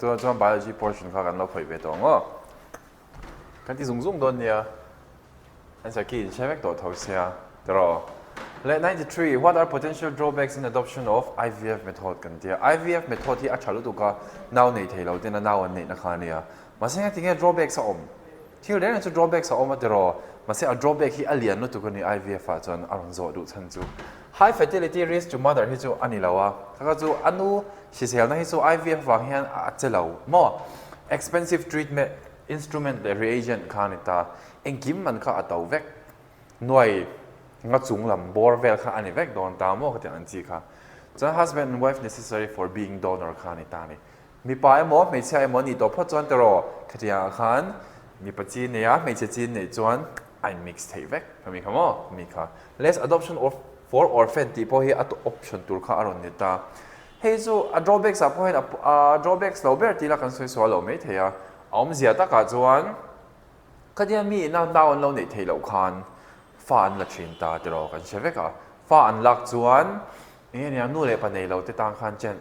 ตัว biology portion ข้ากันเราคุยไปตรงกันที่สูงๆโดนเนี่ยอันสักกี่ใช้แม็กตัวทอเซียตรอ Let 93 What are potential drawbacks in adoption of IVF method กันที่ IVF method ที่อัจฉริยะตัวก็น่าวในไทยเราที่น่าวันนี้นะคะเนี่ยมาเสียงที่เงี้ย drawback สะอมที่เราเรียนจะ drawback สะอมมาตรอมาเสีย drawback ที่alien นู่นตัวคนนี้ IVF จนอารมณ์โจดูทันจู High fertility risk to mother ที่จูอันนี้เราถ้าก็จูอันนู้สิเสียนะที่จู IVF วางเฮียนอาจจะเรามั่ว expensive treatment instrument และ reagent ข้านี่ตาเองกิมมันข้าอัตเอาเวกหน่วยงัดสูงลำบอร์เวลข้าอันนี้เวกโดนตามมั่วก็จะอันจีค่ะจน husband and wife necessary for being donor ข้านี่ตานี่มีป้ายมั่วไม่ใช่มั่วนี่ตัวพ่อจวนตลอดก็จะอย่างขันมีปัจจัยเนี่ยไม่ใช่จีนเนี่ยจวนไอ mix เทเวกมีคำว่ามีค่ะ less adoption of for orphan ที่พอเฮียอัต option ตัวข้าอารมณ์นี่ตาเฮ้ยจู drawbacks พอเห็นdrawbacks เราเบอร์ที่ละกันสวยๆเราไม่เทียอมเสียตากาจวนก็จะมีน่าดาวน์เราในเทเลคันฟ้าอันละชินตาตลอดกันใช่ไหมครับฟ้าอันลักจวนเนี่ยนู่นเลยปันในเราติดตั้งคันเจน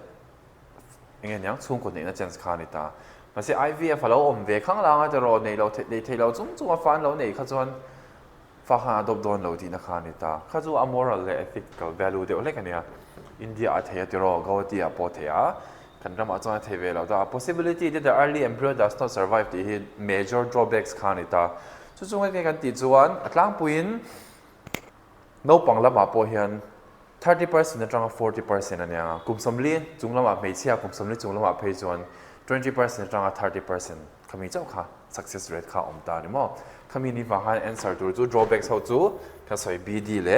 เนี่ยช่วงคนนี้นะเจนส์คันนี่ตามาเสีย IVF เราอมเวข้างล่างตลอดในเราในเทเราจุ่มฟ้าเราในข้าจวนฟ้าหาดบโดนเราที่นักคันนี่ตาข้าจวน amoral และ ethical value เดี๋ยวเล็กกันเนี่ยอินเดียอาเทียตลอดกาวที่อาโปเทียกันรำอาจารย์เทเวลาแต่ possibility that the early embryo does not survive the major drawbacks ข้านี่ตาจู่ๆกันติดจวนอัตลังปุยนโนปังละมาโปเฮียน 30% นะจัง40%นั่นเนี่ยกลุ่มสมลีจุงละมาไม่เชี่ยกลุ่มสมลีจุงละมาเพย์จวน 20% นะจัง30%ขมิ้นเจ้าค่ะ success rate ข้าอมตานี่มั้งขมิ้นนี่ฟังให้ answer ตัวจู่ drawbacks เขาจู่ก็ใส่ BD และ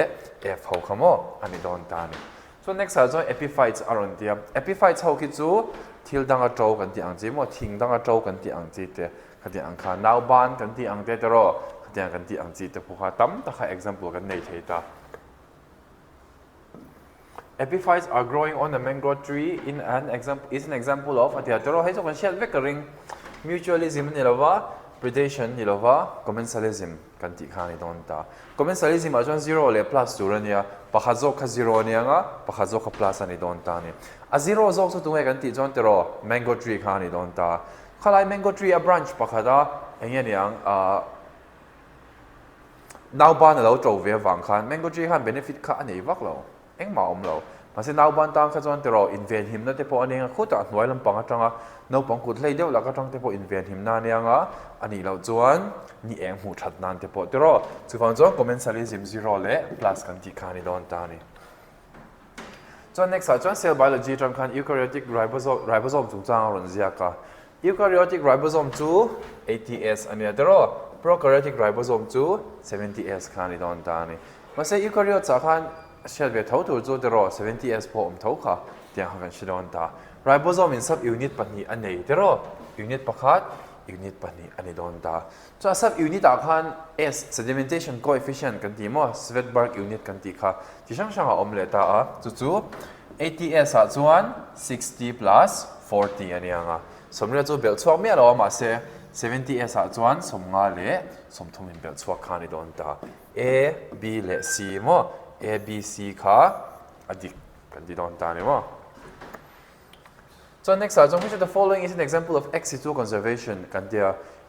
F เขาขมั้งอันนี้โดนตานี่So next 就 epiphytes อารมณ์เดีย epiphytes เขาคิดจูทิลดังกระโจกันที่อังจีมั้งทิ้งดังกระโจกันที่อังจีเตะกันที่อังคารนาวบานกันที่อังเตตรอกันที่อังจีเตะพวกเขาตั้มตะค่ะ example กันในเทตา epiphytes are growing on a mango tree is an example of อันที่ตรอให้ทุกคนเชื่อเวกริง mutualism นี่ละว่า predation นี่ละว่า commensalism กันที่ข้านี่โดนตา commensalism อาจจะ zero เลย plus จุดเนี่ยปะขจก zero เนี่ยงะปะขจก plus อันนี้โดนตาเนี่ย zero จกสุดตรงไหนกันที่จวนตรอ mango tree ข้านี่โดนตาข้าไล่ mango tree a branch ปะขดาเองเนี่ยนาวบ้านเราโจวเวฟังขัน mango tree ขัน benefit ข้าอันนี้วักเราเอ็งมาอมเรามาเส้นนาวบ้านต่างข้าจวนตรอ invent him นั่นแต่พออันนี้ก็ต่างหน่วยลำปังจังอ่ะนาวปังกุดเลยเดียวแล้วก็จังแต่พอ invent him นั่นเนี่ยงะอันนี้เราจวนนี่เองหูชัดนั่นแต่พอตรอสุฟังจวน commensalism zero เลย plus กันที่ข้านี่โดนตานี่จวน next จวน cell biology จังขัน eukaryotic ribosome จุงจางอรุณเสียกะ eukaryotic ribosome จู ATS อันนี้ตรอ prokaryotic ribosome จู 70S ข้านี่โดนตานี่มาเสีย eukaryote จากขันเชื่อว่าเท่าตัวจูตรอ 70S พอเท่าค่ะเดี๋ยวกันชิดอนตา ribosome in sub unit ปันนี้อันนี้ตรอ unit ประคัด unit ปันนี้อันนี้โดนตาจวน sub unit อาคัน S sedimentation coefficient กันที่มั้ง Svedberg unit กันที่ค่ะที่ช่างอมเลตาจู่ๆ ATS จวน60 plus 40อันนี้อ่ะสมมติจู่เบลช่วงเมื่อเรามาเสีย 70S จวนสมงาเล่สมทมินเบลช่วงคันนี้โดนตา A B และ C มั้งA B C ค่ะอดีตกันที่โดนตาเนี่ยมั้งSo next, which of the following is an example of ex situ conservation? กันเดียว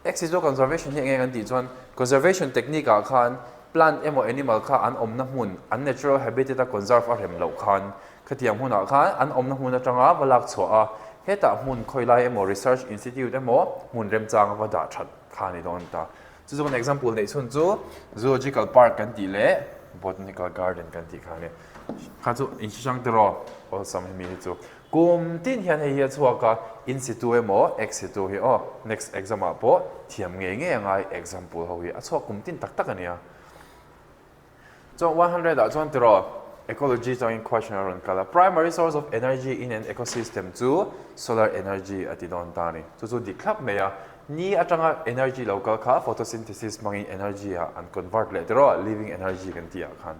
ex situ conservation ที่ไงกันดีจวน conservation technique คัน plant emo animal ค่ะอันอมน้ำหุ่น unnatural habitat conserve อะไรเหล่าคันคือที่อย่างหุ่นคันอันอมน้ำหุ่นจังอ่ะเวลาชัวเฮต้าหุ่นคอยไล่ emo research institute emo หุ่นเริ่มจังว่าด่าชัดคันนี้โดนตาจู่ๆ example ในส่วนจู่ zoological park กันดีเล่ botanical garden กันดีคันนี้ข้าจู่อินชิชังตรอโอ้สมัยมีจู่กุมที่เห็นให้เหี้ยชัวก็ in situ เอโม ex situ เหี้ย next example พอเทียมเงี้ยไง example เขาเหี้ยชัวกุมที่ตักกันเนี่ยจง100จงตรอ ecology จง in question อะไรกันละ primary source of energy in an ecosystem จู่ solar energy อติดอนตานี่จู่ดีครับเมียนี่อาจารย์ energy เราก็ค่ะ photosynthesis มัง energy อัน convert เลยตรอ living energy กันที่อ่ะคัน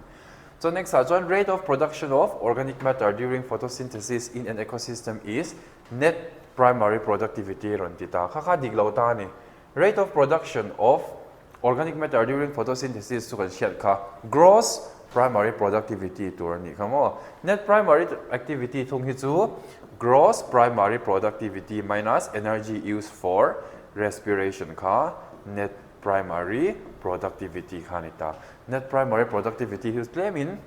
So next, one rate of production of organic matter during photosynthesis in an ecosystem is net primary productivity รอนติตาค่าดิกเราตานี่ rate of production of organic matter during photosynthesis สุกันเชียดค่ะ gross primary productivity ตัวนี้คำว่า net primary activity ทงฮิจู gross primary productivity minus energy used for respiration ka net primary productivity khanita net primary productivity whose claim in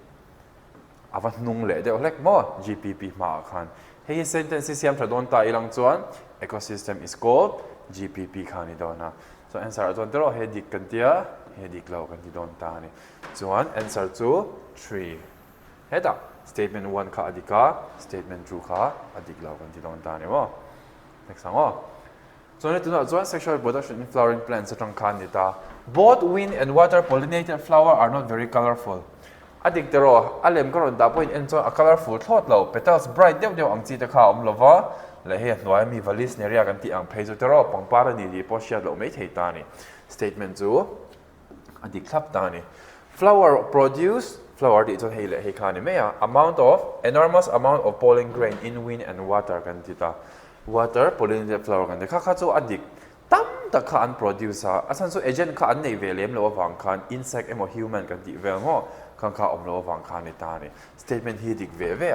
avan nung le de olek mo GPP ma khan hey sentence siam thadon ta ilang chuan ecosystem is called GPP khani dona so answer chuan tero he dik kan tia he dik lo kan ti don ta ni chuan answer chu 3 heda statement 1 ka adika statement 2 ka adik lo kan ti don ta ni mo next ang so let to know sexual reproduction in flowering plants atang khan nita both wind and water pollinated flower are not very colorful adik tero alem karon da point en a colorful thought lo petals bright deu ang chi ta kha lova le he noi mi valis neria kan ti ang phejo tero pangpara ni di posia lo mai thei ta ni statement 2 adik khap ta ni flower produce flower di chon hei le hei khani me enormous amount of pollen grain in wind and water kan ti ta water pollinated flower kan kha kha chu adik tam ta kha an produce asan so agent kha an nei velem lo wang khan insect emo human kan ti vel ngo kan kha om lo wang khan ni ta ni statement hi dik ve ve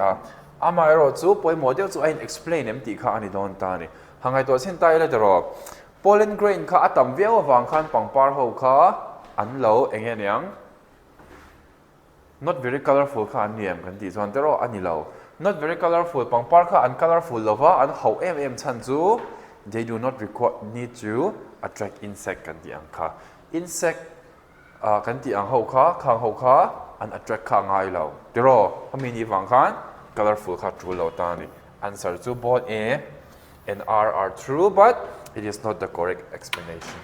amai ro chu poi model chu ain explain em ti kha ani don ta ni hangai to sin tai le ro pollen grain kha atam vel wang khan pangpar ho kha an lo engen yang not very colorful kha an niam kan ti chuan tero ani lo not very colorful pangpar kha uncolorful lova and how chan chu they do not need to attract insect kan ti ang kha insect kan ti ang ho kha khang ho kha an attract kha ngai lo tero hamini wang khan colorful kha true lo ta ni answer to both A and R are true but it is not the correct explanation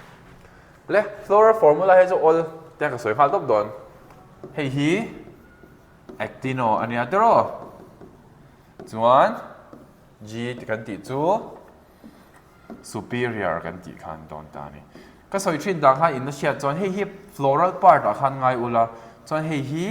le floral formula has all ta ka soi khal top don hei hi actino ania tero chuan G kan ti chu superior kan ti khan don ta ni ka soi thin dang ha in sia chuan hei hi floral part a khan ngai ula chuan hei hi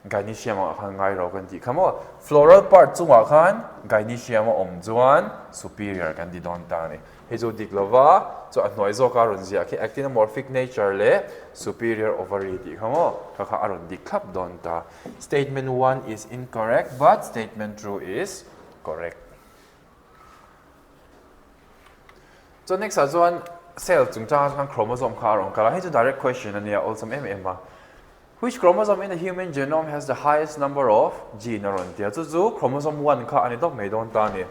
gynecium a khan ngai ro kan ti khamo floral part chunga khan gynecium om chuan superior kan ti don ta ni he zo dik lova chu a hnoi zo ka ron zia ki actinomorphic nature le superior ovary ti khamo kha kha aron dik khap don ta statement 1 is incorrect but statement 2 is correct so next as one cell chungcha khan chromosome kha rong kala he chu direct question ania also mm which chromosome in the human genome has the highest number of gene aron tia chu chromosome 1 kha ani dok me don ta ni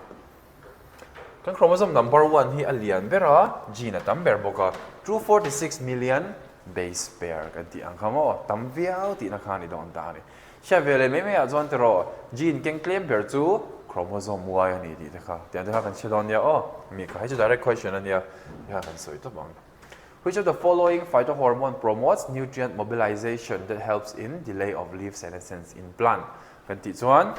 kan chromosome number 1 hi alian bera gene tam ber boka 246 million base pair kan ti ang khamo tam viau ti na khani don ta ni sha vele me a zon tero gene ken claim ber chu chromosome y ani di ta kha tian ta kan chilon ya mi ka hi direct question ania ya kan soi to bang which of the following phytohormone promotes nutrient mobilization that helps in delay of leaf senescence in plant kan ti chuan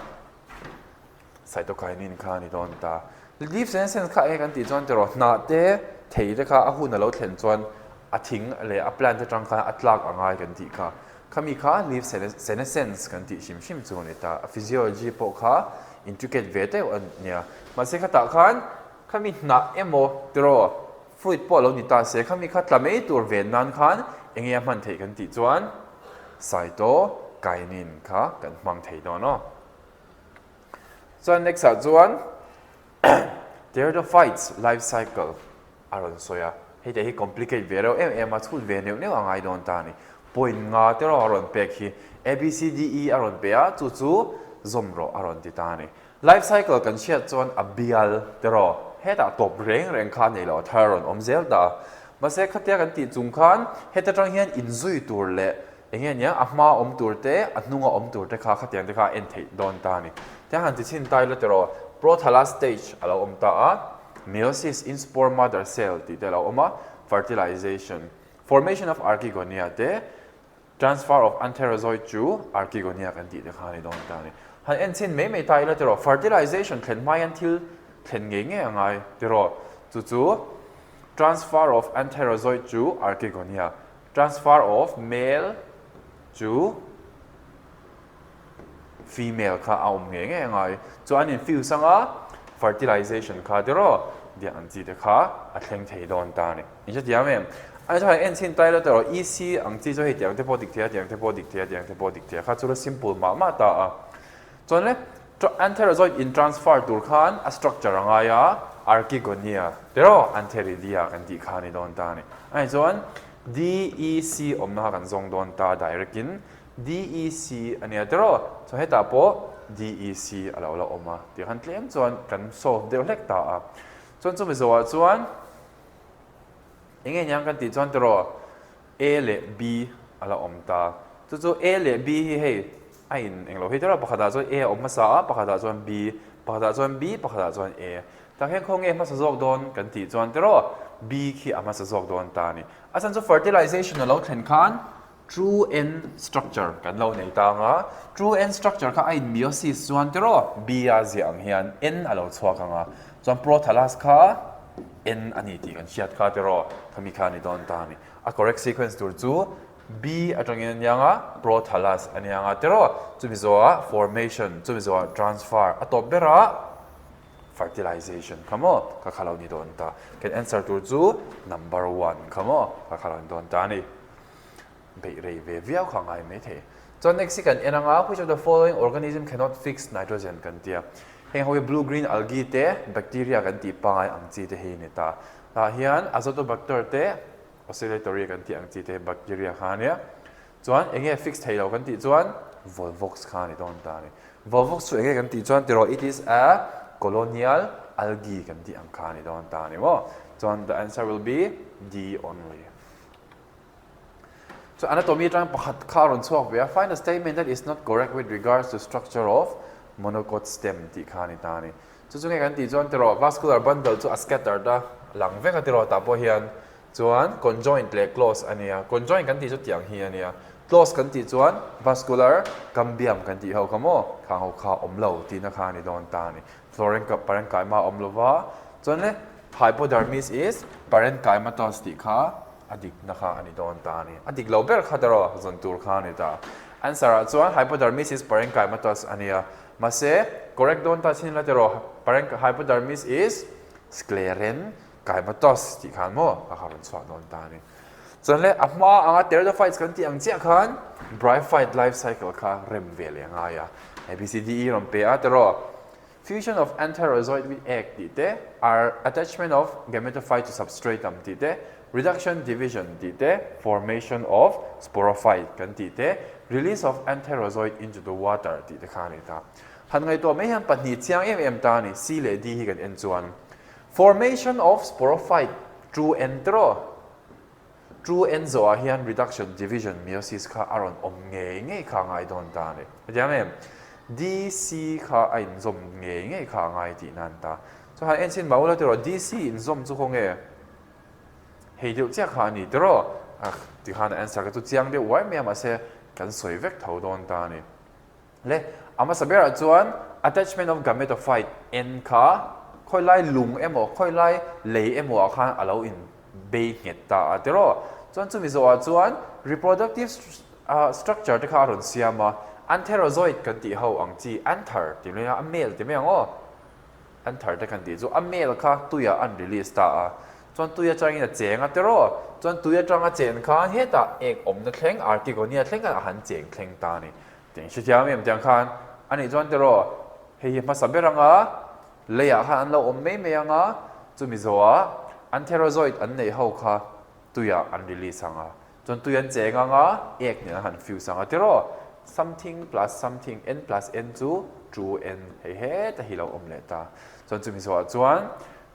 cytokinin kha ni don ta leaf senescence kha e kan ti chuan tero na te thei te kha a hu na lo thlen chuan a thing le a plant te tang kha atlak angai kan ti kha khami kha leaf senescence kan ti shim chu ni ta physiology po kha intricate ve te an nia ma se kha ta khan khami na emo tero fruit po lo ni ta se khami kha tlamei tur ve nan khan engia man thei kan ti chuan cytokinin kha kan mang thei do no so next a chuan pteridophytes life cycle aron soya he de hi complicate ve ro em a chul ve neu angai don ta ni point nga te ro aron pek hi ABCDE aron pe a chu zomro aron ti ta ni life cycle kan sia chuan abial te ro he ta top reng kha nei lo tharon omzel da ma se khatia kan ti chung khan he ta tang hian inzui tur le engeng nya ahma om tur te atnunga om tur te kha khatiang te kha en thei don ta ni te han ti chin tai lo te ro prothala stage alo om ta a meiosis in spore mother cell ti te lo oma fertilization formation of archegonia te transfer of anterozoid to archegonia kan ti te kha ni don ta ni han en chin me tai lo te ro fertilization thlen mai until thlen nge angai te ro chu transfer of anterozoid to archegonia transfer of male to female kha aum nge angai chu an in fuse sanga fertilization kha te ro dia an chi te kha a thleng thei don ta ni in ja diam em ai cha en chin tai lo te ro EC ang chi zo he tiang te podic thia tiang te podic thia kha chu simple ma ta a chon le anterozoid in transfer tur khan a structure angaya archegonia tero antheridia kan ti khani don ta ni ai chuan DEC omna kan zong don ta direct in DEC ania tero so heta po DEC ala ola oma ti khan tlem chuan kan solve de lek ta a chuan chu mi zo chuan enge nyang kan ti chuan tero A le B ala om ta chu A le B hi hei a in englo hi tero pakhata chuan A om ma sa pakhata chuan B pakhata chuan B pakhata chuan A ta hen khong e ma sa zok don kan ti chuan tero B khi ama sa zok don ta ni asan chu fertilization alo thlen khan true end structure kan lo nei ta nga true end structure kha a in meiosis chuan tero B a ziang hian N alo chhuak anga chuan prothallas kha N ani ti kan hiat kha tero thami kha ni don ta ni a correct sequence tur chu B atangin yanga prothallas ani anga tero chumi zoa formation chumi zoa transfer atop bera fertilization kamo ka khalo ni don ta can answer tur chu number 1 kamo ka khalo ni don ta ni be rei ve viau khangai me the so next second enanga which of the following organism cannot fix nitrogen kan tia heng hoi blue green algae te bacteria kan ti pangai angchi te he ni ta ta hian azotobacter te oscillatory kan ti angchi te bacteria khania chuan enge fix thailo kan ti chuan volvox khani don ta ni volvox chu enge kan ti chuan tero it is a colonial algae kan ti ang khani don ta ni mo chuan the answer will be D only. So anatomy tang pakhat kharon chok we find a statement that is not correct with regards to structure of monocot stem ti khani ta ni chu chu nge kan ti chuan tero vascular bundle chu a scatter da lang ve ka tero ta po hian chuan conjoint le close ania conjoint kan ti chu tiang hi ania close kan ti chuan vascular cambium kan ti ho kamo khang ho kha omlo ti na khani don ta ni floral parenchyma omlova chuan le hypodermis is parenchymatous ti kha adik na kha ani don ta ni adik lo ber kha tero zon tur kha ni ta answer chuan hypodermis is parenchymatous ania mase correct don ta chin la tero hypodermis is sclerenchymatous ti khan mo ka kharon chwa don ta ni chuan le ama anga pteridophytes kan ti ang chia khan Bryophyte life cycle kha rem ve le nga ya ABCDE rom pe a tero fusion of enterozoid with egg ti te are attachment of gametophyte to substratum ti te reduction division ti te formation of sporophyte kan ti te release of enterozoid into the water ti te khani ta han ngai to me han pani chiang em ta ni C le D hi kan en chuan formation of sporophyte true entero true enzo a hian reduction division meiosis kha aron om nge kha ngai don ta ni ajam DC kha a in zom nge kha ngai ti nan ta so han en sin maula tero DC in zom chu khong e hei deu chia kha ni tero ti han answer ka tu chiang de wai me ma se kan soi vek tho don ta ni le ama sabera chuan attachment of gametophyte N kha khoi lai lung emo khoi lai lei emo khan alo in be nget ta tero chuan chu mi zo a chuan reproductive structure te kha ron siama anterozoid kan ti ho ang chi anther ti le a male ti me ngo anther te kan ti chu a male kha tuya unreleased ta a chuan tuya chang in a cheng a tero chuan tuya chang a chen kha heta ek om na thleng archegonia thleng a han cheng thleng ta ni ting shi jam em tiang khan ani chuan tero hei ma saberanga leya han lo om me me anga chu mi zo a anterozoid an nei ho kha tuya unreleased anga chuan tuyan cheng anga ek ni han fuse anga tero something plus something n plus n to true n he ta hi lo om le ta chuan chu mi zo a chuan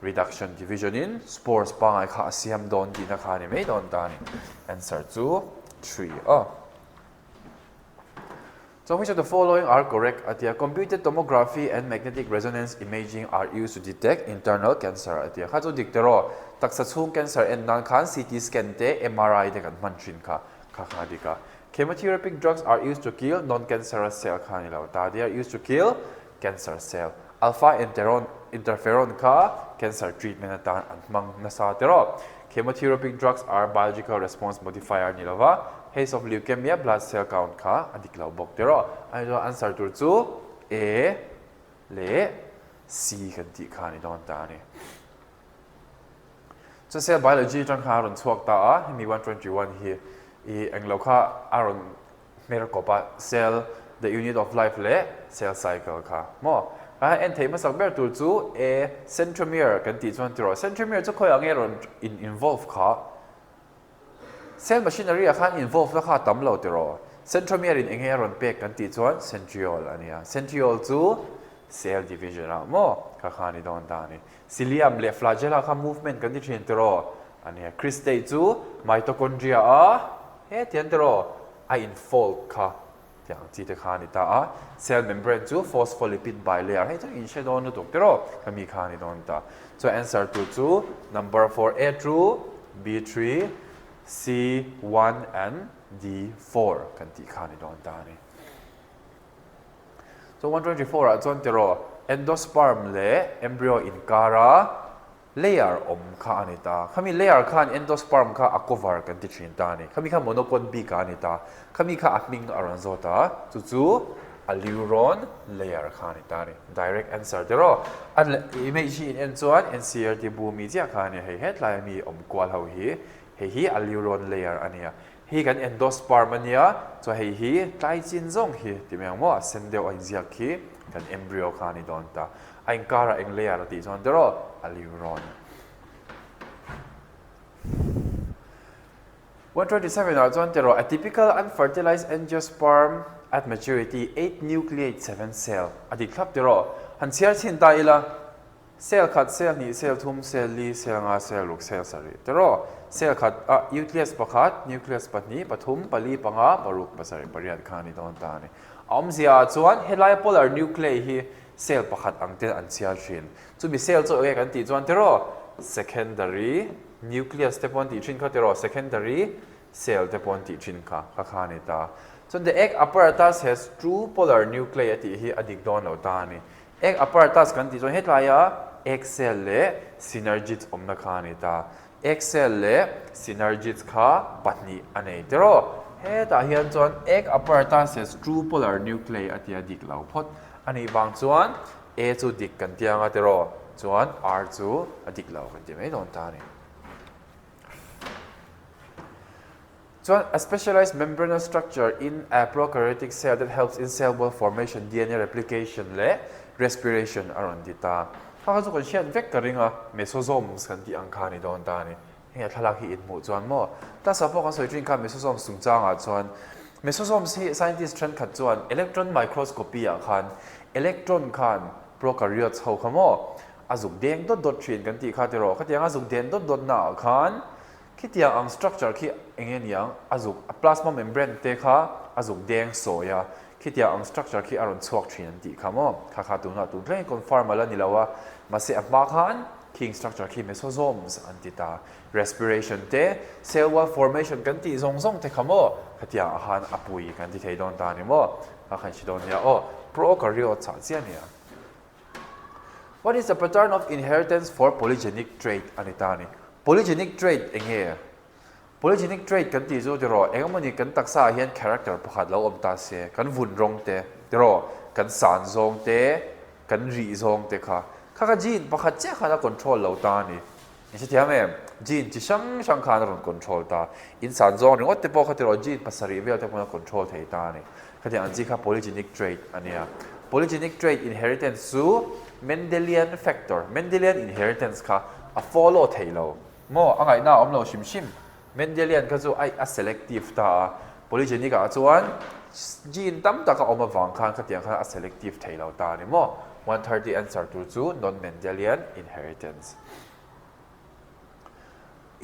reduction division in spores pangai kha siam don ti na kha ni me don ta ni answer to 3 So which of the following are correct? Atia computed tomography and magnetic resonance imaging are used to detect internal cancer. Atia kha chu diktero taksa chung cancer en nan khan CT scan te MRI de kan manchin kha kha dika. Chemotherapeutic drugs are used to kill non-cancerous cell kha ni lo ta. They are used to kill cancer cell. Alpha interferon ka cancer treatment ta mang nasa tero. Chemotherapeutic drugs are biological response modifier ni lova. Case of leukemia blood cell count ka adiklau bok tero. Ayo answer tur chu A le C kan ti kha ni don ta ni. So cell biology tang kha ron chuak ta a mi 121 hi I anglo kha aron mer ko pa cell the unit of life le cell cycle kha mo en thei ma sak ber tur chu a centromere kan ti chuan tiro centromere chu khoi ange ron involve kha cell machinery a khan involve la kha tam lo tiro centromere in enge ron pek kan ti chuan centriole ania centriole chu cell division a mo kha khani don ta ni cilium le flagella kha movement kan ti thin tiro ania cristae chu mitochondria a he tian tiro a involve khaอย่างที่เด็กขานิตาเซลล์เมมเบรนจูฟอสโฟลิปิดไบเลเยอร์ให้จังอินเชดอนนุตุกเตโรก็มีขานิตอนตา so answer to จู number 4 A true B 3 C 1 and D 4กันที่ขานิตอนตานี่ so 124อ่ะจนเตโร endosperm เล embryo in cara layer ข้าอันนี้ตาเขามี layer ข้า endosperm ข้า acovar กันที่ชินตานี่เขามีข้า monocot b ข้าอันนี้ตาเขามีข้า acting aranzota จู่ alluron layer ข้าอันนี้ตานี่ direct answer เดี๋ยวอัน image in ส่วน NCRT บูมีเจ้าข้านี่ให้ headline มีกวาดเขาฮี alluron layer อันนี้ฮีกัน endosperm อันนี้จะฮีใต้จินซงฮีที่เมียงว่า sendel อันเสียฮีกัน embryo ข้านี่โดนตาไอ้การเองเลียร์ตีส่วนเดียวalluron 127 ส่วนเดียว a typical unfertilized angiosperm at maturity 8 nucleate 7 cell อดีตครับเดียวหันเสียชินตายละเซลล์ขัดเซลล์นี้เซลล์ทุ่มเซลล์ลีเซลล์งาเซลล์ลูกเซลล์สรีเดียวเซลล์ขัดนิวเคลียสปะขัดนิวเคลียสปัตนี้ปฐุมปลีปังาปรุกปสรีปริยัติขานิตอนตานี่อมเสียส่วน headline polar nuclei ฮีเซลล์ประคัดอังเตนอันเซียชินจู่มีเซลล์จู่เอกกันตีจวนเทโร secondary nucleus เตปอนตีชินค่ะเทโร secondary cell เตปอนตีชินค่ะข้านิตาส่วน the egg apparatus has two polar nuclei ที่ฮีอดีตโดนเอาตานี่ egg apparatus กันตีจวนเฮดไลน์ egg cell เล่ synergids นักขานิตา egg cell เล่ synergids ค่ะปัตนี้อันนี้เทโรเฮตาเฮียนจวน egg apparatus has two polar nuclei ที่อดีตเราพดอันนี้บางส่วน A จูดิกกันที่ยังไงตัวส่วน R จูดิกเรากันที่ไม่โดนตานี่ส่วน a specialized membranous structure in a prokaryotic cell that helps in cell wall formation DNA replication และ respiration อารมณ์ที่ตาถ้าเขาจะคนเช่น vectoring อะ mesosomes กันที่อังคารนี่โดนตานี่เฮียทลากหินหมู่ส่วนมั่วแต่สภาพของสวยจริงค่ะ mesosomes สูงจ้างอ่ะส่วน mesosomes ที่ scientist เทรนขัดส่วน electron microscopy อ่ะคันอิเล็กตรอนคันโปรแคาริโอตเขาขโมยอาจุกแดงดดเฉียนกันที่ข้าเจอข้าที่ยังอาจุกแดงดหนาคันคิดยังสตรัคเจอร์คิดเองยังอาจุกพลาสมาเมมเบรนเตะข้าอาจุกแดงโซยาคิดยังสตรัคเจอร์คิดอารมณ์สวกเฉียนที่ขโมยข้าตุนตุนเล่นคอนฟาร์มาแล้วนี่แล้วว่ามาเสียบมาคันคิงสตรัคเจอร์คิดเมโซโซมส์อันที่ตา respiration เตะ cell wall formation กันที่ส่งเตะขโมยข้าที่ยังอาหารอปุยกันที่เทดอนตานี่มั้งข้าขันชิดอนเนี่ยprokaryote 啥子呢 What is the pattern of inheritance for polygenic trait อันนี้ตานี่ polygenic trait เองเงี้ย polygenic trait กันที่จู่เดี๋ยวเองมันนี่กันตักษาเห็น character ประคัดแล้วอมตาเสียกันวุ่นรงเตะเดี๋ยวกันสารทรงเตะกันรีทรงเตะค่ะข้าก็จีนประคัดเจ้าข้าจะ control เราตานี่นี่ใช่ไหมแม่จีนที่ช่างข้าจะ control ตาอินสารทรงนี่ว่าเตะพอข้าเดี๋ยวจีนภาษารีเวลเตะพอ control เทตานี่ข้าจะอันที่ข้า polygenic trait อันนี้ polygenic trait inheritance สู่ Mendelian factor Mendelian inheritance ค่ะ a follow เทเราโม่อะไรน่าอมเราชิม Mendelian ก็สู่ไอ้ selective ตา polygenic ก็ส่วนจีนตั้มตาก็ออกมาฟังข้างข้าจะข้า selective เทเราตานี่โม่130 answer to สู่ non Mendelian inheritance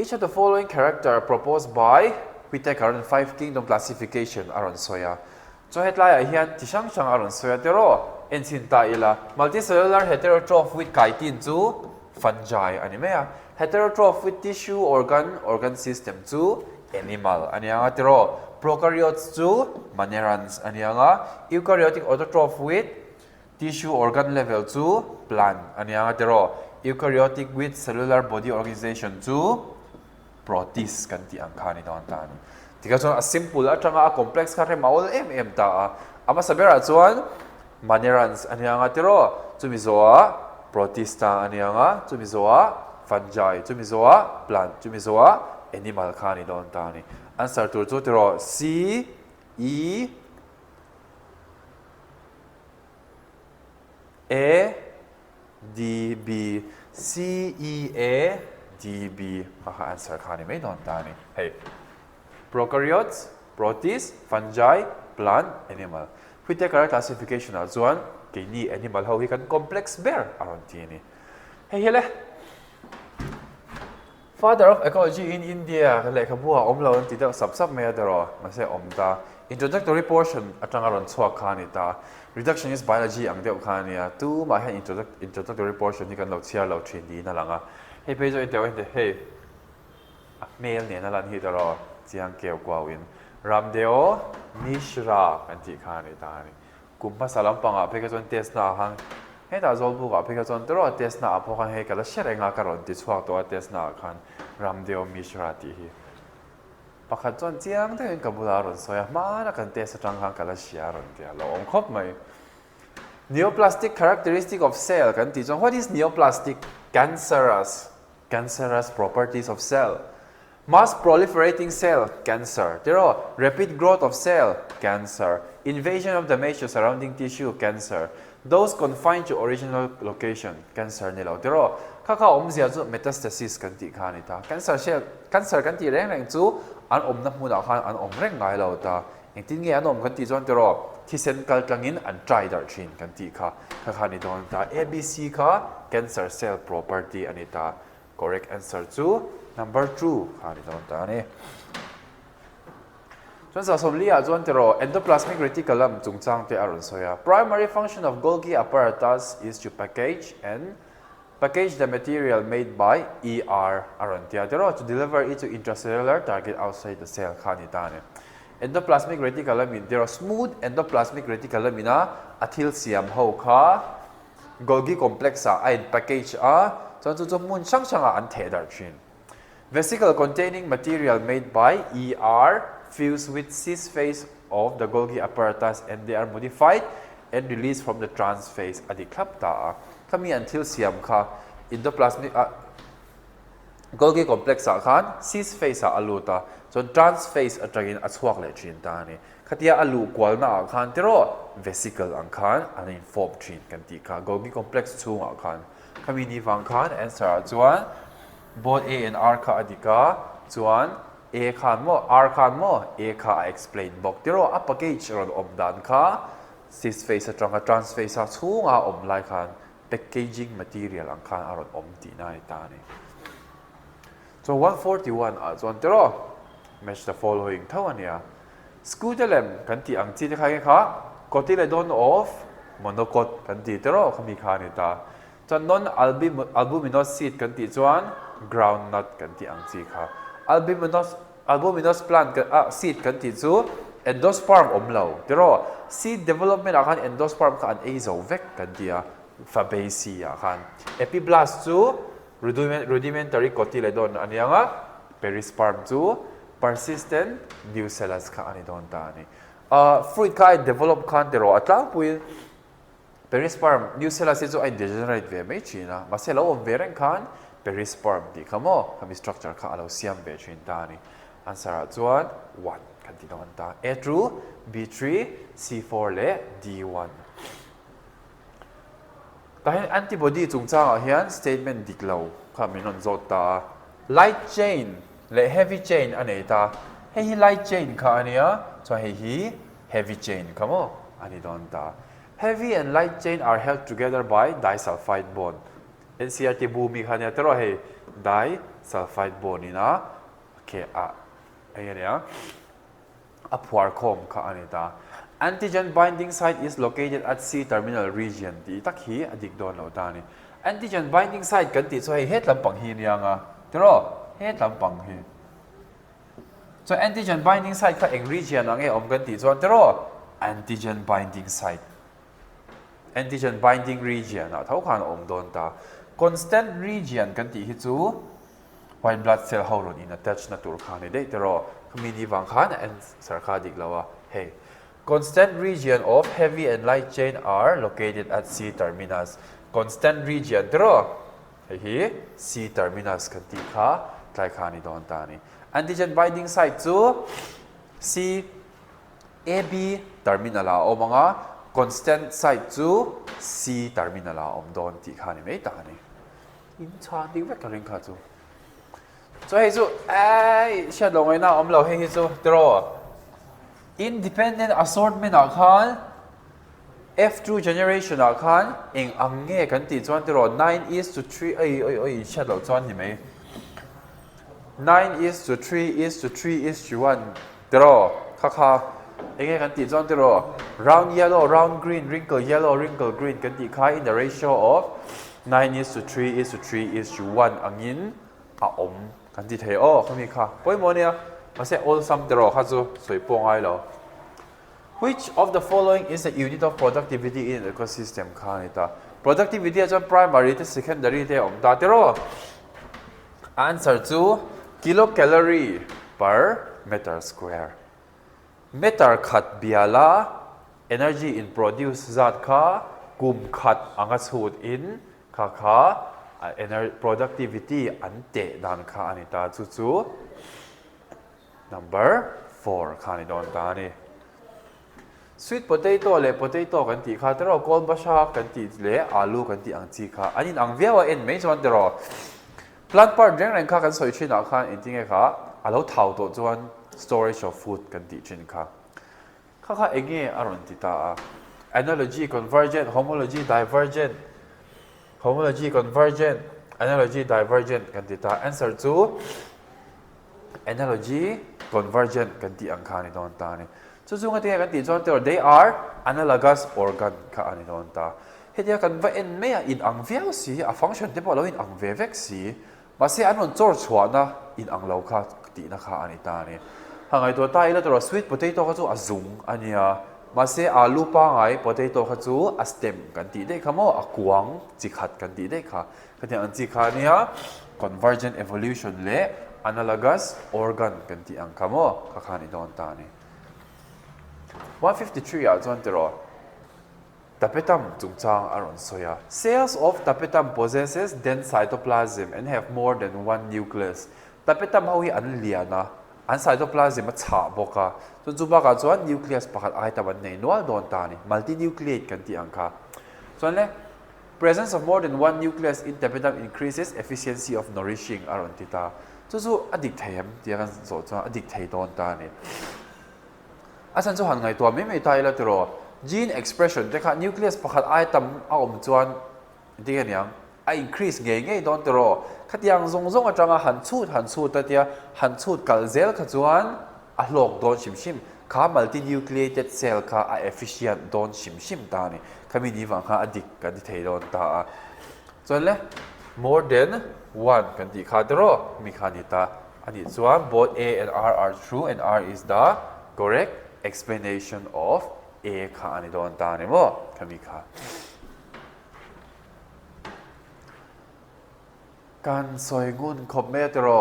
Each of the following character proposed by Whittaker and 5 kingdom classification อารอนโซยาจะเหตุไรเฮียนที่ช่างอารอนโซยาเดโรเอ็นซินตาอิละ multicellular heterotroph with ไก่ตินจู fungi อันนี้ไหมอะ heterotroph with tissue organ system จู animal อันนี้อ่ะเดโร prokaryotes จู mammalians อันนี้อ่ะ eukaryotic autotroph with tissue organ level จู plant อันนี้อ่ะเดโร eukaryotic with cellular body organization จู protist กันที่อังคารนี่ตอนตานี่ที่ก็ส่วน simple อ่ะจังอ่ะ complex ค่ะเรื่องมาว่าตาอ่ะมาสับเบอร์ส่วน mammalians อันนี้อ่ะที่รอจุมิโซะ protista อันนี้อ่ะจุมิโซะ fungi จุมิโซะ plant จุมิโซะ animal ค่ะนี่ตอนตานี่ answer ตัวที่รอ C E A D B C E A D B maka answer khani mai don ta ni hey prokaryotes protists fungi plant animal we take our classification as one ke ni animal how he can complex bear aron ti ni hey hele father of ecology in India le khabua omlo ti da sab me daro ma se omta introductory portion atang aron chhuak khani ta reductionist biology ang deuh khania tu ma he introductory portion ni kan lo chia lo thin di na langa hey pe jo inte hey mail ne na lan hi daro chiang keu kwawin ramdeo mishra kan ti khani ta ni kumpa salam panga pe ka jon test na hang he da zol bu ga pe ka jon tro test na apho khan he kala sherenga karon ti chhuak to test na khan ramdeo mishra ti hi pakhat chon chiang the ka bula ron soya ma na kan test atang hang kala shia ron tia lo ong khop mai neoplastic characteristic of cell kan ti chong what is neoplastic cancerous properties of cell mass proliferating cell cancer there are rapid growth of cell cancer invasion of the major surrounding tissue cancer those confined to original location cancer ni lo there are kaka omzia chu metastasis kan ti khani ta cancer kan ti reng chu an om na mu da khan an om reng ngai lo ta engtin nge an om kan ti chon there thisen kal tlangin an try dar thin kan ti kha khani don ta abc kha cancer cell property anita correct answer chu number 2 khani don ta ni chon sa somlia chon tero endoplasmic reticulum chungchang te aron soya primary function of Golgi apparatus is to package the material made by ER aron tia tero to deliver it to intracellular target outside the cell khani ta ni endoplasmic reticulum in there smooth endoplasmic reticulum ina athil siam ho kha Golgi complex a ai package a chon chu mun chang changa an the dar thin vesicle containing material made by ER fused with cis phase of the Golgi apparatus and they are modified and released from the trans phase adiklapta kami until siam kha endoplasmic Golgi complex a khan cis phase a aluta chon trans phase atagin achhuak le thin ta ni khatia alu kwal na khan tero vesicle ang khan an inform thin kan ti kha Golgi complex chunga khan kami ni wang khan answer chuan both A and R kha adika chuan A khan mo R khan mo A kha explain bok tero a package ron omdan kha cis phase atanga trans phase a chunga om lai khan packaging material ang khan aron om ti na ta ni so 141 chuan tero match the following thawania scutellum kan ti ang chi khai kha cotyledon of monocot kan ti tero khami khani ta chuan non albuminous seed kan ti chuan groundnut kan ti ang chi kha albuminous plant seed kan ti chu endosperm omlo tero seed development akhan endosperm kha an AIZAWL vek kan tia fabaceae akhan epiblast chu rudimentary cotyledon anianga perisperm chu persistent nucellus kha ani don ta ni fruit kha develop khan tero atlang puil perisperm nucellus chu ai degenerate ve mai china maselo om vereng khan perisperm di khamo khami structure kha alo siam ve thin ta ni answer chuan 1 kan ti don ta A true B3 C4 le D1 tahin antibody chungchang a hian statement diklo khami non zota light chain le heavy chain anei ta hei light chain kha ania so hei heavy chain khamo ani don ta heavy and light chain are held together by disulfide bond NCERT bumi khania tero hei disulfide bond ina ke a aya apwar khom kha anita antigen binding site is located at C terminal region ti takhi adik don lo ta ni antigen binding site kan ti so hei het lampang hi nianga tero het lampang hi so antigen binding site kha eng region ange om kan ti chuan tero antigen binding site antigen binding region a thau khan om don ta constant region kan ti hi chu white blood cell horon in attach na tur khani dei tero khmini wang khan and sarkha dik lawa hey constant region of heavy and light chain are located at C terminus constant region tero hi C terminus kan ti kha tlai khani don ta ni antigen binding site chu C AB terminal a omanga constant site to C terminal om don ti khani mai ta ni in cha di vek ring kha chu so hey chu ai sha lo ngai na om lo hey chu draw independent assortment a khan F2 generation a khan eng ang nge kan ti chuan draw 9:3 ai sha lo chuan ni mai 9:3:3:1 draw kha enge kan ti chuan draw round yellow round green wrinkle yellow wrinkle green kan ti kha in the ratio of 9:3:3:1 angin a om kan ti thei o khami kha poi mo nia ma se all sum draw kha chu soi pong ai lo which of the following is the unit of productivity in an ecosystem kha ni ta productivity as a primary to secondary te om ta draw answer to kilocalorie per meter square meter khat biala energy in produce zat kha kum khat anga chhut in kha energy productivity ante dan kha anita chu number 4 kha ni don ta ni sweet potato le potato kan ti kha tero kol basha kan ti le alu kan ti ang chi kha anin ang viawa en mai chuan tero plant part reng kha kan soi thina kha in tinge kha alo thau to chuan storage of food kan ti chin kha kha enge aron ti ta analogy convergent homology divergent homology convergent analogy divergent kan ti ta answer to analogy convergent kan ti ang kha ni don ta ni chu chu ngatia kan ti chuan they are analogous organ kha ani don ta hetia kan va en me in ang viau si a function te polo in ang ve vek si ma se anon chor chhuana in ang lo kha ti na kha ani ta ni hangai to ta ila to sweet potato kha chu azung ania ma se alu pa ngai potato kha chu a stem kan ti de khamo a kuang chi khat kan ti de kha katia an chi kha nia convergent evolution le analogous organ kan ti ang khamo kha khani don ta ni 153 a chuan tero tapetum chungchang aron soya cells of tapetum possesses dense cytoplasm and have more than one nucleus tapetum ho hi an liana an cytoplasm a cha boka chu ba ka chuan nucleus pakhat ai taban nei nual don ta ni multinucleate kan ti ang kha chuan le presence of more than one nucleus in tapetum increases efficiency of nourishing aron ti ta chu adik them ti kan so chuan adik thei don ta ni asan chu han ngai to me tai la tro gene expression te kha nucleus pakhat ai tam a om chuan ti yang a increase nge don tro khatiang zong atanga han chut ta tia han chut kalzel kha chuan a hlok don shim kha multinucleated cell kha a efficient don shim ta ni khami ni wang kha adik ka di thei don ta chuan le more than one kan ti kha tro mi kha ni ta ani chuan both a and r are true and r is the correct explanation of A kha ani don ta ni mo khami kha kan soi ngun khop me tro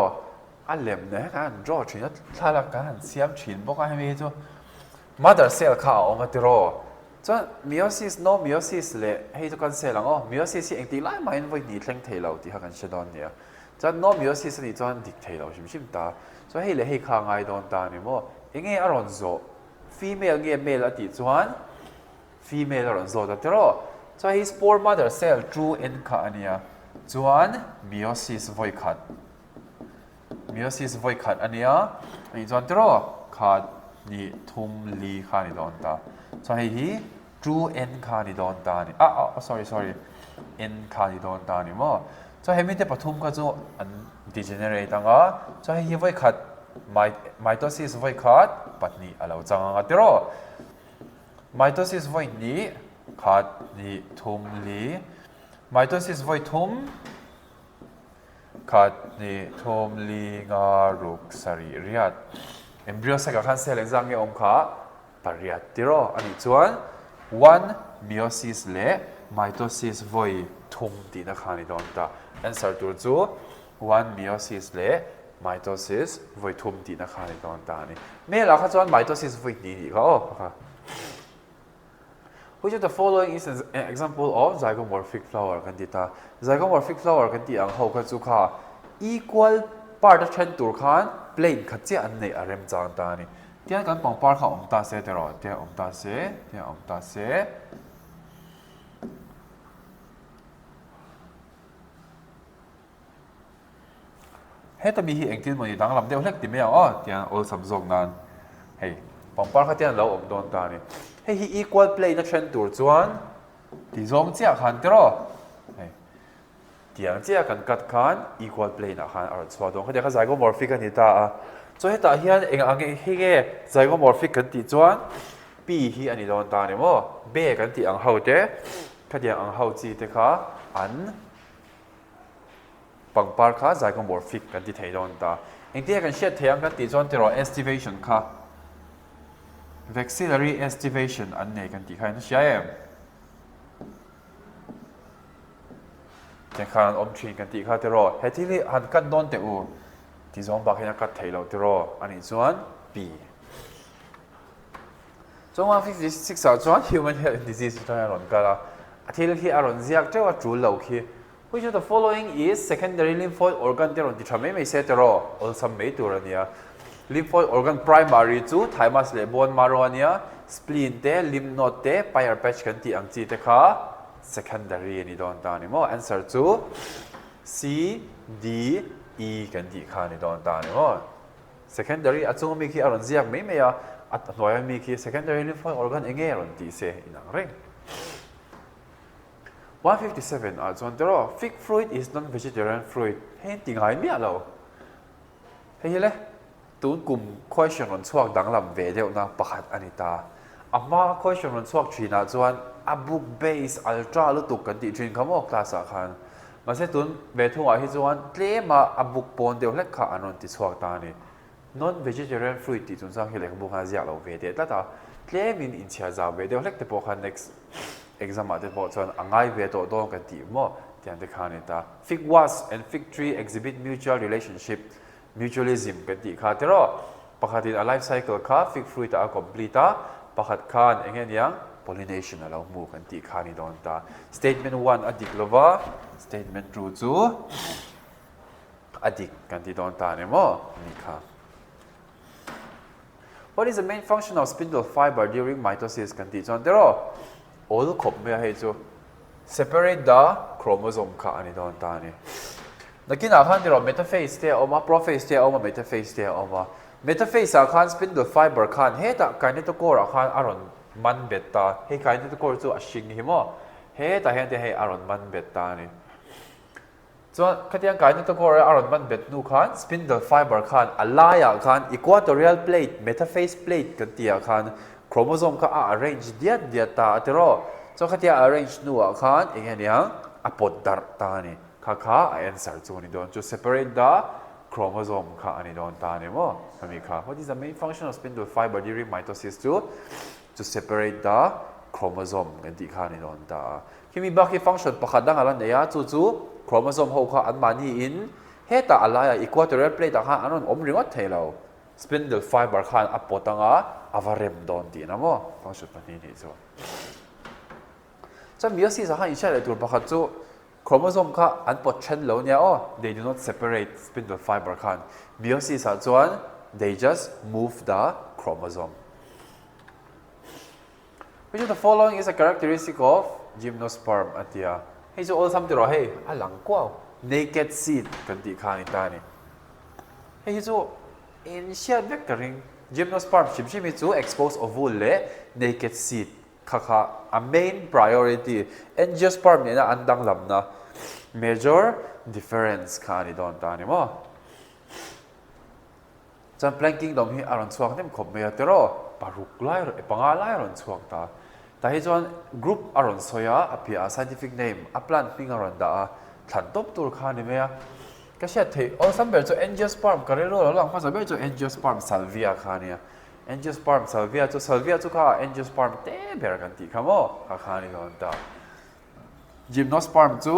a lem ne kan draw thina thala kan siam thin boka hemi chu mother cell kha ong tro chuan meiosis no meiosis le hei chu kan cell ang meiosis hi engti lai main voi ni thleng thei lo ti ha kan shadon nia chuan no meiosis ni chuan dik thei lo shim ta so hei le hei kha ngai don ta ni mo enge aron zo female nge male ati chuan female aron zo ta tro so his spore mother cell true n kha ania chuan meiosis voi khat ania ni chuan tro khat ni thum li kha ni don ta so hi true n kha ni don ta ni sorry n kha ni don ta ni mo so hemi te pathum ka chu an degenerate anga so hi voi khat mitosis voi khat patni alo changa tero mitosis voi ni khat ni thum li mitosis voi thum khat ni thum li nga ruk sari riat embryo sa khan cell exam nge om kha pariat tero ani chuan one meiosis le mitosis voi thum ti na khani don ta answer tur chu one meiosis le mitosis voi thum ti na khani don ta ni me la kha chuan mitosis voi ni kha kha which of the following is an example of zygomorphic flower kan ti ta zygomorphic flower kan ti ang ho kha chu kha equal part of chen tur khan plain kha che an nei arem chang ta ni tiếng kan pang par kha om ta se te ro te om ta se hết tầm hi engtin mo ni dang lam deuh hlek ti me tiang ol sam zong nan hei pang par kha tiang lo om don ta ni hei hi equal play na thren tur chuan ti zong chia khan te ro hei tiang chia kan kat khan equal play na khan ar chwa dong kha de kha zygomorphic ani ta a cho heta hian eng ange hi ge zygomorphic kan ti chuan p hi ani don ta ni mo b kan ti ang ho te kha dia ang ho chi te kha an pang par kha zygomorphic kan ti thei don ta eng te kan shet theang kan ti chuan te ro estivation kha vexillary estivation an nei kan ti kha na sia em te khan om thin kan ti kha te ro hetili han kan don te u ti zong ba khina kat thei lo te ro ani chuan p chuan 156 a chuan human health disease ta ron kala athil hi aron ziak tewa tu lo khi which of the following is secondary lymphoid organ te ron ti thame me se te ro ol sam me tur ania lymphoid organ primary chu thymus le bone marrow ania spleen te lymph node te pyre patch kan ti ang chi te kha secondary ani don ta ni mo answer chu c d e kan ti kha ni don ta ni mo secondary achung mi khi aron ziak me me ya at noya mi khi secondary lymphoid organ enge ron ti se inang reng 157 a chuan te ro fig fruit is non vegetarian fruit hen ti ngai mi alo hei le tun kum question on chuak dang lam ve deuh na pakhat ani ta ama question on chuak thina chuan a book base ultra lu tu kan ti thin khamo class a khan ma se tun ve thunga hi chuan tlema a book pon deuh hlek kha anon ti chuak ta ni non vegetarian fruit ti chun sang hi le bu kha zia lo ve de ta tlemin in chia za ve deuh hlek te po khan next exam ate po chuan angai ve to do kan ti mo tian te khan ta fig was and fig tree exhibit mutual relationship mutualism kan ti kha te ro pakhatin a life cycle kha fig fruit a complete a pakhat khan engen yang pollination alo mu kan ti kha ni don ta statement 1 adik lova statement 2 chu adik kan ti don ta ne mo ni kha what is the main function of spindle fiber during mitosis kan ti chuan te ro all khop me hai chu separate the chromosome kha ani don ta ni nakina khan ro metaphase te oma prophase te oma metaphase te oma metaphase a khan spindle fiber khan he ta kinetochore a khan aron man beta he kinetochore chu a hring hi mo he ta hen te he aron man beta ni chuan khatiang kinetochore aron man bet nu khan spindle fiber khan alaya khan equatorial plate metaphase plate kan tia khan chromosome kha arrange dia ta atero so khatia arrange nu a khan engen yang apod dar ta ni kha answer chu ni don to separate the chromosome kha ani don ta ni mo kami kha what is the main function of spindle fiber during mitosis to separate the chromosome kan ti kha ni don ta kimi ba ki function pakhat dang alan ya chu chromosome ho kha an mani in heta alaya equatorial plate kha anon om ringot thelo spindle fiber khan apotanga avarem don ti na mo function pani ni chu so meiosis ha in share tur pakhat chu chromosome kha an pot chen lo nia they do not separate spindle fiber khan meiosis ha chuan they just move the chromosome which of the following is a characteristic of gymnosperm atia hey so all sam tiro hey alang kwa naked seed kan ti kha ni ta ni hey so in share vectoring gymnosperm chimchimi chu expose ovule le naked seed kha a main priority angiosperm ne na andang lamna major difference kha ni don ta ni mo chan planking dom hi aron chuak nem khop me atero paruk lai ro panga lai ron chuak ta ta hi chuan group aron soya apia scientific name a plant ping aron da than top tur kha ni me ka sha thei all samber chu angiosperm karelo lo lang phasa be chu angiosperm salvia kha ni angiosperm salvia chu kha angiosperm te ber kan ti khamo kha ni don ta gymnosperm chu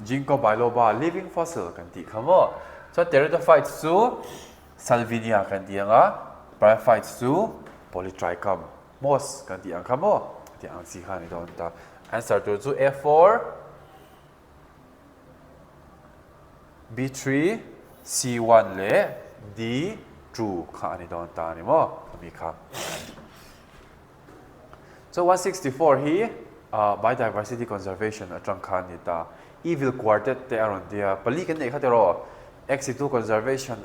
ginkgo biloba living fossil kan ti khamo so pteridophytes chu salvinia kan ti anga bryophytes chu polytrichum moss kan ti ang khamo ti ang si kha ni don ta answer to chu A4 B3 C1 le D true kha ani don ta ni mo kami kha. So 164 hi biodiversity conservation atang kha ni ta evil quartet te aron dia pali kan nei khatero ex-situ conservation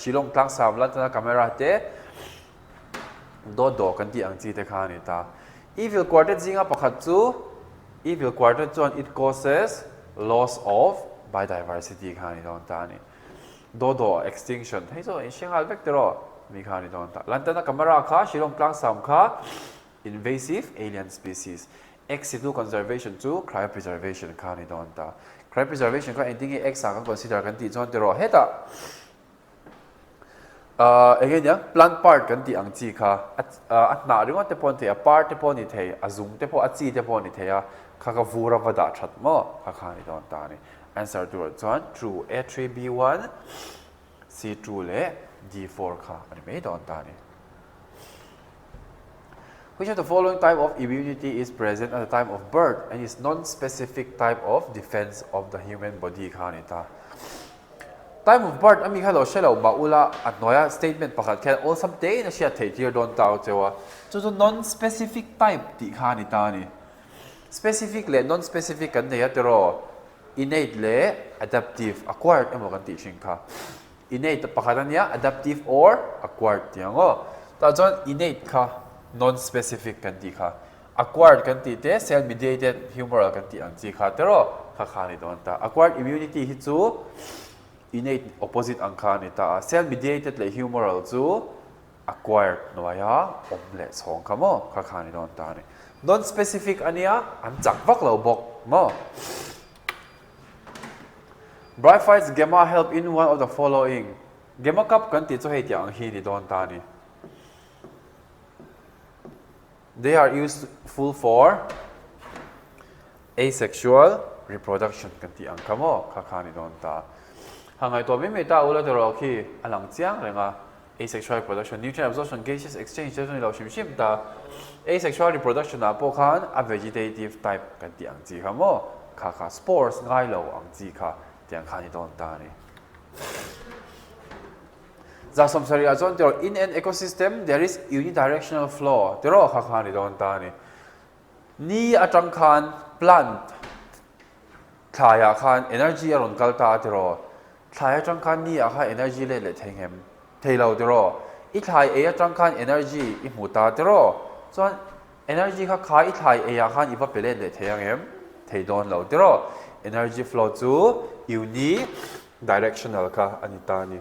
shilong tlang sam lan ta camera te do kan ti ang chi te kha ni ta evil quartet zinga pakhat chu evil quartet chuan it causes loss of biodiversity kha ni don ta ni do extinction hei so shingal vector mi kha ni don ta lan ta camera kha shilong tlang sam kha invasive alien species ex-situ conservation chu cryopreservation kha ni don ta cryopreservation ko ending e x ang consider kan ti chon tero heta again ya plant part kan ti ang chi kha at na ringo te pon te a part te pon ni thei azung te po a chi te pon ni theya kha ka vura vada that mo kha ni don ta ni answer to chon true a3 b1 c2 le d4 kha ani me don ta ni. Which of the following type of immunity is present at the time of birth and is non-specific type of defense of the human body khanita? Time of birth ami khalo shelo baula at noya statement pakhat khan all someday na shia thei here don tao chewa chu non-specific type ti khanita ni specific le non-specific kan nei atero innate le adaptive acquired emo kan ti kha innate pakhatania adaptive or acquired tiango ta chon innate kha non-specific kan ti kha acquired kan ti te cell mediated humoral kan ti ang chi kha tero kha ni don ta acquired immunity hi chu innate opposite ang kha ni ta cell mediated le humoral chu acquired noya omle song kha mo kha ni don ta ni non-specific ania an chak vak lo bok mo Bryophytes gamma help in one of the following gamma cup kan ti chu hei tiang hi ni don ta ni. They are useful for asexual reproduction kan ti ang kamo kha ni don ta hangai to me ta ula to ro khi alang chiang renga asexual reproduction nutrient absorption gaseous exchange ni lo shim ta asexual reproduction a po khan a vegetative type kan ti ang chi kamo kha spores ngai lo ang chi kha tiang kha ni don ta ni. In an ecosystem, there is unidirectional flow. Tero kha ni don ta ni. Ni atang khan plant thaya khan energy aron kalta tero. Thaya atang khan ni akha energy le thengem. Theilo tero. I thai e atang khan energy I muta tero. So energy kha I thai e khan iba pele le thengem. Thei don lo tero. Energy flow chu unidirectional kha anita ni.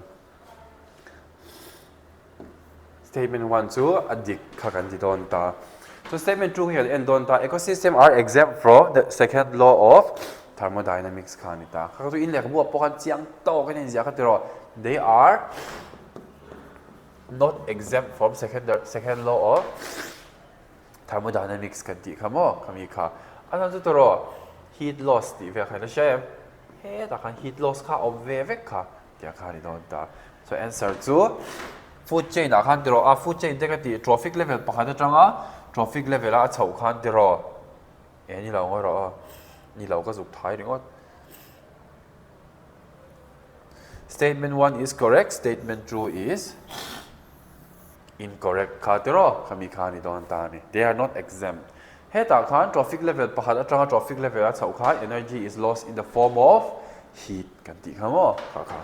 Statement 1 to adik kakanti don ta. So statement 2 here and don ta ecosystem are exempt from the second law of thermodynamics kanita. Kako in lek bu apokan chiang to kanin zia katero. They are not exempt from second law of thermodynamics kanti kamo kami ka. Anan tu toro heat loss ti ve khan shem. He ta kan heat loss ka obve ve ka. Tia kani don ta. So answer 2 food chain a khan tero a food chain te ka ti trophic level pakhat atanga trophic level a chau khan tero e ni lo ngoro ni lo ka zuk thai ringot. Statement 1 is correct, statement 2 is incorrect kha tero kami khani don ta ni. They are not exempt. He ta khan trophic level pakhat atanga trophic level a chau khan energy is lost in the form of heat kan ti khamo kha.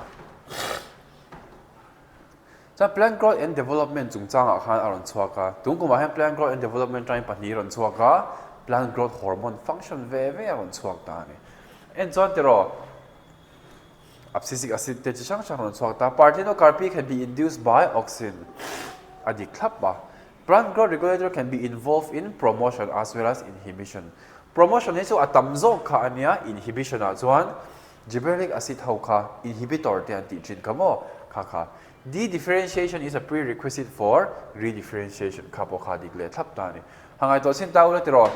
So plant growth and development chung changa khan aron chuaka tungku ma plant growth and development trying pani ron chuaka plant growth hormone function ve aron chuak ta ni en chon tero abscisic acid te chang ron chuak ta parthenocarpy can be induced by auxin adi khlap ba plant growth regulator can be involved in promotion as well as inhibition. Promotion is atamzo kha ania inhibition a chuan gibberellic acid ho kha inhibitor te anti chin kamo kha. De-differentiation is a prerequisite for redifferentiation. Kapo khadik le thap tani. Hangai to sin taula tiro.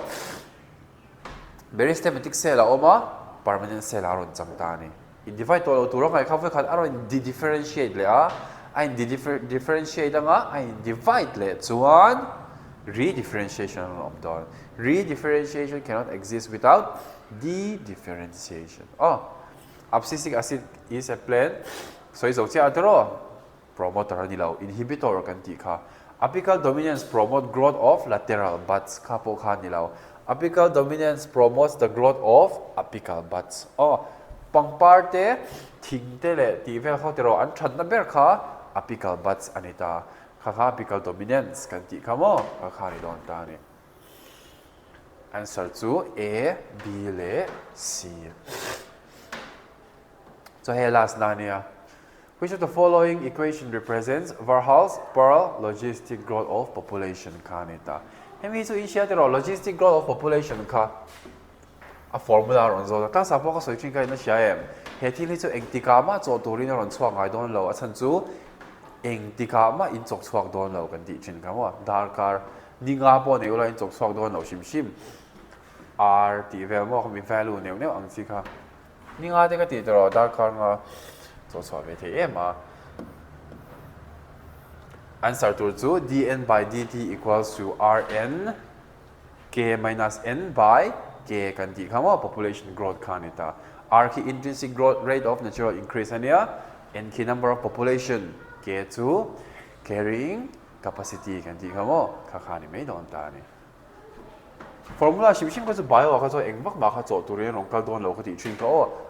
Meristematic cell oma permanent cell aron chang tani. In divide to turong ai khafu khat aron de-differentiate le a. Ai de-differentiate anga ai divide le chuan redifferentiation of don. Redifferentiation cannot exist without de-differentiation. Oh, abscisic acid is a plant. So is ochia tiro. promoter ni lo inhibitor kan ti kha apical dominance promote growth of lateral buds kha po kha ni lo apical dominance promotes the growth of apical buds pangpar te thing te le ti vel kho te ro an that na ber kha apical buds anita kha apical dominance kan ti kha mo kha ni don ta ni answer to A, B, le C. So here last line here. Which of the following equation represents Verhal's Pearl logistic growth of population kanita? Hemi so initiate logistic growth of population ka a formula ron zo ka sa po ka soichin ka na siya em. He thi li so engtika ma zo turin ron chuak ngai don lo a chan chu engtika ma in chok chuak don lo kan ti chin ka mo dar kar ninga po ne ula in chok chuak don lo sim sim R ti vel mo mi value ne ne ang chi kha ninga de ka ti ro dar kar nga so so ve the ema answer to dn by dt equals to rn k minus n by k kan ti kha mo population growth kanita r ki intrinsic growth rate of natural increase ania n ki number of population k to carrying capacity kan ti kha mo kha kha ni mai don ta ni formula simsim ka bio ka so engmak ma kha cho turin rong kal don lo ka ti thin ka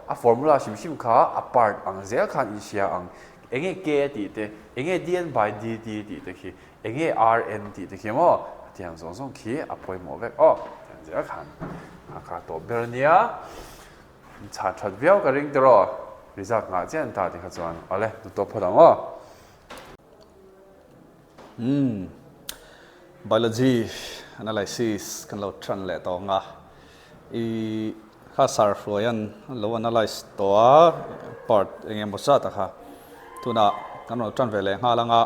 a formula simsim kha apart ang zel khan in sia ang enge k ti te enge dn by dt ti te khi enge rn ti te khi mo tiang song song khi apoi mo vek zel khan ka to bernia cha chat viao ka ring tro result nga chen ta ti kha chuan ale to phodang biology analysis kan lo tran le to nga I kha sar floyan lo analyze to part engem bosa ta kha tuna kan lo tran vele nga langa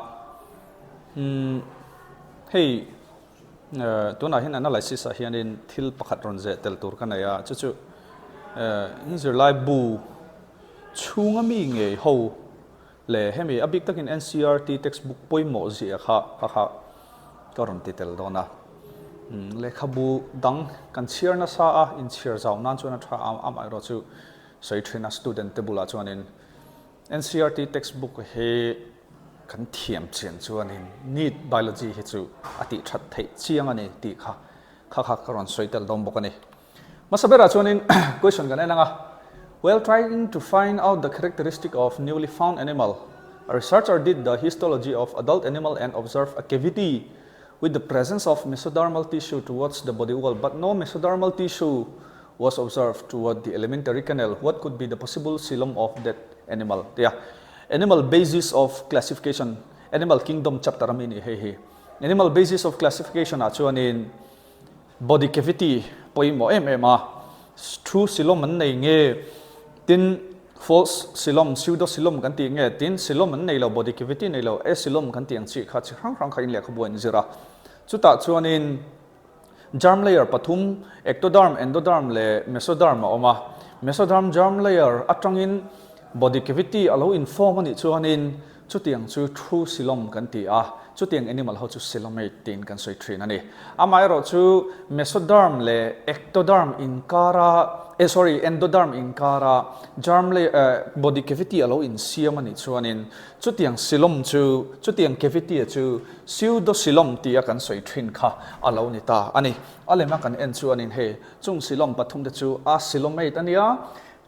hey tuna hin analysis a hian in thil pakhat ron je tel tur kan ya chu in your life bu chunga mi nge ho le hemi abik takin NCERT textbook poimo ji kha karon titel dona le khabu dang kan cheer na sa a in cheer zaw nan chuna tha am ai ro chu soi thina student tebula chuanin NCERT textbook he kan thiam chen chuanin Neet biology he chu ati that thei chiang ani ti kha karon soi tel dom bokani masabera chuanin question kan enanga while trying to find out the characteristic of newly found animal, a researcher did the histology of adult animal and observed a cavity with the presence of mesodermal tissue towards the body wall, but no mesodermal tissue was observed toward the alimentary canal. What could be the possible coelom of that animal? Yeah, animal basis of classification, animal kingdom chapter amini he. Animal basis of classification achuan in body cavity poimo true coelom an nei nge tin false coelom pseudo coelom kan ti nge tin coelom an nei lo body cavity nei lo coelom kan ti ang chi kha chi rang kha in le khabuan zira chuta chuanin germ layer pathum ectoderm endoderm le mesoderm oma mesoderm germ layer atangin body cavity alo inform ani chuanin chutiang chu true coelom kan ti chutiang animal ho chu coelomate tin kan soi thin ani amai ro chu mesoderm le ectoderm inkara endoderm inkara germ layer body cavity alo in siam ani chuanin chutiang coelom chu chutiang cavity chu pseudo coelom ti kan soi thin kha alo ni ta ani alema kan en chuanin he chung coelom pathum de chu coelomate ania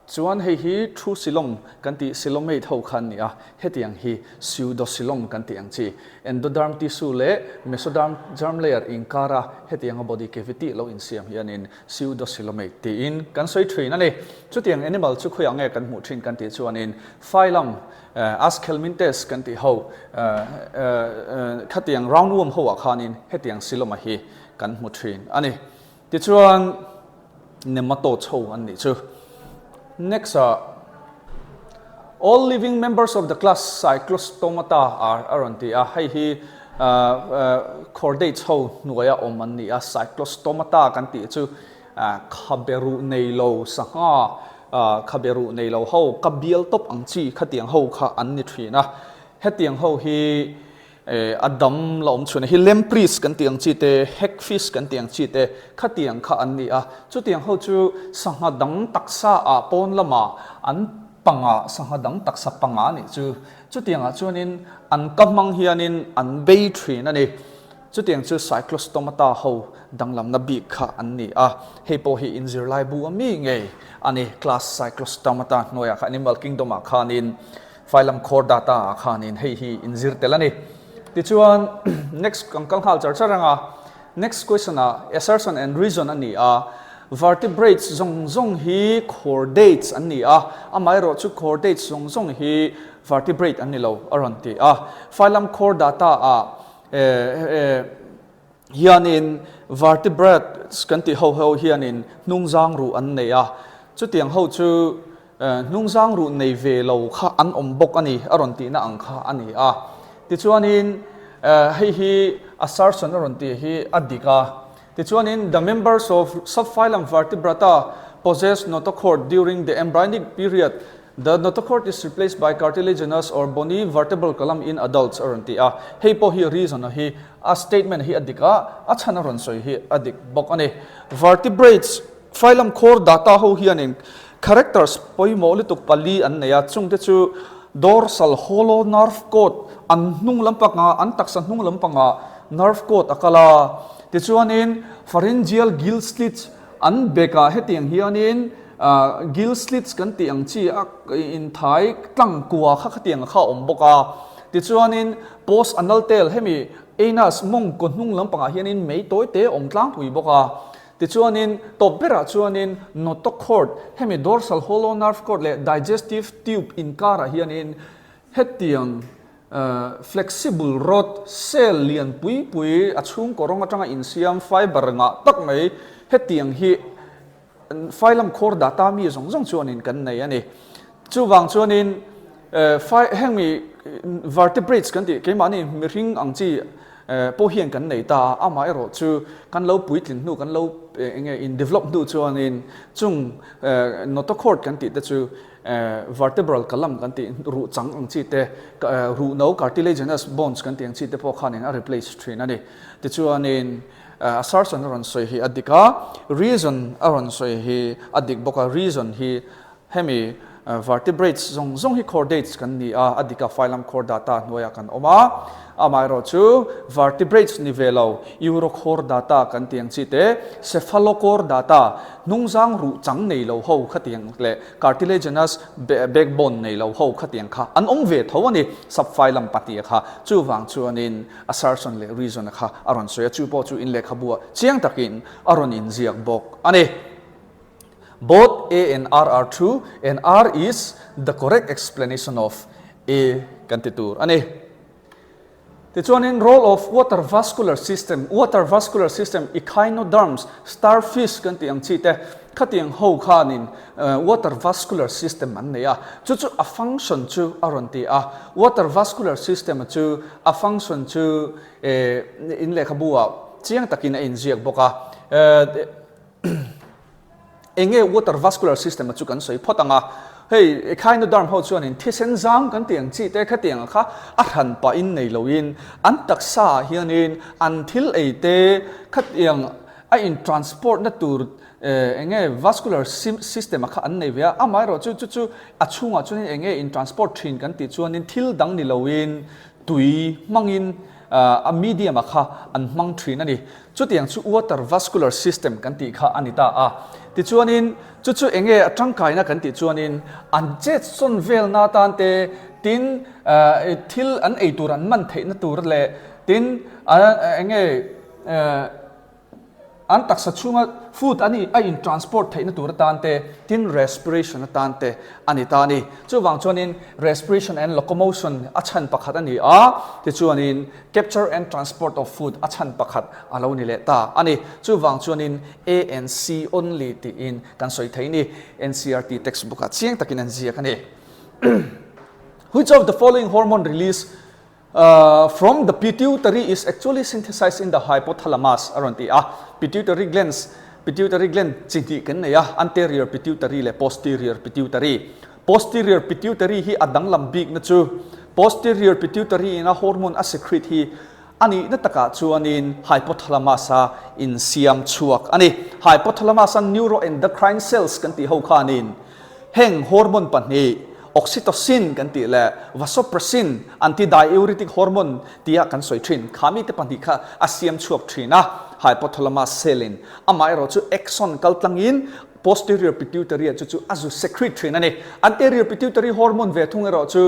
chuan hi true coelom kan ti coelomate ho khan ni hetiang hi pseudo coelom kan ti ang chi endoderm tissue le mesoderm germ layer inkara hetiang body cavity lo in siam hianin pseudo coelomate ti in kan soi thin ani chutiang animal chu khuyang nge kan mu thin kan ti chuanin phylum Aschelmintes kan ti ho khatiang roundworm ho khanin hetiang coelom hi kan mu thin ani ti chuan nematode ho an ni chu. Next, all living members of the class Cyclostomata are around the chordates ho nuaya omani Cyclostomata kanti chu khaberu neilo sanga khaberu neilo ho kabial top ang chi khatiang ho kha an ni thina hetiang ho hi adam lom chuna hi lempris kan tiang chi te hagfish kan tiang chi te khatiang kha an ni chu tiang ho chu sanga dang taksa pon lama an panga sanghadang taksa panga ni chu tianga chuanin an kamang hianin an bay tree na ni chu tiang chu cyclostomata ho danglam na bi kha an ni a hei po hi injir lai bu ami nge ani class cyclostomata noya kha animal kingdom a khanin phylum chordata khanin hei hi injir telani ti chuan next kangkang hal charcha ranga next question a assertion and reason ani a vertebrates zong hi chordates ani a amai ro chu chordates zong hi vertebrate ani lo aron ti a phylum chordata a hianin vertebrates kan ti ho hianin nungzang ru an nei a chu tiang ho chu nungzang ru nei ve lo kha an ombok ani aron ti na ang kha ani a ti chuanin hei hi assertion aron ti hi adika ti chuanin the members of subphylum vertebrata possess notochord during the embryonic period. The notochord is replaced by cartilaginous or bony vertebral column in adults aron ti a hei po hi reason hi a statement hi adika a chana ron soi hi adik bok ani vertebrates phylum chordata ho hianin characters poimo lituk pali an neya chungte chu dorsal hollow nerve cord an hnung lampanga an taksa hnung lampanga nerve cord akala ti chuanin pharyngeal gill slits an beka hetiang hianin gill slits kan ti ang chi in thai tlang kuwa kha khatiang kha omboka ti chuanin post anal tail hemi anus mong ko hnung lampanga hianin mei toite omtlang pui boka ti chuanin topera chuanin notochord hemi dorsal hollow nerve cord le digestive tube in kara hianin hetiang flexible rod cell lian pui achung korong atanga insiam fiber nga tak mai hetiang hi phylum chordata mi zong chuanin kan nei ani chuwang chuanin hemi vertebrates kan ti keimani miring angchi po hian kan nei ta ama ero chu kan lo puitlin nu kan lo in develop nu chuanin chung notochord kan ti te chu vertebral column kan ti ru chang angchi te ru no cartilaginous bones kan ti angchi te po khanin a replace thin ani ti chuanin assertion aron soi hi adika reason aron soi hi adik boka reason hi hemi vertebrates zong hi chordates kan ni a adika phylum chordata noya kan oma amairo chu vertebrates nivelo urochordata kan tiang chi te cephalochordata nungzang ru chang nei lo ho khatiang le cartilaginous backbone nei lo ho khatiang kha an ong ve thawani subphylum pati kha chu wang chuanin assertion le reason kha aron soya chu po chu in le khabua chiang takin aron in ziak bok ani both A and R are true, and R is the correct explanation of A kantitur. Ani, the role of water vascular system, echinoderms, starfish kanti ang chite, kati ang ho kanin water vascular system an ya. Chu a function chu aronti water vascular system chu a function chu in le kabua chiang takin in ziak boka. Enge water vascular system chu kan soi photanga hey echinoderm ho chuanin thisen kan tiang chi te kha tiang kha a than pa in nei loin an taksa hianin until eite kha tiang a in transport na tur enge vascular system kha an nei via amai ro chu achunga chunin enge in transport thin kan ti chuanin thil dang ni loin tui mangin a medium kha an mang thin ani chu tiang chu water vascular system kan ti kha anita ti chuanin chu enge atangkai na kan ti chuanin an jet son vel na tan te tin thil an eituran man thei na tur le tin enge an taksa chunga food ani a in transport thei na tur tan te tin respiration na tan te ani ta ni chu wang chuanin respiration and locomotion a chan pakhat ani ti chuanin capture and transport of food a chan pakhat alo ni le ta ani chu wang chuanin A and C only ti in kan soi thei ni NCERT textbook a chiang takin an zia kani which of the following hormone release from the pituitary is actually synthesized in the hypothalamus aronti pituitary gland chingti kan ya anterior pituitary le posterior pituitary hi adang lambik na chu posterior pituitary na hormone a secrete hi ani na taka chuanin hypothalamus in siam chuak ani hypothalamus neuroendocrine cells kan ti ho khanin heng hormone pani oxytocin kan ti le vasopressin antidiuretic hormone tia kan soi thin khami te pani kha asiam chuak thina hypothalamus selin amai ro chu axon kaltlangin posterior pituitary chu azu secrete thina ni anterior pituitary hormone ve thung ro chu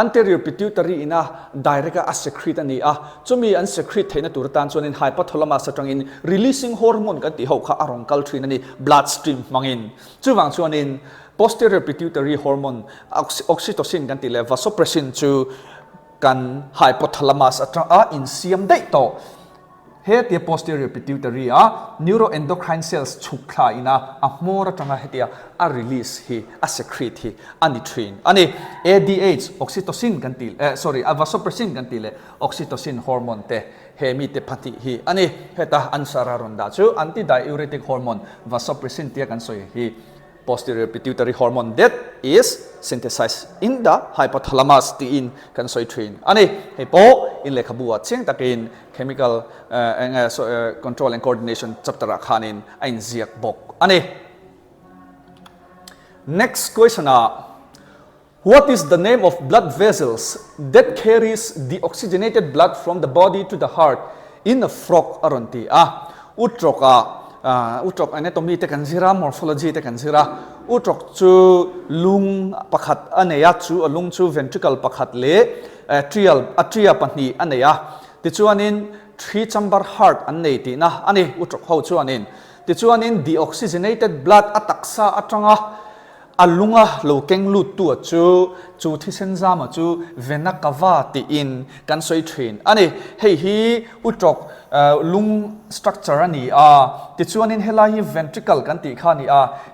anterior pituitary ina direct a secrete ani a chumi an secrete theina turtan chuan in hypothalamus atangin releasing hormone kan ti ho kha arong kal thina ni bloodstream mangin chuwang chuan in posterior pituitary hormone oxytocin kan ti le vasopressin chu kan hypothalamus atanga in siam dei to he the posterior pituitary neuroendocrine cells chukla ina a more atanga hetia a release hi a secrete hi anitrin ani ADH oxytocin kan ti vasopressin kan ti le oxytocin hormone te he mi te phati hi ani heta ansara ronda chu antidiuretic hormone vasopressin tia kan soi hi posterior pituitary hormone that is synthesized in the hypothalamus in kan soi train ani hepo in lekhabua cheng takin chemical control and coordination chapter khanin ain ziak bok ani next question what is the name of blood vessels that carries the oxygenated blood from the body to the heart in a frog aronti utrok anatomy te kan zira morphology te kan zira utrok chu lung pakhat aneya chu lung chu ventricle pakhat le atria panni aneya ti chuanin 3 chamber heart an nei ti na ani utrok ho chuanin ti chuanin deoxygenated blood ataksa atanga alunga lo keng lut tu chu thisenza ma chu vena kava ti in kan soi thin ani hei hi utrok lung structure ani ti chuanin helai hi ventricle kan ti khani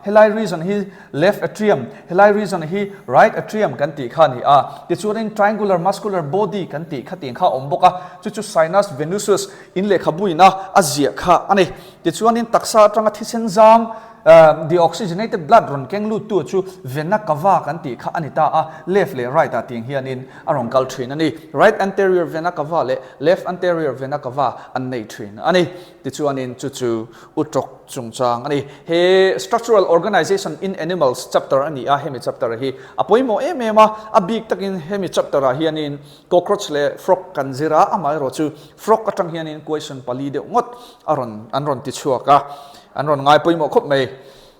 helai region hi left atrium helai region hi right atrium kan ti khani ti chuanin triangular muscular body kan ti khating kha omboka chu sinus venusus in le khabuina azia kha ani ti chuanin taksa atanga thisenjam the oxygenated blood ron keng lu tu chu vena kava kan ti kha anita left le right ting hianin arong kal thin ani right anterior vena kava le left anterior vena kava an nei thin ani ti chuanin chu utrok chungchang ani he structural organization in animals chapter ani hemi chapter hi apoimo emema abik takin hemi chapter hianin cockroach le frog kan zira amai ro chu frog atang hianin question pali de ngot anron ti chuaka anron ngai poimo khop mai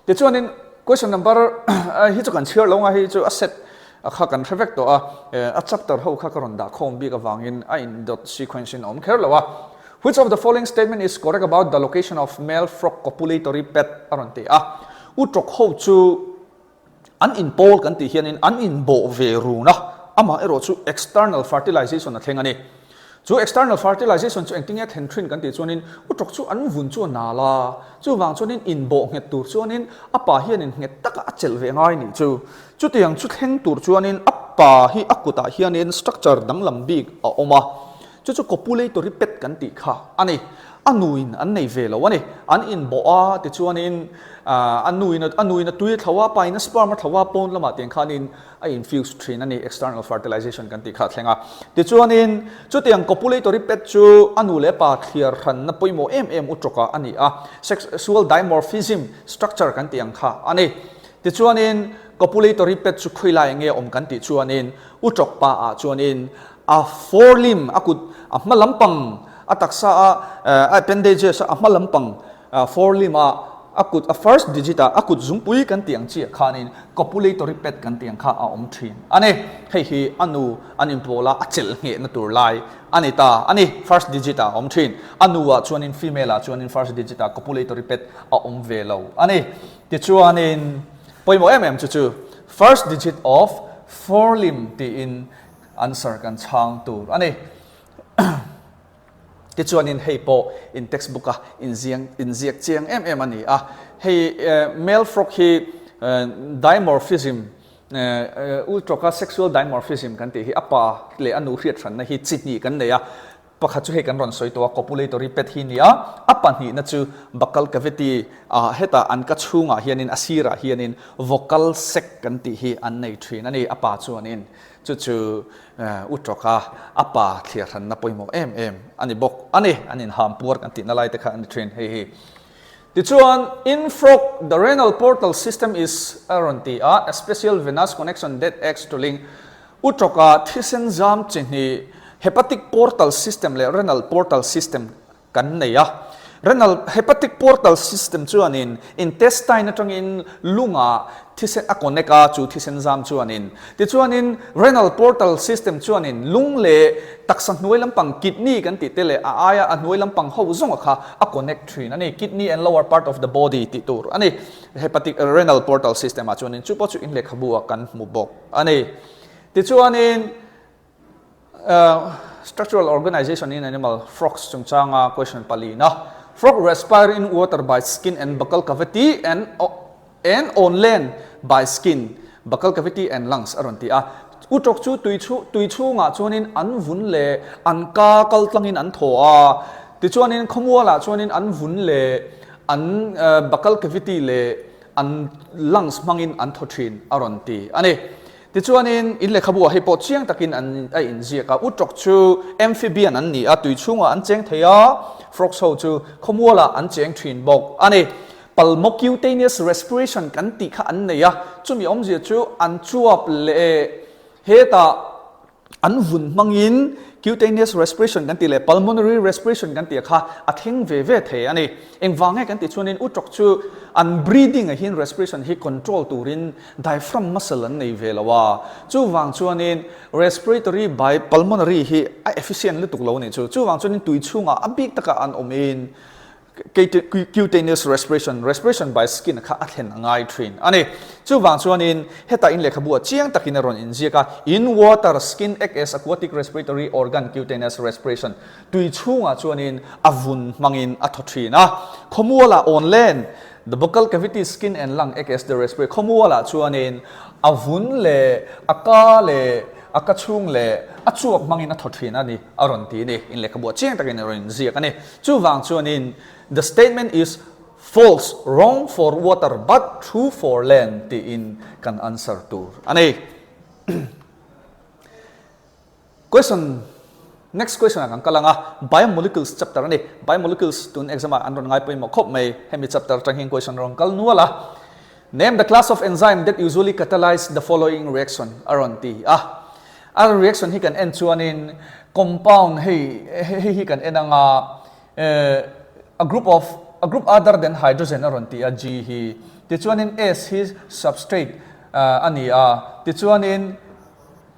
ti chuanin question number hi chu kan share lo nga hi chu asset kha kan perfect to a chapter ho kha karon da khom bi ka wangin in dot sequencing om kher lawa which of the following statement is correct about the location of male frog copulatory pet aronti utrok ho chu an in pol kan ti hianin an in bo ve ru na ama ero chu external fertilization a thlengani chu external fertilization chu engtinge thentrin kan ti chuanin utrok chu an vun chu na la chu wang chuanin in bo nge tur chuanin apa hianin nge taka achel ve ngai ni chu tiang chu thleng tur chuanin apa hi akuta hianin structure danglam big a oma chu copulatory pet kan ti kha ani anuin an nei ve lo ani an in bo ti chuanin anuin tui thawa pa in sperm thawa pon lama tiang khanin a infuse thin ani external fertilization kan ti kha thlenga ti chuanin chu tiang copulatory pet chu anu le pa clear ran na poimo utroka ani sexual dimorphism structure kan tiang kha ani ti chuanin copulatory pet chu khoilai nge om kan ti chuanin utrok pa chuanin four limb akut amalampang ataksa appendages amalampang four limb akut first digit akut zumpui kan tiang chi khanin copulatory pet kan tiang kha om thin ane hei hi anu animpola achel nge na tur lai anita ani first digit om thin anuwa chuanin female chuanin first digit copulatory pet om velo ani ti chuanin poimo chu first digit of four limb ti in answer kan chang tur ani ti chuanin hei po in textbook in ziak chiang ani hei male frog hi dimorphism ultra sexual dimorphism kan ti hi apa le anu hriat ran na hi chitni kan neya pakha chu he kan ron soi to copulatory pet hi nia apa ni na chu buccal cavity heta an ka chunga hianin asira hianin vocal sac kan ti hi an nei thin ani apa chuanin chu utroka apa clear han na poimo ani bok anin ham pur kan ti na lai te kha an train he Ti chuan in frog the renal portal system is aron ti a special venous connection that acts to link utroka thisenzyme chini hepatic portal system le renal portal system kan nei a renal hepatic portal system chuanin intestine atangin lunga thisen a connecta chu thisenzyme chuanin ti chuanin renal portal system chuanin lung le taksan hnuai lampang kidney kan ti tele a aya a hnuai lampang ho zonga kha a connect thin ani kidney and lower part of the body ti tur ani hepatic renal portal system a chuanin chu po chu in le khabua kan mu bok ani ti chuanin structural organization in animal frogs chungchanga question pali na frog respire in water by skin and buccal cavity and on land by skin buccal cavity and lungs aron ti a utok chu tui chu nga chuanin an vun le an ka kal tlangin an tho a ti chuanin khomwala chuanin an vun le an buccal cavity le an lungs mangin an tho thin aron ti ani ti chuanin in le khabu he po chiang takin an a in zia ka utok chu amphibian an ni a tui chunga an cheng theya frog so chu khomwala an cheng thin bok ani pulmocutaneous respiration kan ti kha an neya chumi om zia chu an chuap le heta an vun mangin cutaneous respiration kan ti le pulmonary respiration kan ti kha athing ve ve the ani engwange kan ti chuanin utok chu an breathing a hin respiration hi control turin diaphragm muscle an nei velawa chu wang chuanin respiratory by pulmonary hi efficient le tuklo ni chu wang chuanin tui chunga abik taka an omin cutaneous respiration by skin kha athen ngai thin ani chu wang chuanin heta in le khabu chiang takin ron in zia in water skin act as aquatic respiratory organ cutaneous respiration tui chunga chuanin avun mangin athothina khomuala on land the buccal cavity skin and lung act as the respiratory khomuala chuanin avun le aka le akachung le achuak mangin athothina ni aron ti ni in le khabu chiang takin ron zia kani chu wang chuanin the statement is false, wrong for water, but true for land. Ti in kan answer to. Ani. Question. Next question ang kalanga biomolecules chapter ani. Biomolecules tun exam andron ngai po mo khop may hemi chapter tanging question rong kal nuala. Name the class of enzyme that usually catalyze the following reaction. Aron ti. Our reaction he can end chuanin compound he can end ang a group other than hydrogen aron ti a G hi ti chuanin S hi substrate ani a ti chuanin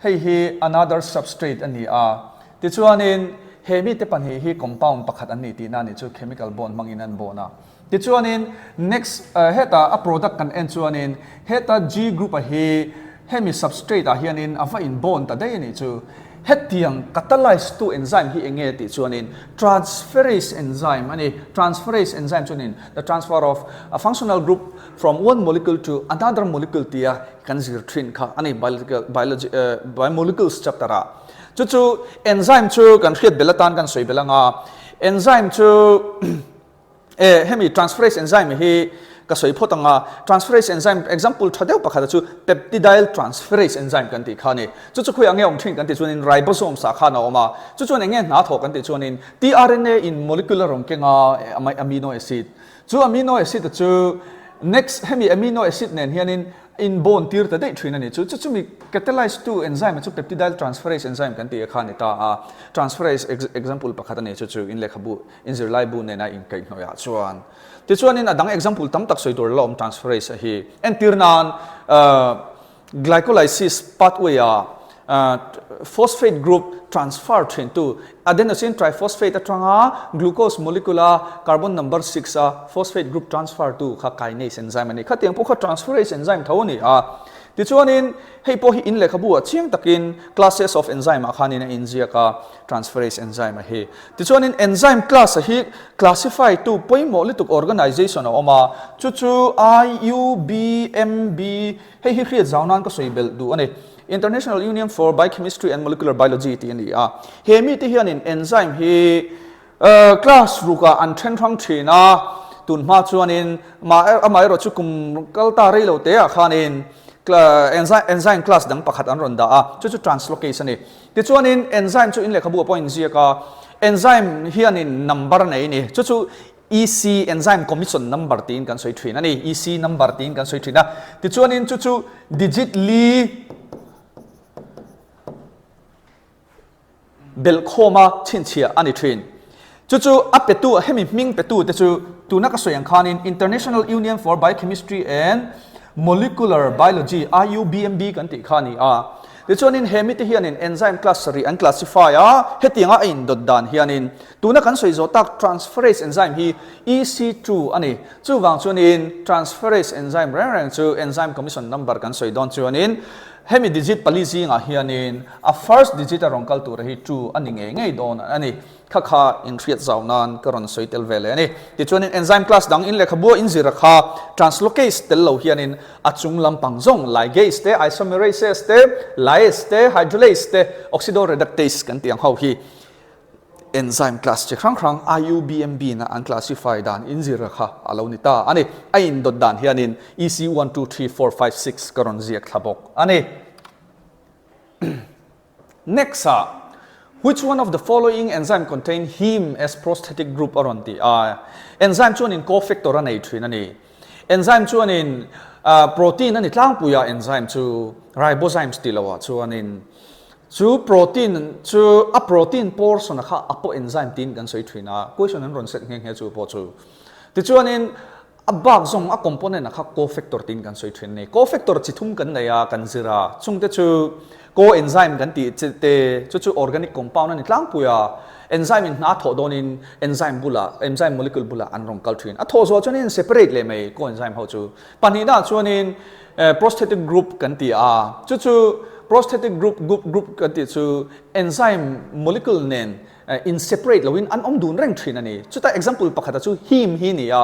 hi another substrate ani a ti chuanin hemi te pan hi compound pakhat ani ti na ni chu chemical bond manginan bona ti chuanin next heta a product kan en chuanin heta G group a hi hemi substrate a hianin ava in bond ta dai ni chu hetiang catalyze to enzyme hi enge ti chuanin transferase enzyme ani transferase enzyme chuanin the transfer of a functional group from one molecule to another molecule tia kan zir thin kha ani biology biomolecules chapter a chu enzyme chu kan khiat belatan kan soi belanga enzyme chu hemi transferase enzyme hi ka soi photanga transferase enzyme example thadeu pakha chu peptidyl transferase enzyme kan ti khani chu khoi ange om thin kan ti chuanin ribosomes sa kha na oma chu nge na tho kan ti chuanin tRNA in molecular rom kenga amino acid chu amino acid chu next hemi amino acid nen hianin in bone tir ta dei thina ni chu mi catalyze to enzyme chu peptidyl transferase enzyme kan ti khani ta transferase example pakha ni chu in lekhabu in zirlai bu ne na in kai hnoya chuan ti chuanin adang example tam tak soi tur lom transferase hi en tirnan glycolysis pathway phosphate group transfer into adenosine triphosphate atanga glucose molecular carbon number 6 phosphate group transfer to kha kinase enzyme ani khatiang po kha transferase enzyme thawni ti chuanin hei po hi in le khabu chiang takin classes of enzyme akhani na injia ka transferase enzyme hi ti chuanin enzyme class hi classify to poimo lituk organization oma chu IUBMB hei hi khriat zawnan ka soibel du ani International Union for Biochemistry and Molecular Biology ti ani hemi ti hianin enzyme hi class ruka an then thang thina tun ma chuanin amai ro chu kum kalta rei lo te akhanin enzyme class dang pakhat an ron da chu translocation ni ti chuanin enzyme chu in le khabu point zia ka enzyme hianin number nei ni chu EC enzyme commission number tin kan soi thin ani EC number tin kan soi thin na ti chuan in chu digit li bel khoma chin chia ani thin chu apetu hemi ming petu te chu tuna ka soyang khanin International Union for Biochemistry and Molecular Biology IUBMB kan ti khani a ti chuan in hemi te hian in enzyme class ri an classify a hetinga in dot dan hian in tuna kan soi zo tak transferase enzyme hi EC2 ani chu wang chuan in transferase enzyme rang chu enzyme commission number kan soi don chuan in hemi digit palizi nga hian in a first digit a rongkal tur hi 2 ani ngei don ani kha in riat zaunan karon soitel vele ani ti chuan in enzyme class dang in lekha bo in zira kha translocase tel lo hian in achung lampang zong ligase te isomerases te lyase te hydrolase te oxidoreductase kan tiang ho hi enzyme class che krang IUBMB na an classify dan in zira kha alo ni ta ani ain dot dan hian in EC 1 2 3 4 5 6 karon ziak thabok ani next which one of the following enzyme contain heme as prosthetic group around the enzyme chuan in cofactor anei thin ani enzyme chuan in protein ani tlang puya enzyme chu ribosomes tilawa chuan in chu protein chu a protein portion kha apo enzyme tin kan soi thina question an ron set nge chu po chu ti chuan in a bag zong a component kha cofactor tin kan soi thin nei cofactor chi thum kan neya kan zira chungte chu coenzyme kan ti te chu organic compound ani tlang puya enzyme in na tho don in enzyme molecule bula an rong kal thin a tho zo chuan in separate le mai coenzyme ho chu panida chuan in prosthetic group kan ti a chu prosthetic group kan ti chu enzyme molecule nen in separate lawin an dun reng thin ani chuta example pakhata chu heme hi ni a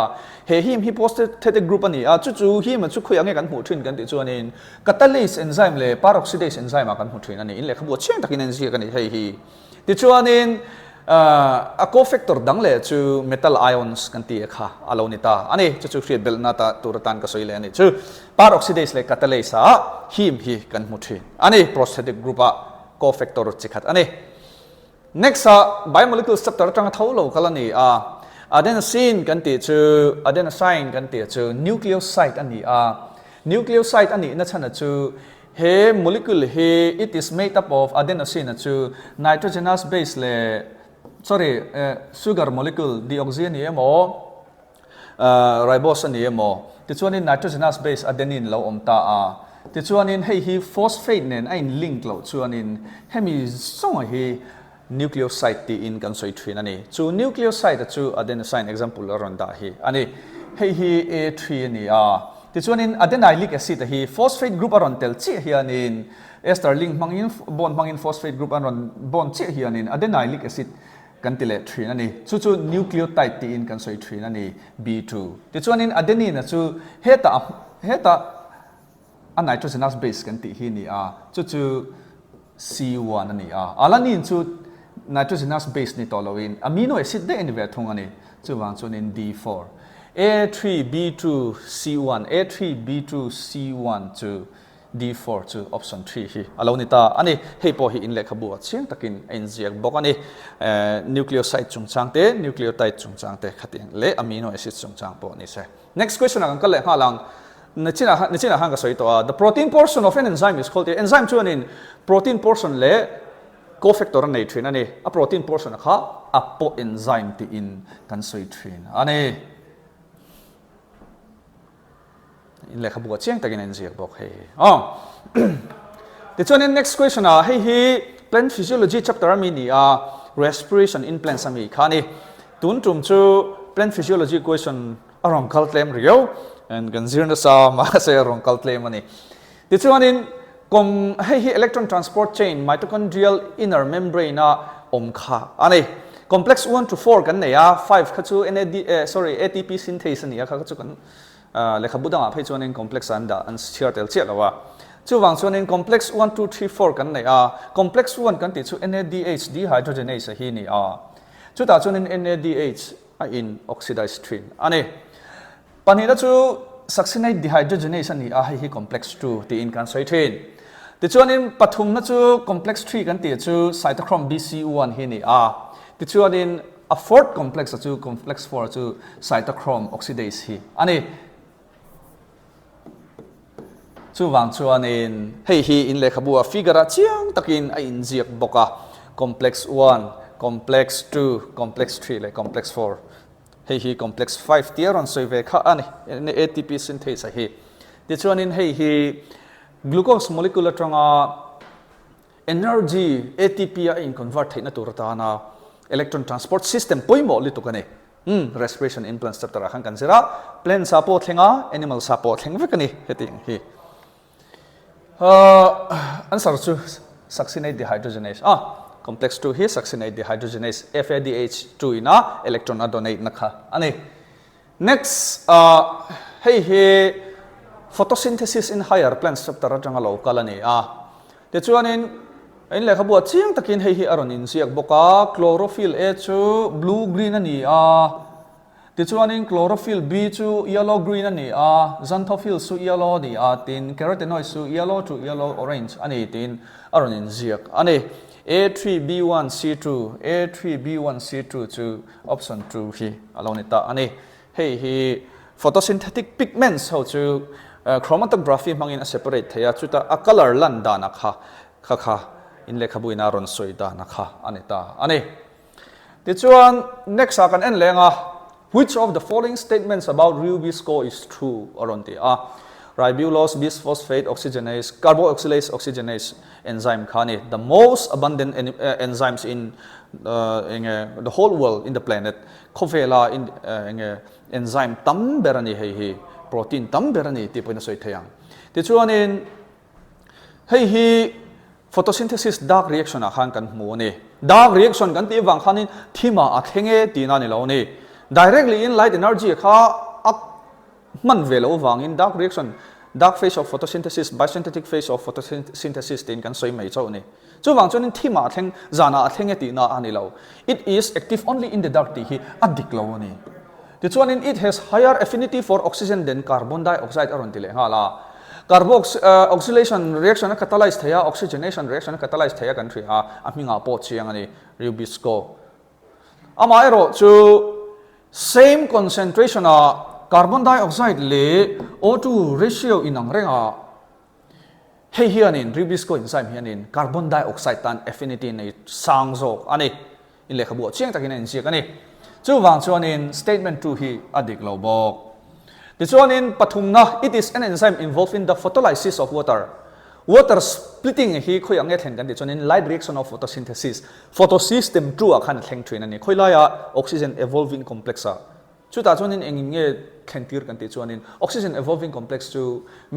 he heme hi prosthetic group ani a chu heme chu khuyang kan hmu thin kan ti chuan in catalase enzyme le peroxidase enzyme kan hmu thin ani in le khabu cheng takin en zi kan hei hi ti chuan in a cofactor dang le chu metal ions kan ti kha alo ni ta ani chu create bel na ta turatan ka soile ani chu peroxidase le catalase a heme hi kan hmu thin ani prosthetic group a cofactor chikhat ani next biomolecule structure tang tholo kalani adenosine kan ti chu adenosine kan ti chu nucleoside ani nucleoside ani na chana chu he molecule he it is made up of adenosine chu nitrogenous base le sugar molecule deoxyni emo ribose ni emo ti chuan in nitrogenous base adenine lo omta ti chuan in hei hi phosphate nen ain link lo chuan in hemi song hi nucleoside ti in kan soi thin ani chu nucleoside chu adenosine example aron da hi ani hei hi A3 ani ti chuan in adenylic acid hi phosphate group aron tel chi hian in ester link mangin bond mangin phosphate group aron bond chi hian in adenylic acid kan tile thin ani chu nucleotide ti in kan soi thin ani B2 ti chuan in adenine chu heta a nitrogenous base kan ti hi ni chu C1 ani alanin chu nitrogenous base ni tolowin amino acid de anywhere thung ani chuwang chun in D4 A3B2 C1 A3B2 C1 to D4 to option 3 hi alonita ani heipo hi in lekhabu chiang takin enziak bok ani nucleoside chungchangte nucleotide chungchangte khating le amino acid chungchang po ni se next question ang kal le halang nachina hang ka soito the protein portion of an enzyme is called the enzyme chuan in protein portion le cofactor nei thin ani a protein portion kha apo enzyme ti in kan soi thin ani in lekha bu chiang takin en ziak bok he the chuan in next question hi plant physiology chapter ami ni respiration in plants ami khani tun tum chu plant physiology question arong kal claim rio and ganzirna sa ma se arong kal claim ani the chuan in hi electron transport chain mitochondrial inner membrane omkha ani complex 1 to 4 kan ne 5 khachu ATP synthase ni kha chu kan lekha budang phei chuan in complex anda an sirtel chelawa chu wang chuan in complex 1 2 3 4 kan ne complex 1 kan ti chu NADH dehydrogenase hi ni chu ta chuan in NADH in oxidized thin ani panina chu succinate dehydrogenase ni hi complex 2 ti in kan soi thin ti chuan in pathum na chu complex 3 kan ti chu cytochrome BC1 hi ni ti chuan in a fourth complex chu complex 4 chu cytochrome oxidase hi ani chu wang chuan in hei hi in le khabua figure chiang takin a in ziak boka complex 1 complex 2 complex 3 le complex 4 hei hi complex 5 tier on soive kha ani ATP synthase hi ti chuan in hei hi glucose molecule atanga energy ATP a in convert theina tur ta na electron transport system poimo li tukani respiration implants chapter khan kan sira plant support thenga animal support theng vekani heting hi answer chu succinate dehydrogenase complex 2 hi succinate dehydrogenase FADH2 ina electron donate nakha ani next hey photosynthesis in higher plants chapter atanga lo kalani te chuanin in le khabu chiang takin hei hi aron in siak boka chlorophyll A chu blue green ani ti chuanin chlorophyll B chu yellow green ani xanthophyll su yellow ni tin carotenoids su yellow to yellow orange ani tin aron in siak ani A3B1C2 A3B1C2 chu option 2 hi alone ta ani hei hi photosynthetic pigments ho chu chromatography mangin a separate thaya chuta a color lan dana kha in le khabu ina ron soida nakha anita ani ti chuan next akan en lenga which of the following statements about ribosco is true aron ti ribulose bisphosphate oxygenase carboxylase oxygenase enzyme khani the most abundant enzymes in the whole world in the planet khovela in enzyme tam berani hi protein tam berani ti poina soi thayang ti chuan in hei hi photosynthesis dark reaction khan kan mu ni dark reaction kan ti wang khanin thima athenge ti na ni lo ni directly in light energy kha man velo wang in dark reaction dark phase of photosynthesis biosynthetic phase of photosynthesis tin kan soi mai chau ni chu wang chuan thima atheng zana athenge ti na ani lo it is active only in the dark ti hi adik lo ni ti chuan in it has higher affinity for oxygen than carbon dioxide aron ti le hala carboxylation reaction catalyze thaya oxygenation reaction catalyze thaya kan thri aminga po chiang ani ribosco amaero chu same concentration carbon dioxide le O2 ratio inang renga hei hianin ribosco enzyme hianin carbon dioxide tan affinity nei sangzo ani in le khabu chiang takin in chiak ani chu wang chuan in statement 2 hi adik lo bok this one in pathumna it is an enzyme involved in the photolysis of water splitting hi khoi ange thlen kan ti chuan in light reaction of photosynthesis photosystem 2 akhan thleng thrin ani khoilaya oxygen evolving complex chu ta chuan in engin khentir kan ti chuan in oxygen evolving complex chu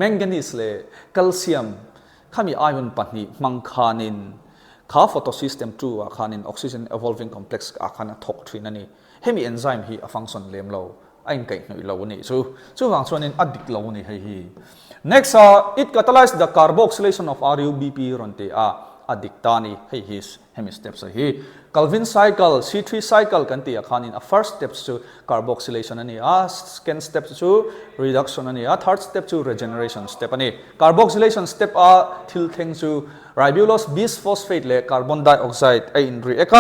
manganese le calcium khami ion pahni mangkhanin kha photosystem 2 akhanin oxygen evolving complex akhana thok thrin ani hemi enzyme hi a function lem lo anh kai noi lo ni chu wang chuan in adik lo ni hi next it catalyzes the carboxylation of RUBP ronte adik tani his hemi steps hi Calvin cycle C3 cycle kan ti akhan in a first steps to carboxylation ani second steps to reduction ani third step to regeneration step ani carboxylation step thil theng chu ribulose bisphosphate le carbon dioxide in react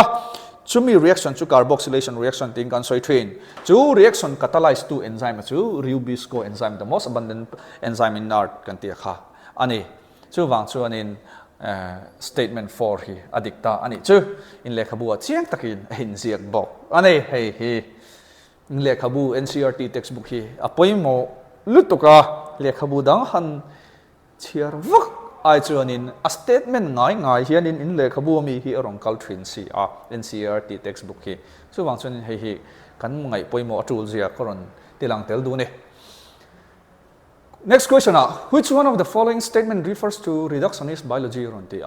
chumi reaction chu carboxylation reaction tin kan soi train chu reaction catalyze to enzyme chu ribosco enzyme the most abundant enzyme in art kan ti kha ani chu wang chu anin statement 4 hi adikta ani chu in le khabu chiang takin hin ziak bok ani hei hi in le khabu NCERT textbook hi apoimo lutuka le khabu dang han chiar vak ai chuanin a statement ngai hianin in le khabu mi hi arong kal thin si NCERT textbook hi chu wang chuanin hei hi kan ngai poimo atul zia koron tilang tel du ne next question which one of the following statement refers to reductionist biology ronti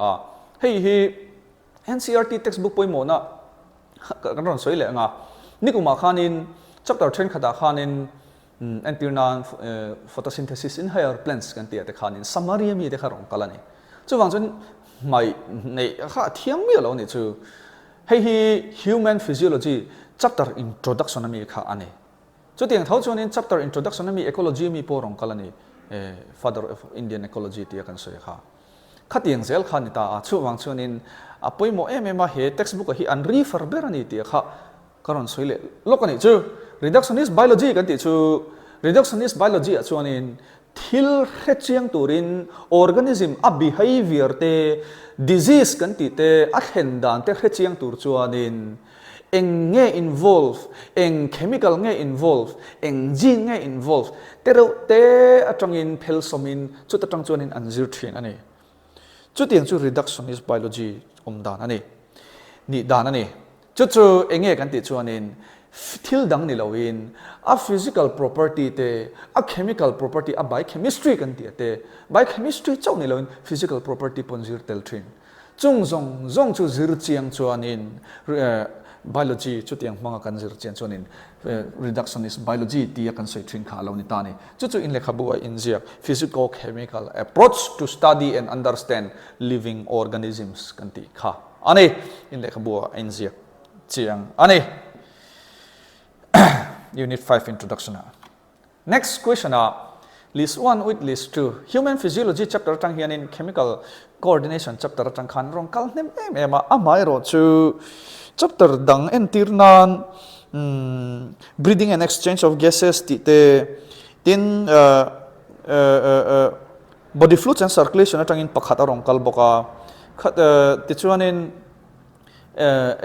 hei hi NCERT textbook poimo na kan ron soi le nga nikuma khanin chapter 10 khada khanin antirnan photosynthesis in higher plants kan ti ate khanin summary mi de kharong kalani chu wang chun mai nei kha thiang mi lo ni chu hei hi human physiology chapter introduction mi kha ani chu tiang thau chuan in chapter introduction mi ecology mi porong kalani father of Indian ecology ti kan soi kha khatiang zel kha ni ta chu wang chuan in apoimo he textbook hi an refer berani ti kha karon soile lokani chu reductionist biology kan ti chu reductionist biology chuanin thil hrechiang turin organism a behavior te disease kan ti te a hen dan te hrechiang tur chuanin eng nge involve eng chemical nge involve eng gene nge involve te atangin phelsomin chu ta tang chuanin anzir thin ani chu tiang chu reductionist biology dan ani ni dan ani chu enge kan ti chuanin thil dang ni loin a physical property te a chemical property a biochemistry kan ti te biochemistry chau ni loin physical property ponzir tel thin chung zong chu zir chiang chuanin biology chu tiang manga kan zir chiang chuanin reductionist biology ti kan sei thin kha lo ni ta ni chu in lekha bu in zia physical chemical approach to study and understand living organisms kan ti kha ani in lekha bu in zia chiang ani Unit 5 Introduction. Next question list 1 with list 2. Human Physiology chapter tang hian in Chemical Coordination chapter tang khan rong kal nem amai ro chu chapter dang en tirnan breeding and exchange of gases ti te tin body fluids and circulation atang in pakhat rong kal boka ti chuanin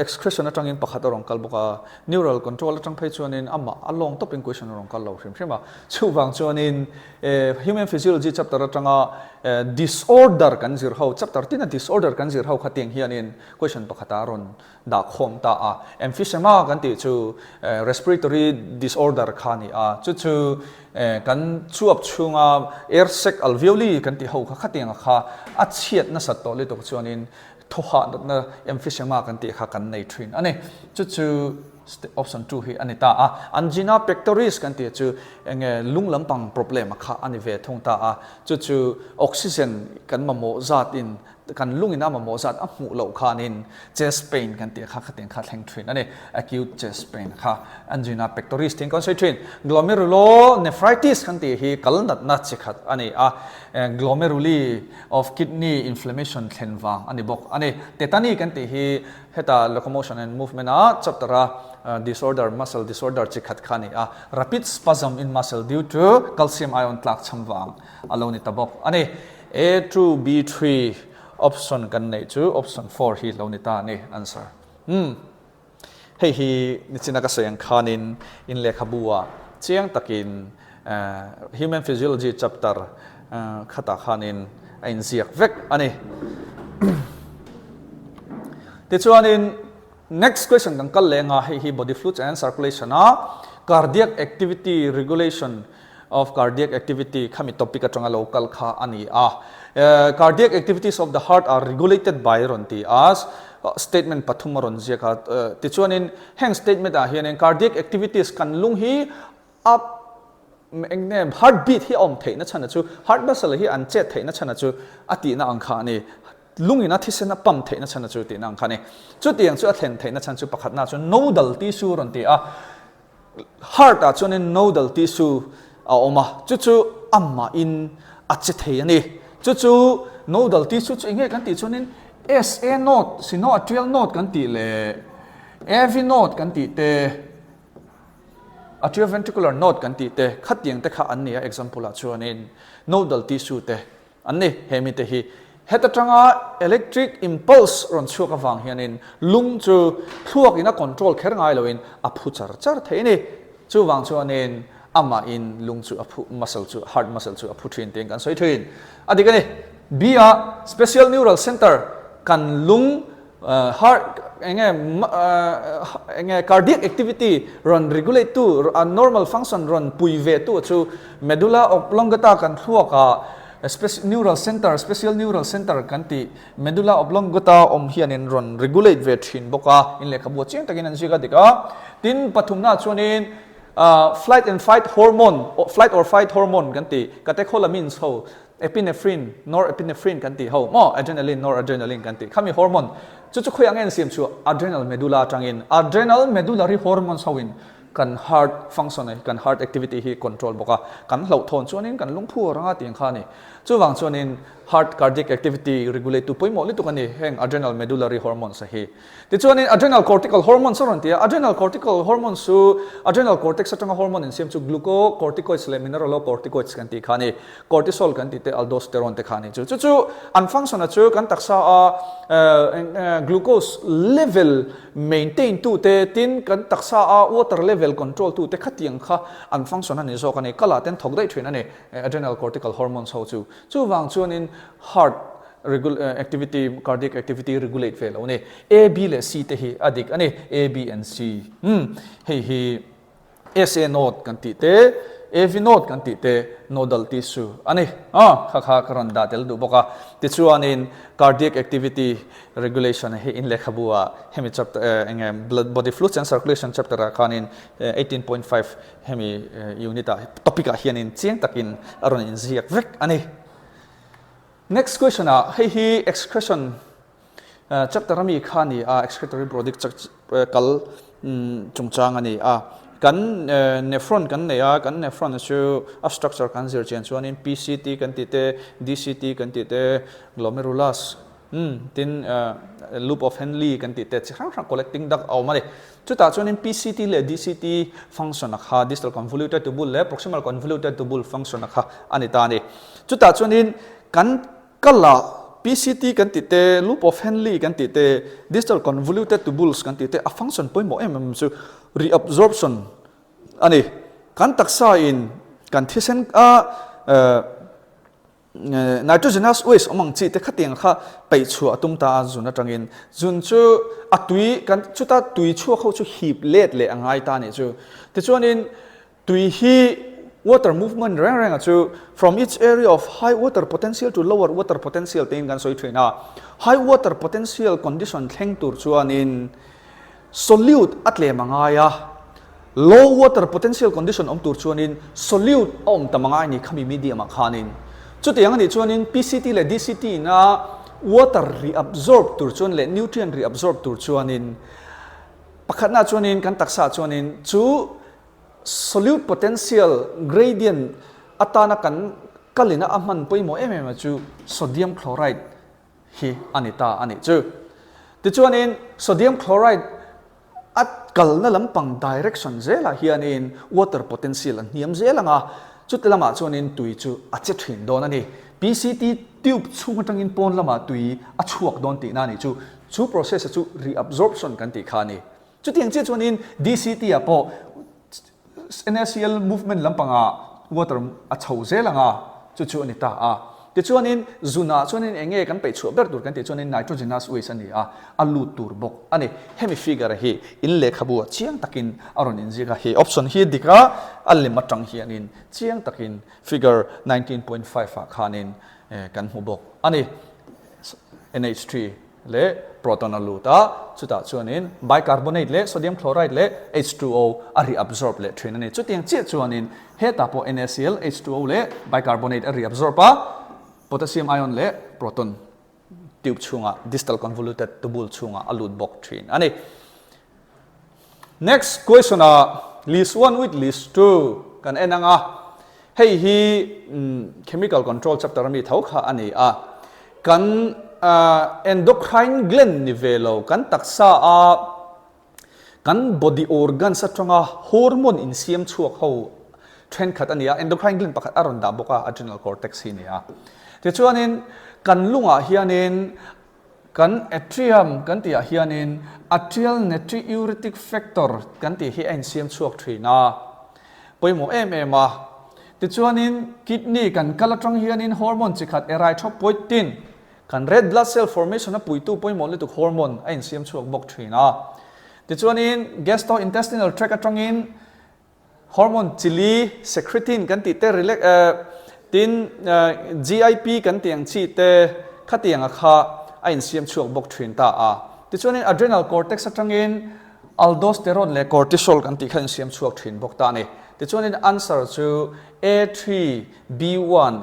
excretion atang in pakhat rong kal boka neural control atang phei chuanin ama along topping question rong kal lo hrim chuwang chuanin human physiology chapter atanga disorder kan zir ho chapter tina disorder kan zir ho khating hianin question pakhata ron da khom ta emphysema kan ti chu respiratory disorder khani chu kan chuap chunga air sac alveoli kan ti ho khating kha a chiat na sat to le to chuanin thoha na emphysema kan ti kha kan nei thin ane chu option 2 hi anita angina pectoris kan ti chu enge lunglampang problem kha ani ve thong ta chu oxygen kan mamo zat in kan lungina mamo zat a mu lo khanin chest pain kan ti kha khateng kha thleng thin ane acute chest pain kha angina pectoris thing kon sei thin glomerulonephritis kan ti hi kalnat na chikhat ani glomeruli of kidney inflammation thlenwang ani bok ani tetani kan ti hi heta locomotion and movement chapter disorder muscle disorder chikhat khani rapid spasm in muscle due to calcium ion plaque chamwang alone tabok ani A to B3 option kan nei chu option 4 hi lo ni ta ni answer hei hi nichina ka sayang khanin in lekha buwa chiang takin human physiology chapter khata khanin ain ziak vek ani ti chuanin next question kan kal lenga hi body fluids and circulation cardiac activity regulation of cardiac activity khami topic atanga local kha ani cardiac activities of the heart are regulated by ronti as statement pathum ron je kha ti chuanin heng statement hian cardiac activities kan lung hi up engne heartbeat hi om theina chana chu heart muscle hi an che theina chana chu ati na angkha ni lungina thisena pam theina chana chu ti na angkha ni chu tiang chu a thlen theina chan chu pakhat na chu nodal tissue ron ti heart chuanin nodal tissue oma chu amma in ache thei ani chu nodal tissue chu enge kan ti chuanin SA node sinoatrial node kan ti le AV node kan ti te atrioventricular node kan ti te khatiang te kha anni example chuanin nodal tissue te anni hemi te hi hetatanga electric impulse ron chuka wang hianin lung chu thuak ina control kerngai loin aphu char theini chu wang chuanin ama in lung chu aphu muscle chu heart muscle chu aphu thin teng kan soi thin adigani b special neural center kan lung heart enge cardiac activity run regulate to normal function run puive tu chu medulla oblongata kan thuaka special neural center kan ti medulla oblongata om hianin run regulate ve thin boka in lekha bu cheng takin an jiga dika tin pathumna chuanin flight or fight hormone kan ti catecholamines ho epinephrine norepinephrine kan ti ho mo noradrenaline kan ti khami hormone chu khoyang en sim chu adrenal medulla tangin adrenal medullary hormones hoin kan heart function kan heart activity hi control boka kan hlo thon chuanin kan lungphu ranga tiang kha ni chu wang chuanin heart cardiac activity regulate tu poimo li tu kani heng adrenal medullary hormones hi ti chuanin adrenal cortical hormones ron tia adrenal cortical hormones su adrenal cortex atanga hormone in sem chu glucocorticoids le mineralocorticoids kan ti khani cortisol kan ti te aldosterone te khani chu chu an function chu kan taksa a glucose level maintain tu te tin kan taksa a water level control tu te khatiang kha an function ani zo kani kala ten thok dai thrin ani adrenal cortical hormones ho chu wang chuanin heart activity cardiac activity regulate fel one a b le c te hi adik ani a b and c hi sa node kan ti te av node kan ti te nodal tissue ani kha karon da tel du boka ti chuanin cardiac activity regulation hi in lekhabua hemi chapter blood body fluids and circulation chapter khanin 18.5 hemi unit topic a hianin chiang takin aron in ziak vek ani. Next question hi excretion chapter rami khani excretory product kal chungchang ani kan nephron kan neya kan nephron chu structure kan zir chen chuanin pct kan ti te dct kan ti te glomerulus tin loop of Henle kan ti te chang collecting dak awmani chuta chuanin pct le dct function kha distal convoluted tubule le proximal convoluted tubule function kha ani ta ni chuta chuanin kan kala PCT kan ti te loop of Henle kan ti te distal convoluted tubules kan ti te a function poimo su reabsorption ani kan taksa in kan thisen nitrogenous waste among chi te khatiang kha pai chu atum ta zuna tangin zun chu atui kan chuta tui chu kho chu hip let le angai ta ni chu ti chuanin tui hi water movement rang chu from each area of high water potential to lower water potential tein kan soi thina high water potential condition thleng tur chuanin solute atle mangaya low water potential condition om tur chuanin solute om tamangai ni khami medium khanin chutiang ni chuanin PCT le DCT na water reabsorb tur chuan le nutrient reabsorb tur chuanin pakhatna chuanin kan taksa chuanin chu solute potential gradient atana kan kalina aman poimo chu sodium chloride hi anita ani chu ti chuanin sodium chloride at kalna lampang direction zela hianin water potential an hiam zelanga chutlama chuanin tui chu ache thin don ani PCT tube chunga tangin pon lama tui achuak don ti na ni chu process chu reabsorption kan ti khani chu tiang che chuanin DCT apo NaCl movement lampanga water a chho zelanga chu anita ti chuanin zuna chuanin enge kan pe chu ber tur kan ti chuanin nitrogenous waste ani alu tur bok ani hemi figure hi in le khabu chiang takin aron in zika hi option hi dika alima tang hi anin chiang takin figure 19.5 khanin kan hu bok ani NH3 le proton aluta chuta chuanin bicarbonate le sodium chloride le H2O a reabsorb le thin ani chutiang che chuanin heta po NaCl H2O le bicarbonate a reabsorb potassium ion le proton tube chunga distal convoluted tubule chunga alut bok thin ani. Next question list 1 with list 2 kan enanga hei hi chemical control chapter mi thau kha ani kan endocrine gland ni velo kan taksa kan body organ sa tanga hormone in siam chuak ho trend khat ania endocrine gland pakhat aron da boka adrenal cortex hi nia ti chuanin kan lunga hianin kan atrium kan ti hianin atrial natriuretic factor kan ti hi en siam chuak thina poimo ma ti chuanin kidney kan kalatrang hianin hormone chikhat erythropoietin kan red blood cell formation na puitu poimo le tu hormone en siam chuak bok thina ti chuanin gastrointestinal tract atangin hormone chili secretin kan ti te relax tin GIP kan tiang chi te khatiang kha ain siam chuak bok thrin ta ti chuanin adrenal cortex atangin aldosterone le cortisol kan ti khan siam chuak thrin bok ta ni ti chuanin answer chu A3B1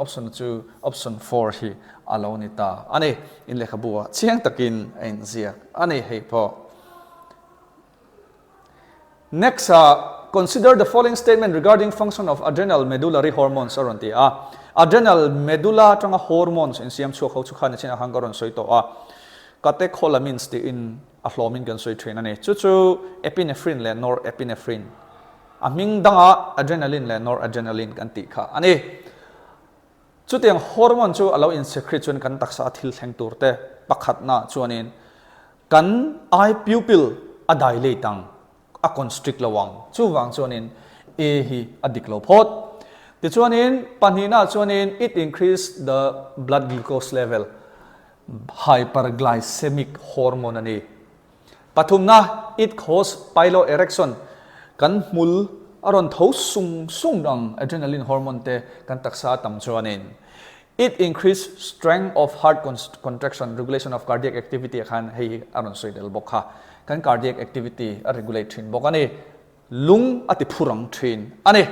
option chu option 4 hi alonita ani in le khabua chiang takin ain zia ani hei po. Next consider the following statement regarding function of adrenal medullary hormones aronti adrenal medulla tanga hormones in siam chu khau chu khan china hangaron soi to a catecholamines ti in a hlomin kan soi train ani chu epinephrine le norepinephrine aming danga adrenaline le noradrenaline kan ti kha ani chu tiang hormone chu allow in secrete chun kan taksa thil thleng turte pakhat na chuanin kan eye pupil a dilate tang a constrict lawang chu wang chuanin a hi adik lo phot ti chuanin panhina chuanin it increase the blood glucose level hyperglycemic hormone ani pathumna it cause piloerection kan mul aron tho sung dang adrenaline hormone te kan taksa tam chuanin it increase strength of heart contraction regulation of cardiac activity khan hei aron soidel bokha kan cardiac activity a regulate thin bokani lung ati phurang thin ani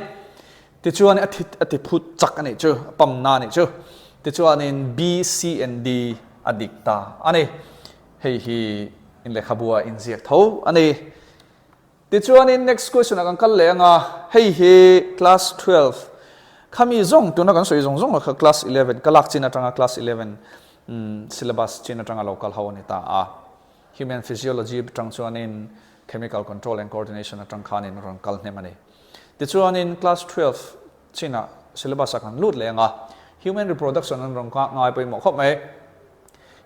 ti chuan ati phut chak ani chu pam na ni chu ti chuan in B C and D adikta ani hei hi in le khabua in ziak tho ani ti chuan in next question ang kal lenga hei hi class 12 khami zong tu na kan soi zong kha class 11 kalak china tanga class 11 syllabus china tanga local hawani ta a human physiology tang chuan in chemical control and coordination atang khanin ron kal hnemani ti chuan in class 12 china syllabus kan lut lenga human reproduction an rong ka ngai poi mo khop mai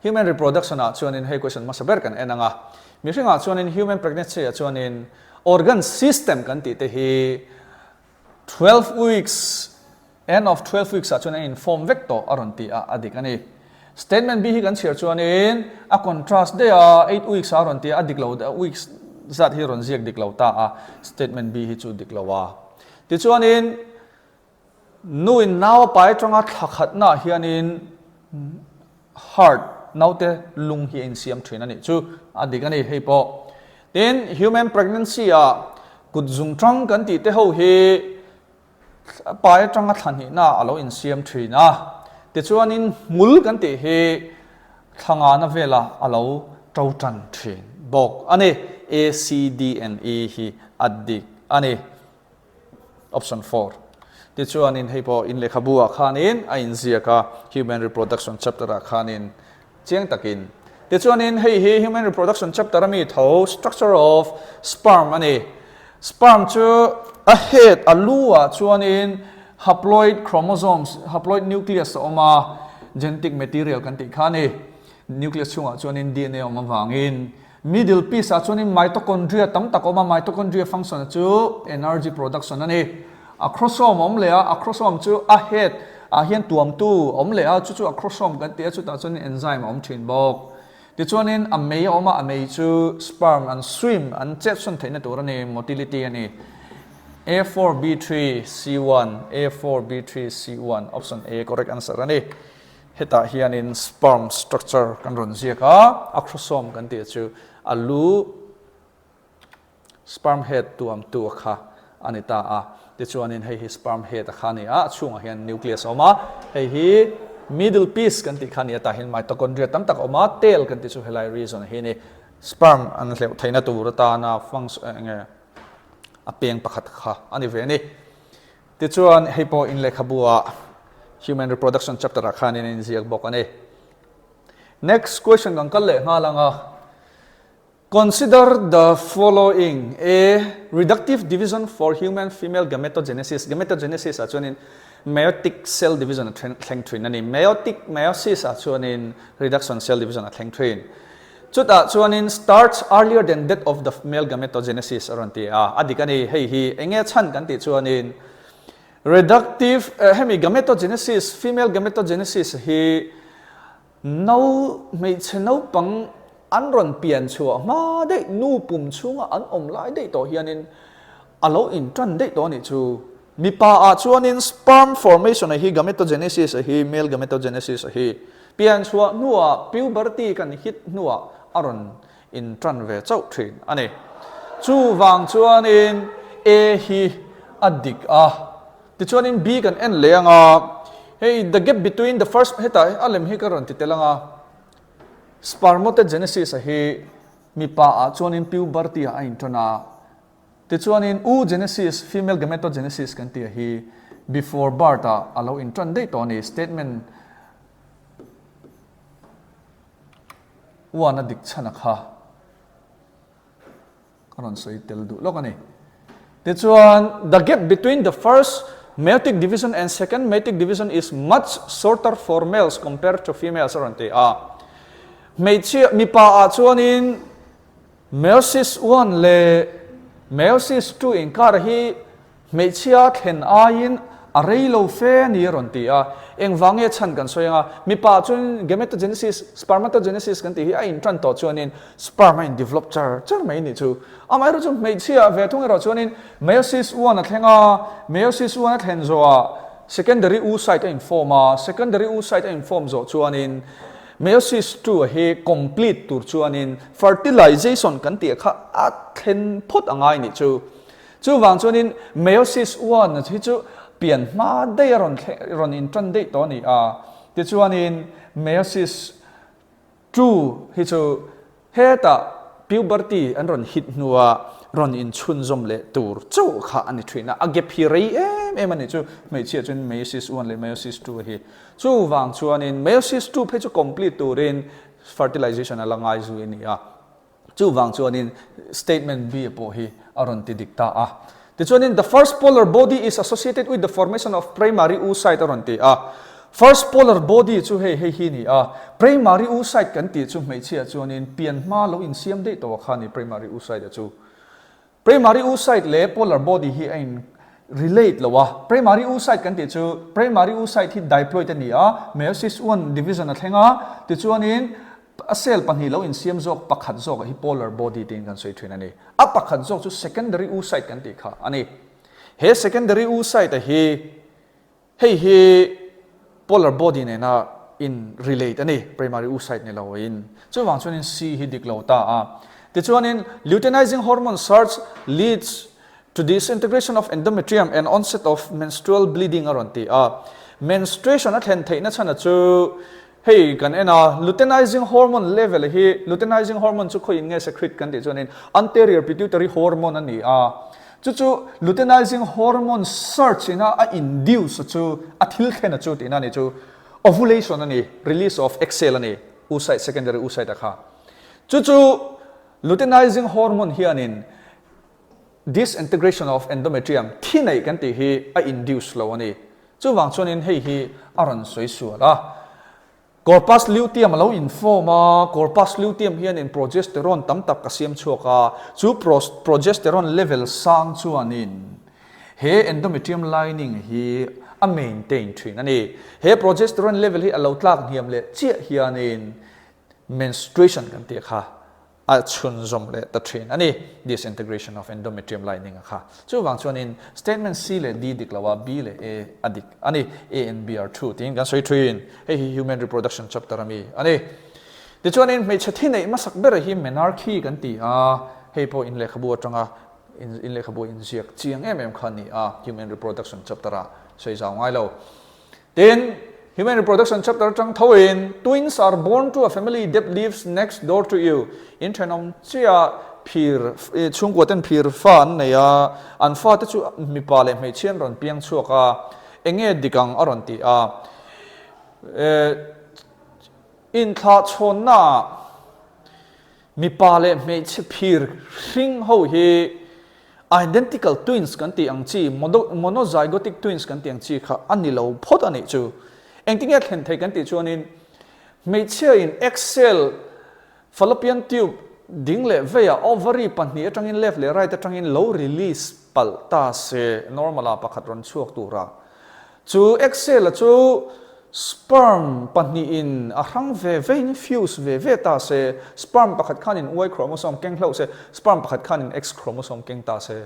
human reproduction a chuan in hei question ma saber kan enanga mi ringa chuan in human pregnancy a chuan in organ system kan ti te hi 12 weeks end of 12 weeks a chuan in form vector aron ti a adik ani statement b hi kan chhir chuan in a contrast de a 8 weeks aron ti adik lo da weeks zat hi ron ziak dik lo ta a statement b hi chu dik lo wa ti chuan in nu in naw pai tanga thakhat na hian in heart naute lung hi in siam thin ani chu adik ani hei po then human pregnancy a kut zung tang kan ti te ho hi pai tanga thlan hi na alo in siam thina ti chuan in mul kan ti hi thanga na vela alo tau tan thin bok ani A C D and E hi adik ani option 4 ti chuan in hei po in le khabua khanin a in ziaka human reproduction chapter a khanin chiang takin ti chuan in hei hi human reproduction chapter ami tho structure of sperm ani sperm chu a head a lua chuan in haploid chromosomes haploid nucleus oma genetic material kan ti khani nucleus chunga chuan in DNA oma wangin middle piece a chuan in mitochondria tam tak oma mitochondria function chu energy production ani a chromosome om le a chromosome chu a head a hian tuam tu om le a chu a chromosome kan ti chu ta chuan enzyme om thin bok ti chuan in a mei oma a mei chu sperm and swim and chet sun theina tur ani motility ani A4B3C1 A4B3C1 option A correct answer ani heta hian in sperm structure kan ron ziaka a chromosome kan ti chu alu sperm head tuam tu kha anita a ti chuan in hei hi sperm head a khani a chunga hian nucleus oma hei hi middle piece kan ti khani ta hin mitochondria tam tak oma tail kan ti chu helai reason hi ni sperm an hleu theina tur ta na function nge a peng pakhat kha ani ve ni ti chuan hei po in le khabua human reproduction chapter a khanin in ziak bok ani next question kan kal le nga langa consider the following a reductive division for human female gametogenesis gametogenesis a chuan in meiotic cell division a thleng thin ani meiosis a chuan in reduction cell division a thleng thin chuta chuan in starts earlier than that of the male gametogenesis aron ti a adikani hei hi enge chan kan ti chuan in reductive hemi gametogenesis female gametogenesis hi no mei cheno pang an ron pian chua ma de nu pum chunga an om lai de to hianin alo in tran de to ni chu mi pa a chuan in sperm formation hi gametogenesis hi male gametogenesis hi pian chua nuwa puberty kan hit nuwa aron in tran ve chau thin ani chu wang chuan in a hi adik a ti chuan in b kan en leanga hey the gap between the first heta alem hi karon ti telanga spermatogenesis hi mi pa a chuan in puberty a in trana ti chuan in oogenesis female gametogenesis kan ti hi before bar ta alo in tran dei to ni statement one adik chana kha karon soi tel du lo kani this one the gap between the first meiotic division and second meiotic division is much shorter for males compared to females aron ti mi pa a chuanin meiosis 1 le meiosis 2 in kar hi meichia thlen ain array lo fe ni ron ti eng wange chan kan soyanga mi pa chun gametogenesis spermatogenesis kan ti hi a in tran to chuanin sperm in develop char mai ni chu amai ro chu meichia ve thung ro chuanin meiosis 1 a thlenga meiosis 1 a thlen zo secondary oocyte in form secondary oocyte in form zo chuanin meiosis 2 he complete tur chuanin fertilization kan ti kha a thlen phut angai ni chu wang chuanin meiosis 1 hi chu pian ma dei ron in tran dei to ni ti chuanin meiosis 2 hi chu heta puberty an ron hit nuwa ron in chun zom le tur chu kha ani thina age phirei em ani chu meichia chun meiosis 1 le meiosis 2 hi chu wang chuanin meiosis 2 phe chu complete turin fertilization alangai zu ni chu wang chuanin statement b po hi aron ti dikta ti chuanin the first polar body is associated with the formation of primary oocyte aron ti first polar body chu hi ni primary oocyte kan ti chu meichia chuanin pian ma lo in siam dei to kha ni primary oocyte chu primary oocyte le polar body hi in relate lawa primary oocyte kan ti chu primary oocyte hi diploid ani meiosis 1 division a thlenga ti chuanin a cell panhi lo in siam jok pakhat jok hi polar body tin kan soi thina ni a pakhat jok chu secondary oocyte kan ti kha ani he secondary oocyte hi polar body ne na in relate ani primary oocyte ne lo in chu wang chuanin c hi dik lo ta ti chuanin luteinizing hormone surge leads to disintegration of endometrium and onset of menstrual bleeding aron ti menstruation a thlen theina chana chu hey kan ena luteinizing hormone level hi luteinizing hormone chu khoi nge secrete kan ti chuanin anterior pituitary hormone ani chu luteinizing hormone surge ina a induce chu a thil thena chu ti na ni chu ovulation ani release of egg cell ani oocyte secondary oocyte kha chu luteinizing hormone hi anin disintegration of endometrium thinai kan ti hi a induce lo ani chu wang chuanin hei hi aron soi su la corpus luteum lo in form corpus luteum hian in progesterone tam tak ka siam chuaka chu progesterone level sang chuanin he endometrium lining hi a maintain thin ani he progesterone level hi alo tlak niam le chia hianin menstruation kan ti kha a chun zom le ta thin ani disintegration of endometrium lining kha chu wang chuanin statement c le d diklawa b le a adik ani a and b are two tin kan soi thin he human reproduction chapter ami ani ti chuanin me chathi nei masak ber hi menarchy kan ti he po in le khabu atanga in le khabu in ziak chiang em khani human reproduction chapter soi jaw ngai lo then human reproduction chapter chang thoin twins are born to a family that lives next door to you in thenom chia phir chungkoten phir fan neya an fa te chu mi pa le mei chen ron piang chuaka enge dikang aron ti in tha chona mi pa le mei che phir ring ho hi identical twins kan ti ang chi monozygotic twins kan ti ang chi kha ani lo phot ani chu engtinga thlen thei kan ti chuanin meichia in egg cell fallopian tube ding le veya ovary panni atangin left le right atangin low release pal ta se normal pakhat ron chuak tura chu egg cell chu sperm panni in ahang ve infuse ve ta se sperm pakhat khan in y chromosome keng hlo se sperm pakhat khan in x chromosome keng ta se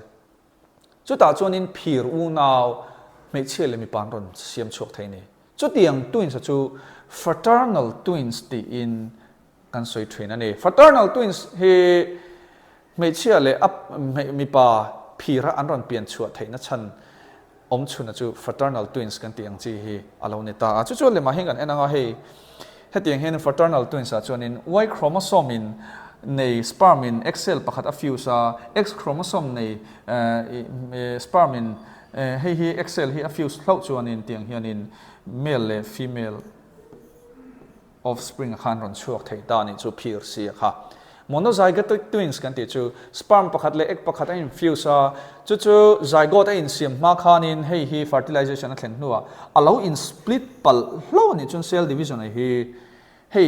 chu ta chuanin phir u naw meichia le mi pan ron siam chuak thei ni chu tiang twins chu fraternal twins ti in kan soi thrin ani fraternal twins he meichia le mi pa phira an ron pian chuat theina chan om chuna chu fraternal twins kan tiang chi hi alo ne ta chu le ma heng an enanga he hetiang hen fraternal twins chuanin y chromosome in nei sperm in x cell pakhat a fuse x chromosome nei sperm in hi excel hi a fuse thlo chuan in tiang hian in male le female offspring khan ron chuak thei ta ni chu phir si kha monozygotic twins kan ti chu sperm pakhat le egg pakhat a infuse a chu zygote a in siam ma khan in hi fertilization a thlen nuwa allow in split pal hlo ni chun cell division a hi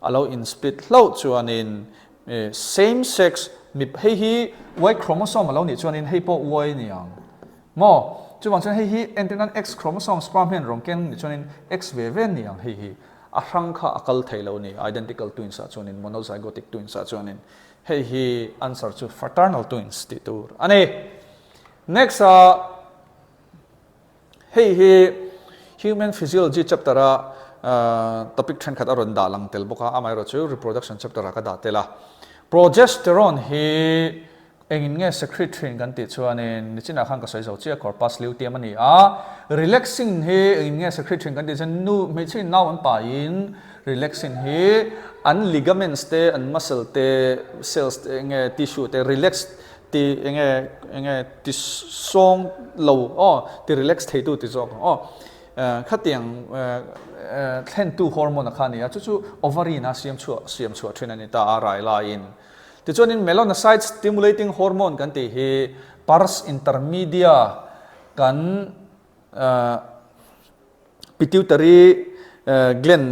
allow in split hlo chuan in same sex mi hi y chromosome allow ni chuan in hi po y ni ang mo chu wang chuan hi antenna x chromosome sperm hen rong ken ni chuan in x ve ven ni ang hi a rang kha akal theilo ni identical twins a chuan in monozygotic twins a chuan in hi answer chu fraternal twins ti tur ani next hi human physiology chapter a topic thren khat aron da lang tel boka amai ro chu reproduction chapter a ka da tela progesterone hi engin nge secretory kan ti chuan in nichina khang ka soi zo chia corpus luteum ani a relaxing hi engin nge secretory kan ti chen nu me chin now an pa in relaxing hi an ligaments te an muscle te cells te nge tissue te relax ti nge ti song low ti relax thei tu ti jok khatiang thlen tu hormone khani a chu ovary na siam chu thina ni ta arai la in ti chuan in melanocyte stimulating hormone kan ti hi pars intermedia kan pituitary gland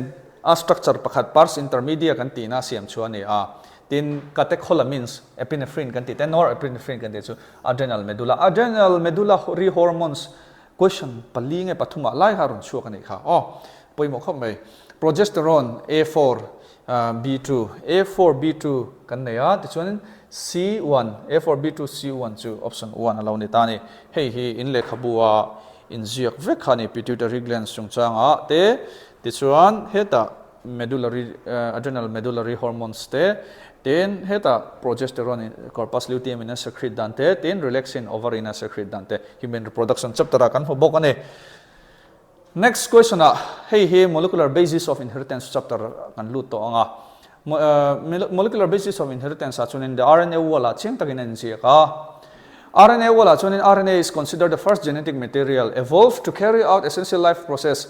a structure pakhat pars intermedia kan ti na siam chu ani a tin catecholamines epinephrine kan ti te norepinephrine kan ti chu adrenal medulla hormones question palinge pathuma lai harun chu kan ni kha poimo khom mai progesterone A4 B2 A4B2 kan ne ya ti chuan C1 A4B2 C1 chu option 1 alo ni ta ni hi in le khabua in ziak vek khani pituitary glands chung changa te ti chuan heta medullary adrenal medullary hormones te ten heta progesterone corpus luteum in secrete dante ten relaxin ovary in secrete dante human reproduction chapter kan ho bok ani next question hi molecular basis of inheritance chapter kan lut to anga molecular basis of inheritance chunin the RNA wala ching takin en ji ka RNA wala chunin RNA is considered the first genetic material evolved to carry out essential life process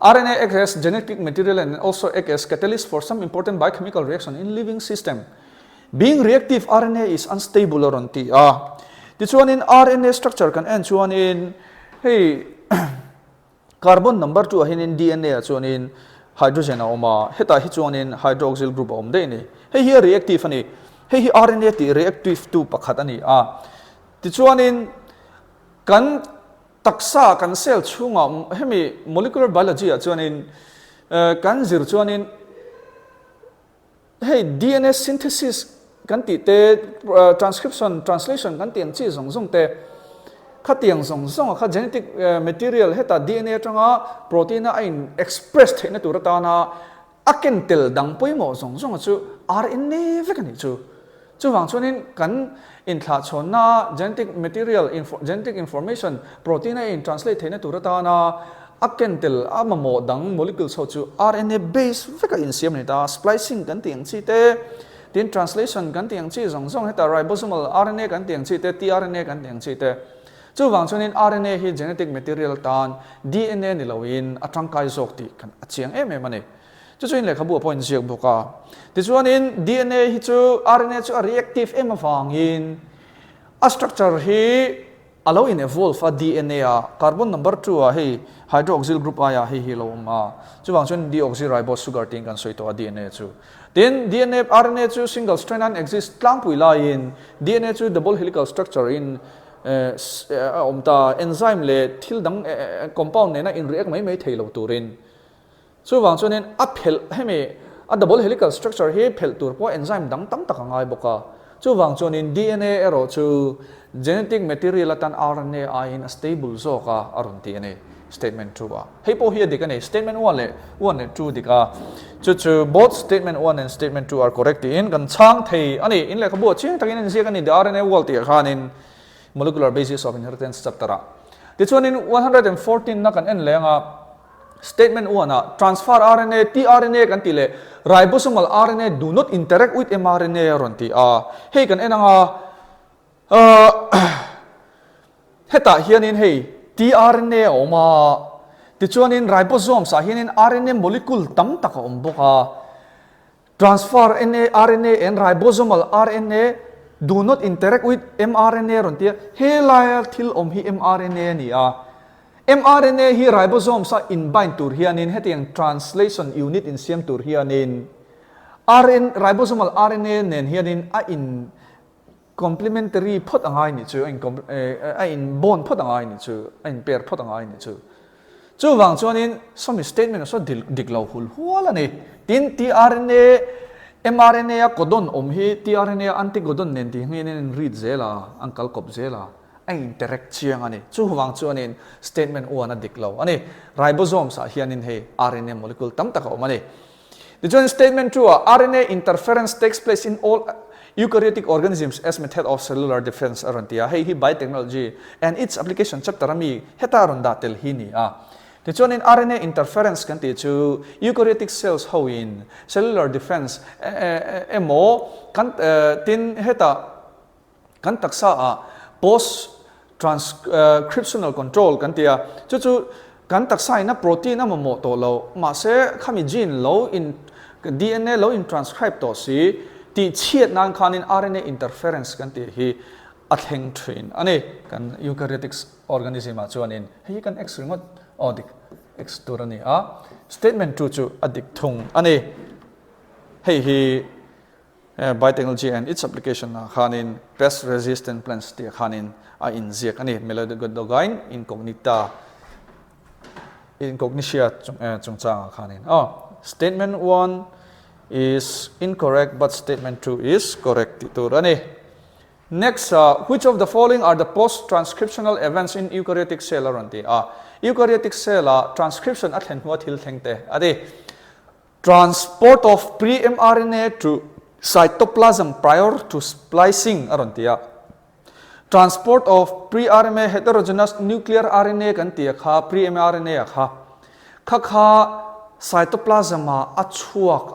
RNA acts as genetic material and also acts as catalyst for some important biochemical reaction in living system being reactive RNA is unstable aron ti ti chuan in RNA structure kan en chuan in carbon number 2 hin in DNA chuan in hydrogen a oma heta hi chuan in hydroxyl group om de ni hi reactive ani hi RNA ti reactive tu pakhat ani ti chuan in kan taksa kan cell chunga hemi molecular biology chuan in kan zir chuan in DNA synthesis kan ti te transcription translation kan tiang chi zong te khatiang zong kha genetic material heta DNA tanga protein a in express theina turata na akentel dang poimo zong chu RNA vekani chu wang chuanin kan in thla chhonna genetic material genetic information protein a in translate theina turata na akentel amamo dang molecules ho chu RNA base veka in siam ni ta splicing kan tiang chi te tin translation kan tiang chi zong heta ribosomal RNA kan tiang chi te tRNA kan tiang chi te chu wang chuanin RNA hi genetic material tan DNA ni loin atangkai zok ti kan achiang mani chu chuin le khabu point ziak boka ti chuanin DNA hi chu RNA chu reactive awangin a structure hi allow in evolve a DNA carbon number 2 hi hydroxyl group hi lo chu wang chuan deoxyribose sugar ting kan soi to DNA chu then DNA RNA chu single strand exist tlang pui la in DNA chu double helical structure in omta enzyme le thil dang compound ne na in react mai theilo turin chu wang chuanin a phel hemi a double helical structure hi phel tur po enzyme dang tam tak angai boka chu wang chuanin DNA ero chu genetic material atan RNA in stable zo ka arun DNA statement 2 hei po hi dikani statement 1 le 2 dika chu both statement 1 and statement 2 are correct in kan chang thei ani in le khabu ching takin in siak ani the RNA wall ti khanin molecular basis of inheritance chapter this one in 114 na kan en lenga statement 1 transfer RNA tRNA kan ti le ribosomal RNA do not interact with mRNA ron ti hei kan enanga heta hianin hei tRNA oma ti chuanin ribosomes a hianin RNA molecule tam taka om boka transfer RNA and ribosomal RNA do not interact with mRNA ron tia helaya thil om hi mRNA ni a mRNA hi ribosomes a in bind tur hianin hetiang translation unit in siam tur hianin ribosomal RNA nen hianin a in complementary phot angai ni chu in bond phot angai ni chu in pair phot angai ni chu chu wang chuanin some statement so diklo hul huala ni tin tRNA mRNA a codon om hi tRNA antigodon nen ti ngin read zela uncle kop zela ai interact chiang ani chu wang chuanin statement one diklo ani ribosomes a hianin he RNA molecule tam taka om ani the joint statement 2 RNA interference takes place in all eukaryotic organisms as method of cellular defense arantia hei hi biotechnology and its application chapter ami heta ronda tel hi ni a the joint RNA interference kan ti chu eukaryotic cells how in cellular defense emo kan tin heta kan taksa a post transcriptional control kan tia chu kan taksa ina protein a mo to lo ma se khami gene lo in DNA lo in transcribe to si ti chiat nan khanin RNA interference kan ti hi atheng train ane kan eukaryotic organism a chuanin hei kan x ringot odik x turani a statement 2 chu adik thung ane hei hi biotechnology and its application na khanin pest resistant plants ti khanin a inject ane melodogain incognitia chungchang khanin statement 1 is incorrect but statement 2 is correct turani next which of the following are the post transcriptional events in eukaryotic cell aranti eukaryotic cell transcription athen huat hil thengte ade transport of pre-mRNA to cytoplasm prior to splicing arantia transport of pre-RNA heterogeneous nuclear RNA kan tia kha pre-mRNA kha cytoplasm achuak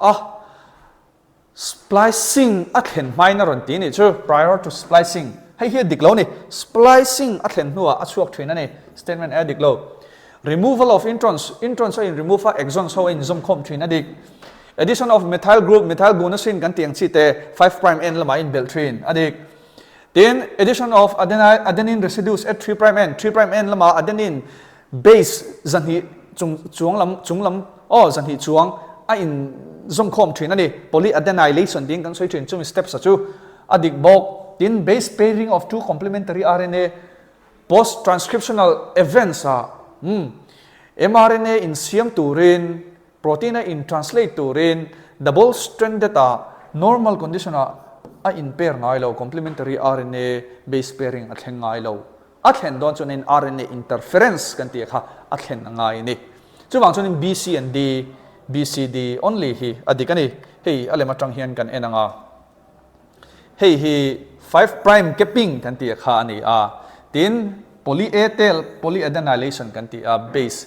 splicing athen minor on tini chu prior to splicing hei hi diklo ni splicing athen nuwa achuak thina ni statement a diklo removal of introns so in remove exon so in zom khom thina dik addition of methyl group methyl guanosine kan tiang chi te 5 prime n lama in beltrin adik then addition of adenine residues at 3 prime n lama adenine base zan hi chung lam zan hi chuang a in zom khom thina ni polyadenylation ding kan soi thin chumi steps achu adik bok tin base pairing of two complementary RNA post transcriptional events mRNA in siam turin protein in translate turin double stranded normal condition a in pair ngai lo complementary RNA base pairing athen ngai lo athen don chunin RNA interference kan ti kha athen ngai ni chuwang chunin BC and D BCD only hi adikani hei alema tang hian kan enanga hei hi 5 prime capping kan ti kha ani tin polyadenylation kan ti base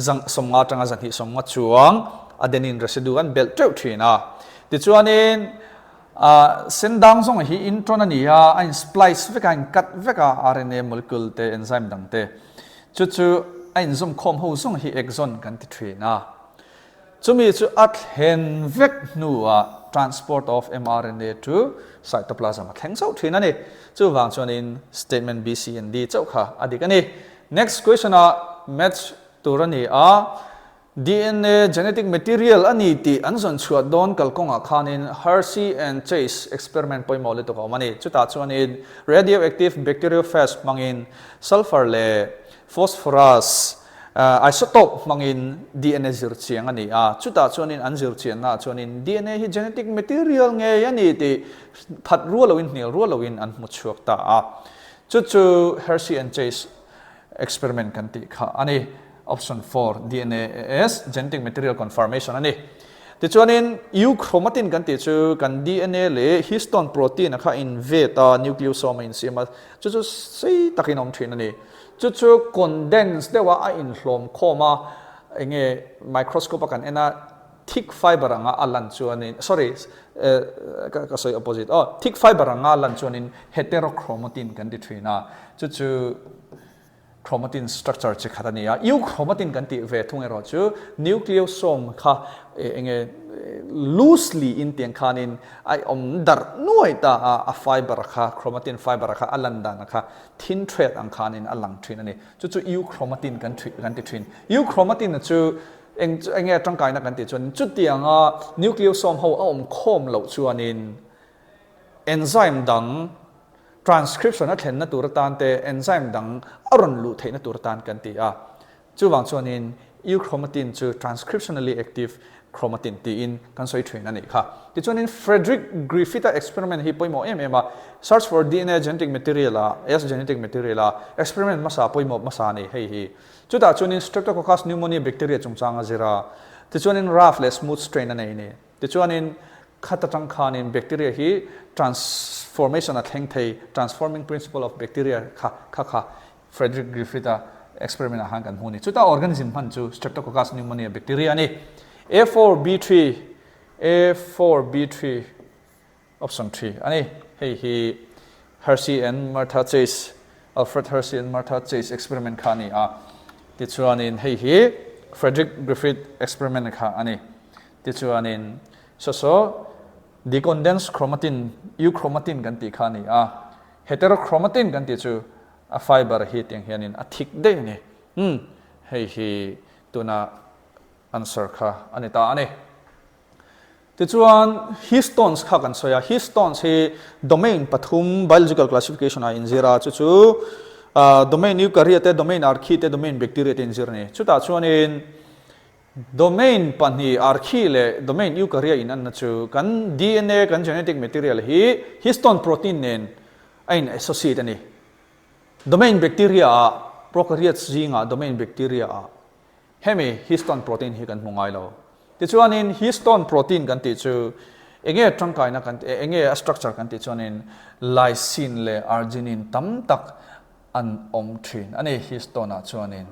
zang somnga tanga zan hi somnga chuang adenine residue an belt treu thina ti chuanin sendang zong hi intron ani a splice veka cut veka RNA molecule te enzyme dang te chu ain zum khom ho zong hi exon kan ti thina chumi chu athen vek nuwa transport of mRNA to cytoplasm atheng so thina ni chu wang chuanin statement B C and D chau kha adikani next question match turani DNA genetic material ani ti anzon chuat don kalkonga khanin Hershey and Chase experiment poi mole to ka mani chuta chuanin radioactive bacteriophage mangin sulfur le phosphorus isotope mangin DNA zir chiang ani chuta chuanin an zir chian na chuanin DNA hi genetic material nge yani ti phat rualowin hnil rualowin an muchuak ta chu Hershey and Chase experiment kan ti kha ani option 4 DNA as genetic material conformation ani ti chuanin euchromatin kan ti chu kan DNA le histone protein kha in veta nucleosome in sima chu sei takinom thin ani chu condense dewa in hlom khoma enge microscope kan ena thick fiber anga alan chuanin sorry ka soi opposite thick fiber anga alan chuanin heterochromatin kan ti thina chu chromatin structure che khatania euchromatin kan ti ve thung ero chu nucleosome kha enge loosely in tiang khanin ai dar nuai ta a fiber kha chromatin fiber kha alanda na kha thin thread ang khanin alang thin ani chu euchromatin kan ti thin euchromatin chu enge tangkai na kan ti chun chu tianga nucleosome ho khom lo chuanin enzyme dang transcription a thlen na tur tan te enzyme dang aron lu theina tur tan kan ti a chu wang chuanin euchromatin chu transcriptionally active chromatin ti in kan soi thrin ani kha ti chuanin Frederick Griffith experiment hi poimo em search for DNA genetic material s genetic material experiment masa poimo masa ni hei hi chu ta chuanin streptococcus pneumoniae bacteria chungchanga zira ti chuanin rough le smooth strain ani ni ti chuanin khatatang khanin bacteria hi transformation at heng thei transforming principle of bacteria kha Frederick Griffith experiment a hang kan huni chuta organism han chu streptococcus pneumoniae bacteria ni A4B3 option 3 ani hei Hershey and Martha Chase Alfred Hershey and Martha Chase experiment khani ti chuanin hei Frederick Griffith experiment kha ani ti chuanin so decondensed chromatin euchromatin kan ti khani heterochromatin kan ti chu a fiber hi tiang hianin a thik de ni hei tuna answer kha ani ta ani ti chuan histones kha kan soya histones hi domain pathum biological classification in zira chu domain eukaryote domain archaea te domain bacteria te in zira ni chuta chuanin domain panhi archaea le domain eukarya in an chu kan DNA kan genetic material hi histone protein nen ain associate ani domain bacteria prokaryotes zinga domain bacteria hemi histone protein hi kan mungai lo ti chuanin histone protein kan ti chu enge tangkai na kan enge structure kan ti chuanin lysine le arginine tam tak an thin ani histone chuanin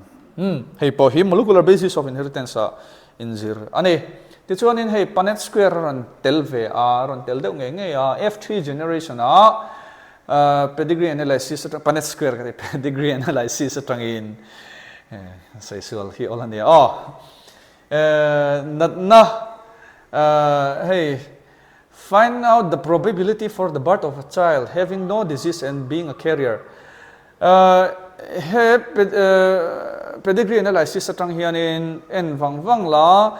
hei po hi molecular basis of inheritance in zir ani ti chuanin hei Punnett square ron tel ve ron tel deuh nge F3 generation pedigree analysis Punnett square ka pedigree analysis atangin sai sual hi olania hey find out the probability for the birth of a child having no disease and being a carrier pedigree analysis atang hianin en wang la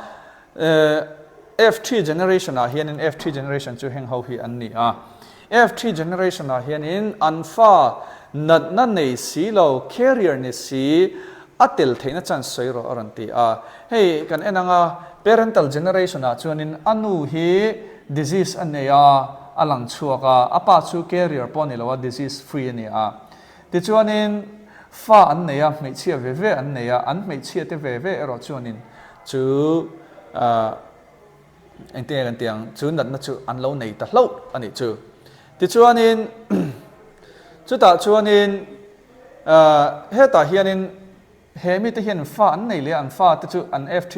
F3 generation hianin F3 generation chu heng ho hi an ni F3 generation hianin alpha nat na nei si lo carrier ni si atel theina chan soiro aranti hey kan enanga parental generation chuanin anu hi disease aneya alang chuaka apa chu carrier poni lo disease free ani ti chuanin fa an neya mei chia ve an neya an mei chia te ve ero chuanin chu ente tiang chu nat na chu an lo nei ta hlo ani chu ti chuanin chu ta chuanin heta hianin hemi te hian fa an nei le an fa te chu an F3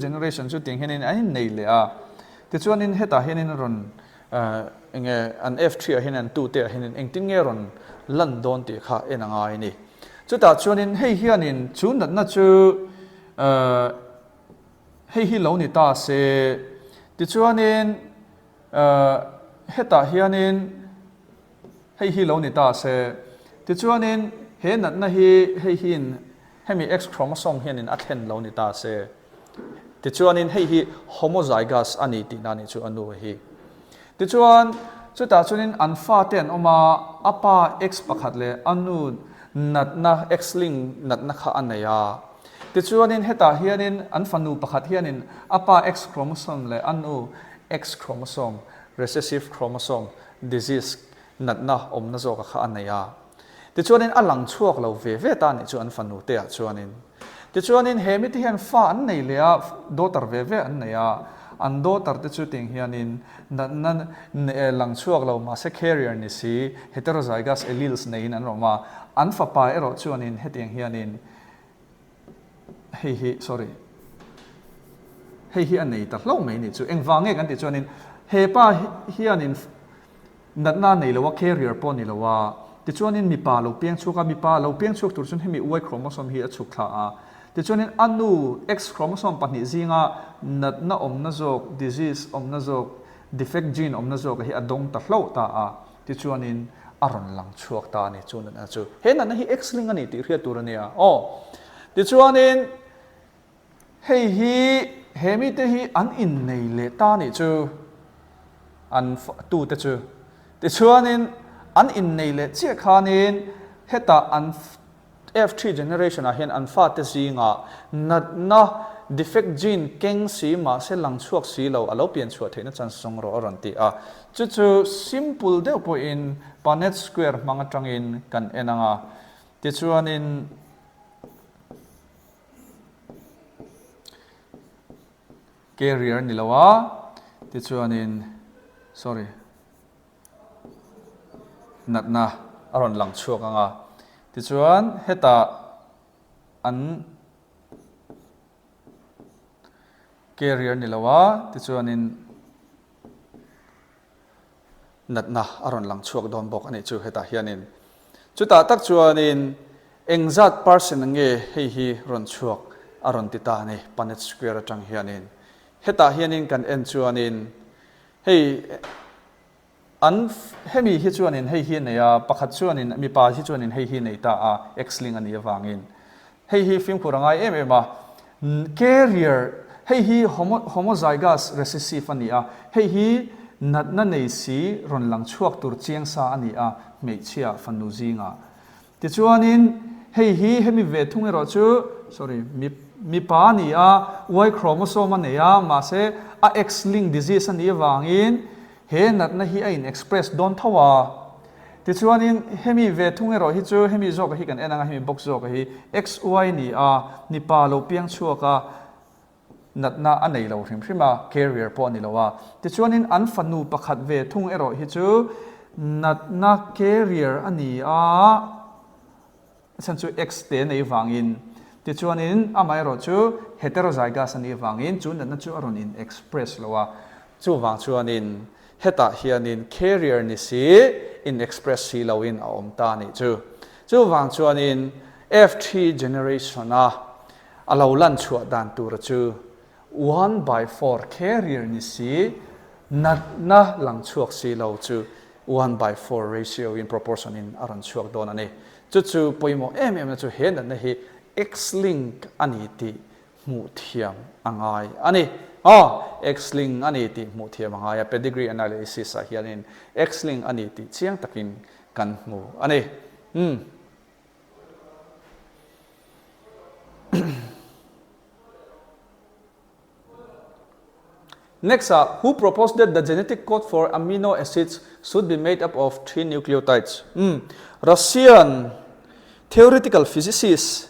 generation chu ting hianin an nei le ti chuanin heta hianin ron enge an F3 hianin tu te hianin engtin nge ron London ti kha enanga ni chu ta chuanin hei hianin chu nat na chu hei hi lo ni ta se ti chuanin heta hianin hei hi lo ni ta se ti chuanin he nat na hi hei hin hemi X chromosome hianin athen lo ni ta se ti chuanin hei hi homozygous ani ti na ni chu anu hi ti chuan chu ta chuanin an fa ten oma apa X pakhat le anu nat na X link nat na kha anaya ti chuanin heta hianin an fanu pakhat hianin apa X chromosome le anu X chromosome recessive chromosome disease nat na omna zo ka kha anaya ti chuanin alang chuak lo ve ta ni chu an fanu te chuanin ti chuanin hemi ti hian fa an nei le daughter ve an neya an daughter te chu ting hianin nan lang chuak lo ma se carrier ni si heterozygous alleles nei an roma an fa pa ero chuanin heting hianin hei an nei ta hlo mai ni chu engwange kan ti chuanin he pa hianin nat na nei lo carrier po ni lo ti chuanin mi pa lo piang chuka mi pa lo piang chuk tur chun hemi y chromosome hi a chuk thla a ti chuanin anu x chromosome pahnih zinga nat na omna zok disease omna zok defect gene omna zok hi adong ta hlo ta a ti chuanin aron lang chuak ta ni chun na chu he na hi x ling ani ti ria tur ania ti chuanin hei hi hemi te hi an in nei le ta ni chu an tu te chu ti chuanin an in nei le che khanin heta an F3 generation a hian an fa te zinga nat na defect gene keng si ma se lang chuak si lo alo pian chuak theina chan song ro ron ti a chu simple deuh po in Punnett square manga tangin kan enanga ti chuanin carrier ni lawa ti chuanin sorry nat na aron lang chuak anga ti chuan heta an carrier ni lawa ti chuanin nat na aron lang chuak don bok ani chu heta hianin chu ta tak chuanin engzat person nge hei hi ron chuak aron ti ta ni Punnett square atang hianin heta hianin kan en chuanin hei an hemi hi chuanin hei hi neya pakhat chuanin mi pa hi chuanin hei hi nei ta a x ling ani awangin hei hi film kurangai em a carrier hei hi homozygous recessive ani a hei hi nat na nei si ron lang chuak tur chiang sa ani a meichia fanu zinga ti chuanin hei hi hemi ve thung ero chu sorry mi pa ni a y chromosome ani a ma se a x link disease ani awangin he nat na hi a in express don thawa ti chuanin hemi ve thung ero hi chu hemi zok hi kan enanga hemi box zok hi xy ni a ni pa lo piang chuaka nat na anei lo hrim hrima carrier po ni lowa ti chuanin an fanu pakhat ve thung ero hi chu nat na carrier ani a san chu x te nei wangin ti chuanin amai ro chu heterozygous ani wangin chu nat na chu aron in express lowa chu wang chuanin heta hianin carrier ni si in express si lawin a om ta ni chu wang chuanin F3 generation a alo lan chua dan tur chu 1/4 carrier ni si nat na lang chuak si lo chu 1/4 ratio in proportion in aron chuak don ani chu poimo em na chu hen na hi x link ani ti mu thiam angai ani x link ani ti mu thiam angai pedigree analysis a hianin x link ani ti chiang takin kan mu ani Next, who proposed that the genetic code for amino acids should be made up of 3 nucleotides? Russian theoretical physicist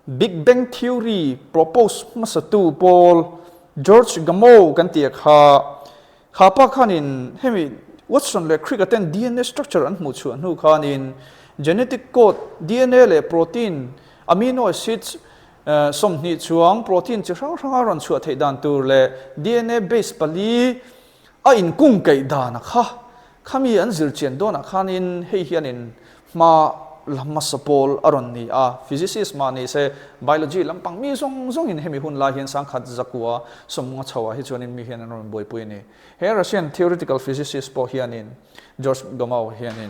Big Bang Theory proposed masatu Paul George Gamow kantia kha pa khanin hemi Watson le crigaten DNA structure an mu chu anu khanin genetic code DNA le protein amino acids som ni chuang protein chi rang rang ron chu thei dan tur le DNA base pali a in kung kai da na khami an zir chen do na khanin hei hianin ma lamma sapol aron ni a physicist ma ni se biology lampang mi zong in hemi hun la hian sang khat zakua somnga chawa hi chuanin mi hian aron boi pui ni he Russian theoretical physicist po hianin George Gamow hianin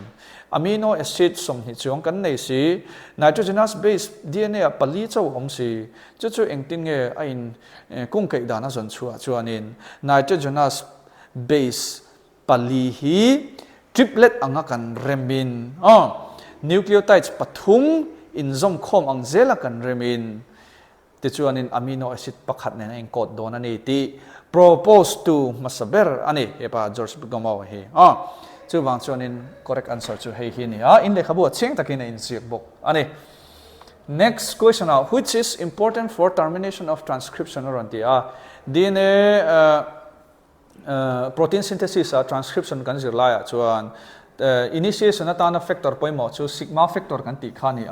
amino acid som ni chuang kan nei si nitrogenous base DNA a pali chaw om si chu engting nge a in kung kai dana zon chua chuanin nitrogenous base pali hi triplet anga kan remin nucleotides pathum in zom khom ang zela kan remin ti chuanin amino acid pakhat ne in code don ani ti propose to masaber ani epa George Gamow hi chu wang chuanin correct answer chu hei hi ni in le khabu cheng takin in siak bok ani next question which is important for termination of transcription or anti DNA protein synthesis transcription kan zirla chuan initiation atana factor poimo chu sigma factor kan ti khani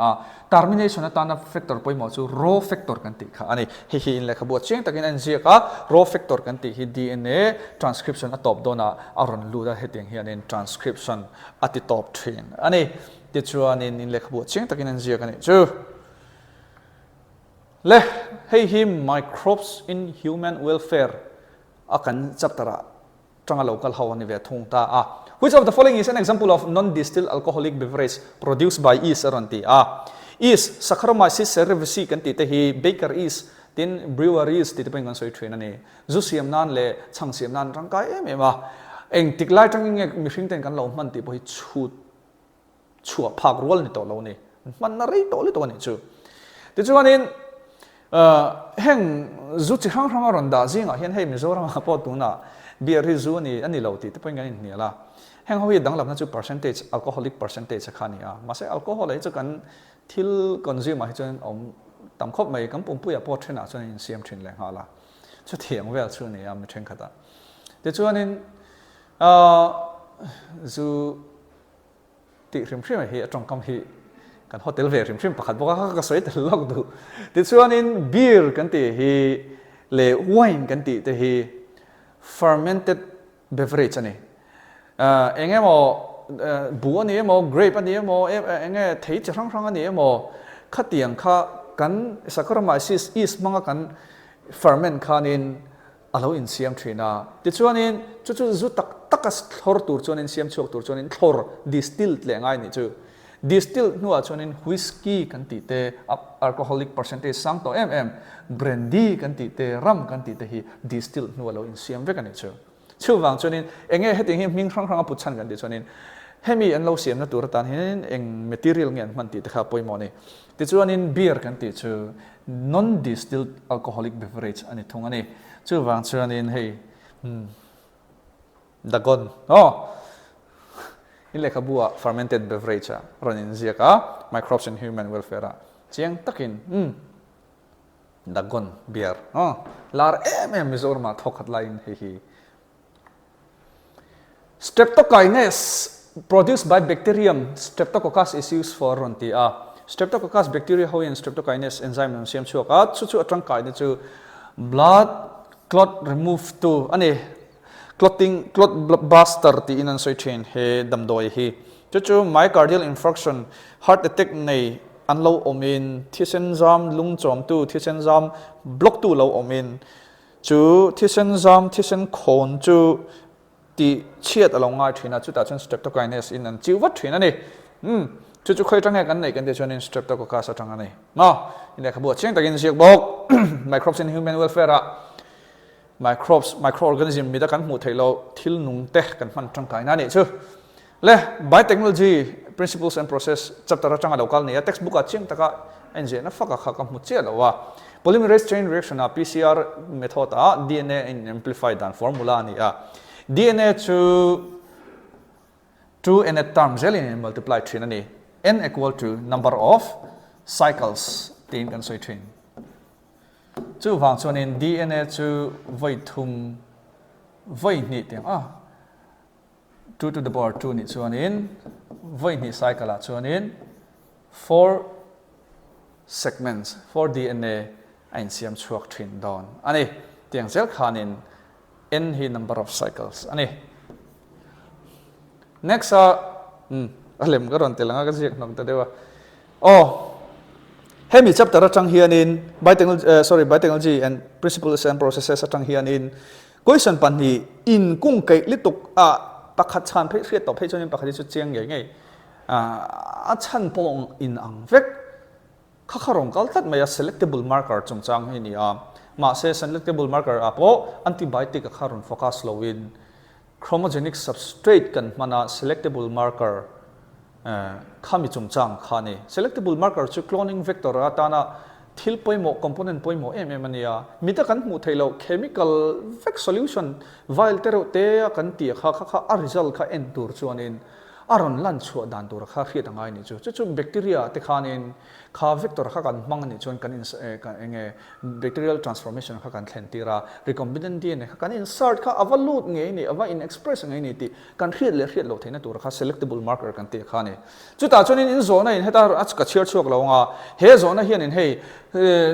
termination atana factor poimo chu rho factor kan ti kha ani hi in le khabu cheng takin an ziaka rho factor kan ti hi DNA transcription atop dona aron lu da heting hian in transcription ati top train ani ti chuan in lek bu ching takin an zia kan chu le hei hi microbes in human welfare akan chaptera tanga local how ani ve thung ta a which of the following is an example of non-distilled alcoholic beverage produced by yeast aranti a yeast Saccharomyces cerevisiae kan ti te hi baker yeast tin breweries ti te peng kan soi train ani zu siam nan le chang siam nan rang kai em em a eng tiklai tang nge mi hring ten kan lo man ti po hi chua phak rol ni to lo ni man na rei to le to ni chu ti chuan in heng zu chi hang hang ron da zinga hian hei mizoram po tu na beer hi zu ni ani lo ti te peng kan ni la heng ho hi dang lam na chu percentage alcoholic percentage khani a ma se alcohol ai chu kan thil consume hi chuan om tam khop mai kam pum pu ya po thena chuan in siam thin le ha la chu thiang vel chu ni am then khata ti chuan in zu ti rim hrim hi atong kam hi kan hotel ve rim hrim pakhat boka ka soi tel lok du ti chuan in beer kan ti hi le wine kan ti te hi fermented beverage ani engemo bu ani emo grape ani emo enge thei chi rang rang ani emo khatiang kha kan Saccharomyces yeast manga kan ferment khanin alo in siam thina ti chuan in chu zu tak thor tur chuan in siam chok tur chuan in thor distilled le ngai ni chu distilled nuwa chuan in whiskey kan ti te alcoholic percentage sang to brandy kan ti te rum kan ti te hi distilled nuwa lo in siam ve kan ni chu chu wang chuan in enge heting hi ming rang rang a put chan kan ti chuan in hemi an lo siam na tur tan hin eng material ngen man ti te kha poimo ni ti chuan in beer kan ti chu non distilled alcoholic beverage ani thung ani chu wang chuan in hei dagon in lekha bua fermented beverage ron in ziaka microbes in human welfare chiang takin dagon beer lar mizor ma thokhat line hi streptokinase produced by bacterium streptococcus is used for ronti streptococcus bacteria ho in streptokinase enzyme nam siam chuaka chu atang kai ni chu blood clot remove to ani clot buster ti in an soi chain he damdoi hi chu myocardial infarction heart attack nei anlo omin thisenjam lungchom tu thisenjam block tu lo omin chu thisenjam thisen khon chu ti chiat alonga thina chu ta chun streptokinase in an chiwat thina ni chu khoi tang he kan nei kan te chon in streptococcus atang ani in le khabu cheng takin siak bok microbes in human welfare microorganism mi da kan mu thailo thil nung te kan man tang kai na ni chu le biotechnology principles and process chapter atang local ni textbook a ching taka nj na faka kha ka mu che lo wa polymerase chain reaction a PCR method a DNA in amplified dan formula ni DNA to n at term zelin multiply thin ani n equal to number of cycles tin kan soi thin chu wang chuan in DNA chu voi thum voi ni tiang 2 to the power 2 ni chuan in voi ni cycle chuan in 4 segments 4 DNA ain siam chuak thin don ani tiang zel khanin n hi number of cycles ani next alem garon telanga ka jek nok ta dewa hemi chapter atang hian in biotechnology and principles and processes atang hian in question pan hi in kung kai lituk pakhat chan phe hriat to phe chon in pakhat chu chiang nge nge a chan polong in ang vek khakharong kal tat maya selectable marker chungchang hi ni ma se selectable marker apo antibiotic kharun focus low in chromogenic substrate kan mana selectable marker khami chungchang khani selectable marker chu cloning vector atana thil poimo component poimo ania mita kan mu thailo chemical vec solution vial tero te kan ti kha a result kha en tur chuanin aron lan chu dan tur kha khriat angai ni chu bacteria te khanin kha vector kha kan mangani chon kan enge bacterial transformation kha kan thentira recombinant DNA kha kan insert kha avalut nge ni ava in express nge ni ti kan khriat lo theina tur kha selectable marker kan te khani chu ta chonin in zona in heta ach ka chiar chuak lo nga he zona hian in hey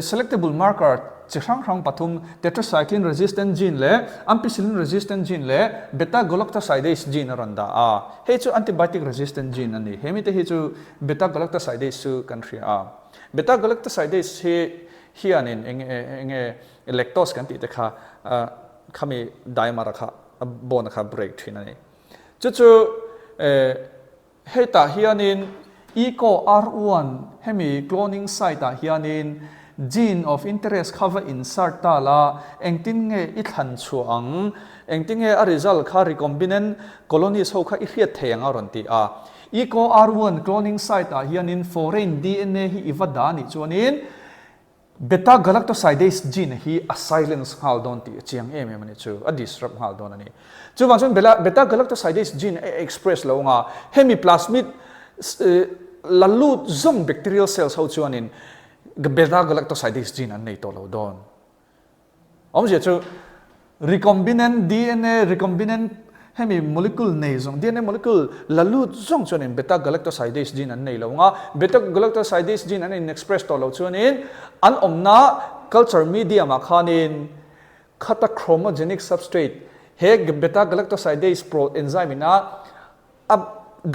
selectable marker chi rang pathum tetracycline resistant gene le ampicillin resistant gene le beta galactosidase gene randa he chu antibiotic resistant gene ani hemi te he chu beta galactosidase su country beta galactosidase he anin enge lactose kan ti te kha khami dimer kha bon kha break thin ani chu he ta hianin eco R1 hemi cloning site hianin gene of interest cover insert ta la engtin nge I than chuang engtin nge a result kha recombinant colonies ho kha I hriat theng a ron ti eco R1 cloning site hianin foreign DNA hi ivada ni chuanin beta galactosidase gene hi a silence hal don ti chiang em ani chu a disrupt hal don ani chu wang chun beta galactosidase gene express lo nga hemiplasmid lalut zong bacterial cells ho chuanin beta galactosidase gene an nei to lo don om je chu recombinant DNA recombinant hemi molecule nei zong DNA molecule lalut zong chuanin beta galactosidase gene an nei lo nga beta galactosidase gene an in express to lo chuanin an omna culture media ma khanin khata chromogenic substrate he beta galactosidase pro enzyme ina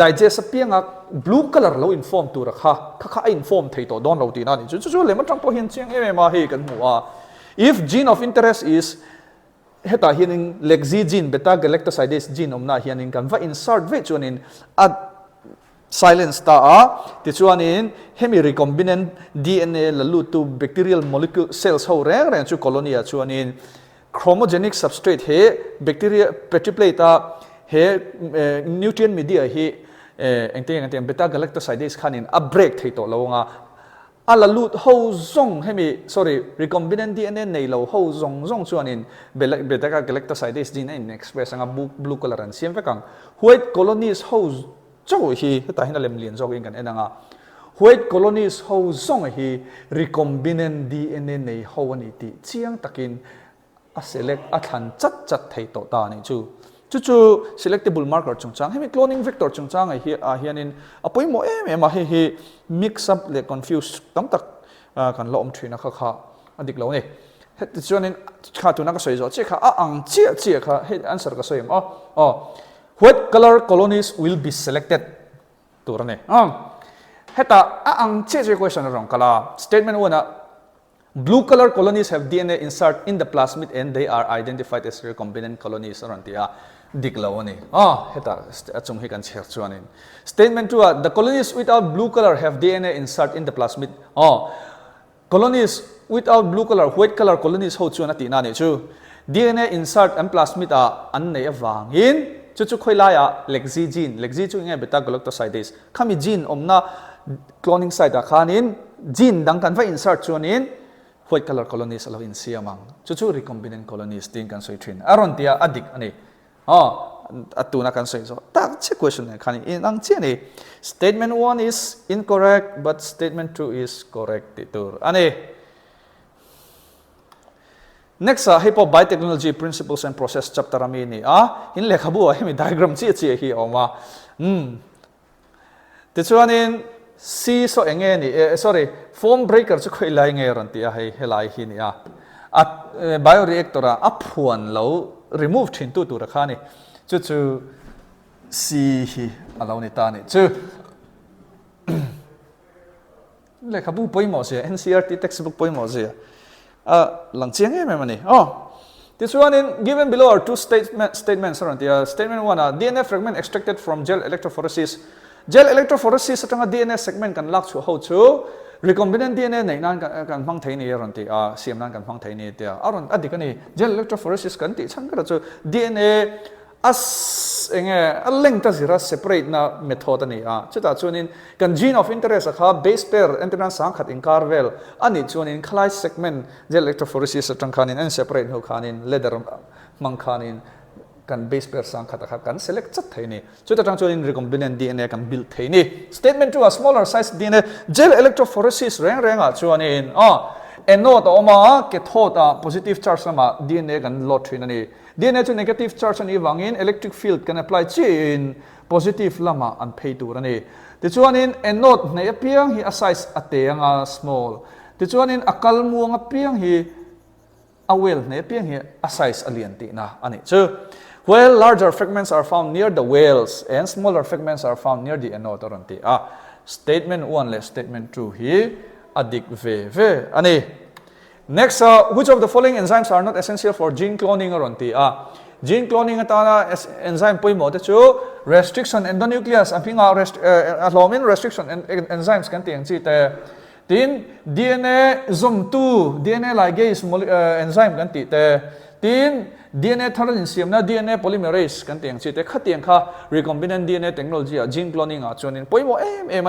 digest pianga blue color lo inform tu ra kha inform thei to don lo ti na ni chu le ma tang po hin chiang ma he kan mu if gene of interest is heta hianin lexi gene beta galactosidase gene omna hianin kan va insert ve chuanin at silence ta ti chuanin hemi recombinant DNA lalu tu bacterial molecule cells ho reng chu colonia chuanin chromogenic substrate he bacteria petriplata he nutrient media he engteng beta galactosidase khanin a break thei to lo nga ala lut ho zong hemi recombinant DNA nei lo ho zong chuanin beta galactosidase gene in express anga blue color an siam vekang white colonies ho zo hi ta hina lem lian zog in kan enanga white colonies ho zong hi recombinant DNA nei ho ani ti chiang takin a select a than chat thei to ta ni chu selectable marker chungchang hemi cloning vector chungchang hi hianin apoi mo em hi mix up le confuse tam tak kan lo om thina kha adik lo ni het chuanin kha tu na ka soi zo che kha ang che kha he answer ka soim what color colonies will be selected turane heta ang che question rong kala statement 1 blue color colonies have DNA insert in the plasmid and they are identified as recombinant colonies arantia diklawani heta achung hi kan chher chuanin statement 2 the colonies without blue color have DNA insert in the plasmid colonies without blue color white color colonies ho chuan ati na ni chu DNA insert and plasmid an nei awangin chu khoila ya lexi chu nge beta galactosidase khami gene omna cloning site khanin gene dang kan va insert chuanin white color colonies alo in siamang chu recombinant colonies tin kan soi thin aron tia adik ani atuna kan soi so ta che question ne khani in ang che ni statement 1 is incorrect but statement 2 is correct titur ani next hypo biotechnology principles and process chapter ami ni in lekhabu hemi diagram chi hi oma tichuanin C so enge ni foam breaker chu khoi lai nge ran ti helai hi ni at bioreactor aphuan lo remove thin tu ra khani chu C hi alo ni ta ni chu lekhabu poimo se NCERT textbook poimo se langchiang e mani this one in given below are two statements ran ti statement 1 DNA fragment extracted from gel electrophoresis atanga DNA segment kan lak chu ho chu recombinant DNA nei nan kan phang thei ni ron ti siam nan kan phang thei ni te aron adikani gel electrophoresis kan ti changkara chu DNA as enge aleng ta zira separate na method ani chuta chunin kan gene of interest kha base pair entrance sang khat in carvel ani chunin khlai segment gel electrophoresis atang khanin and separate ho khanin leather mang khanin kan base pair sang khata kan select chat thaini chuta tang chuin recombinant DNA kan build thaini statement 2 a smaller size DNA gel electrophoresis renga chuanin anode oma ke thota positive charge sama DNA kan lot thinani DNA to negative charge ani wangin electric field can apply chin positive lama an phei turani tichuanin anode nei apiang hi a size ate anga small tichuanin akal muang apiang hi awel ne piang hi a size alien ti na ani chu while larger fragments are found near the whales and smaller fragments are found near the enodoranti statement 1 le statement 2 hi adik ve ani next which of the following enzymes are not essential for gene cloning aronti gene cloning atana enzyme poimo te chu restriction endonuclease apinga alomin restriction enzymes kan tiang chi te tin DNA zoom2 DNA ligase enzyme kan ti te tin DNA tharanin siamna DNA polymerase kan tiang chi te khatiang kha recombinant DNA technology gene cloning chuanin poimo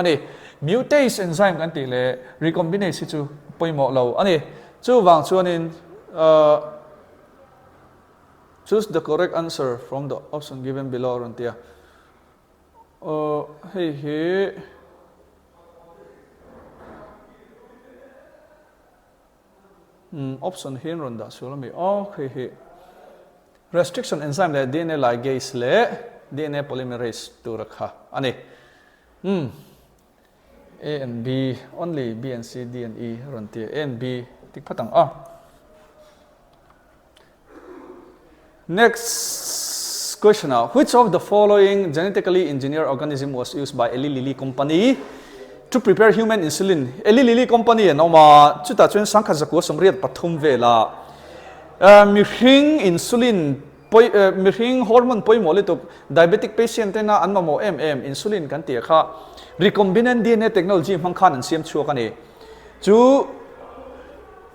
ani mutase enzyme kan ti le recombinase chu poimo lo ani chu wang chuanin choose the correct answer from the option given below rontia option hin ronda sulami restriction enzyme le DNA ligase le DNA polymerase tu rakha ani A and B only B and C D and E rontia A and B tik phatang next question now which of the following genetically engineered organism was used by Eli Lilly company to prepare human insulin Eli Lilly company noma chuta chun sangkha zakwa somriat pathum vela mihring insulin mihring hormone poimoli to diabetic patient na anmamo insulin kan ti kha recombinant DNA technology mangkhan an siam chu kani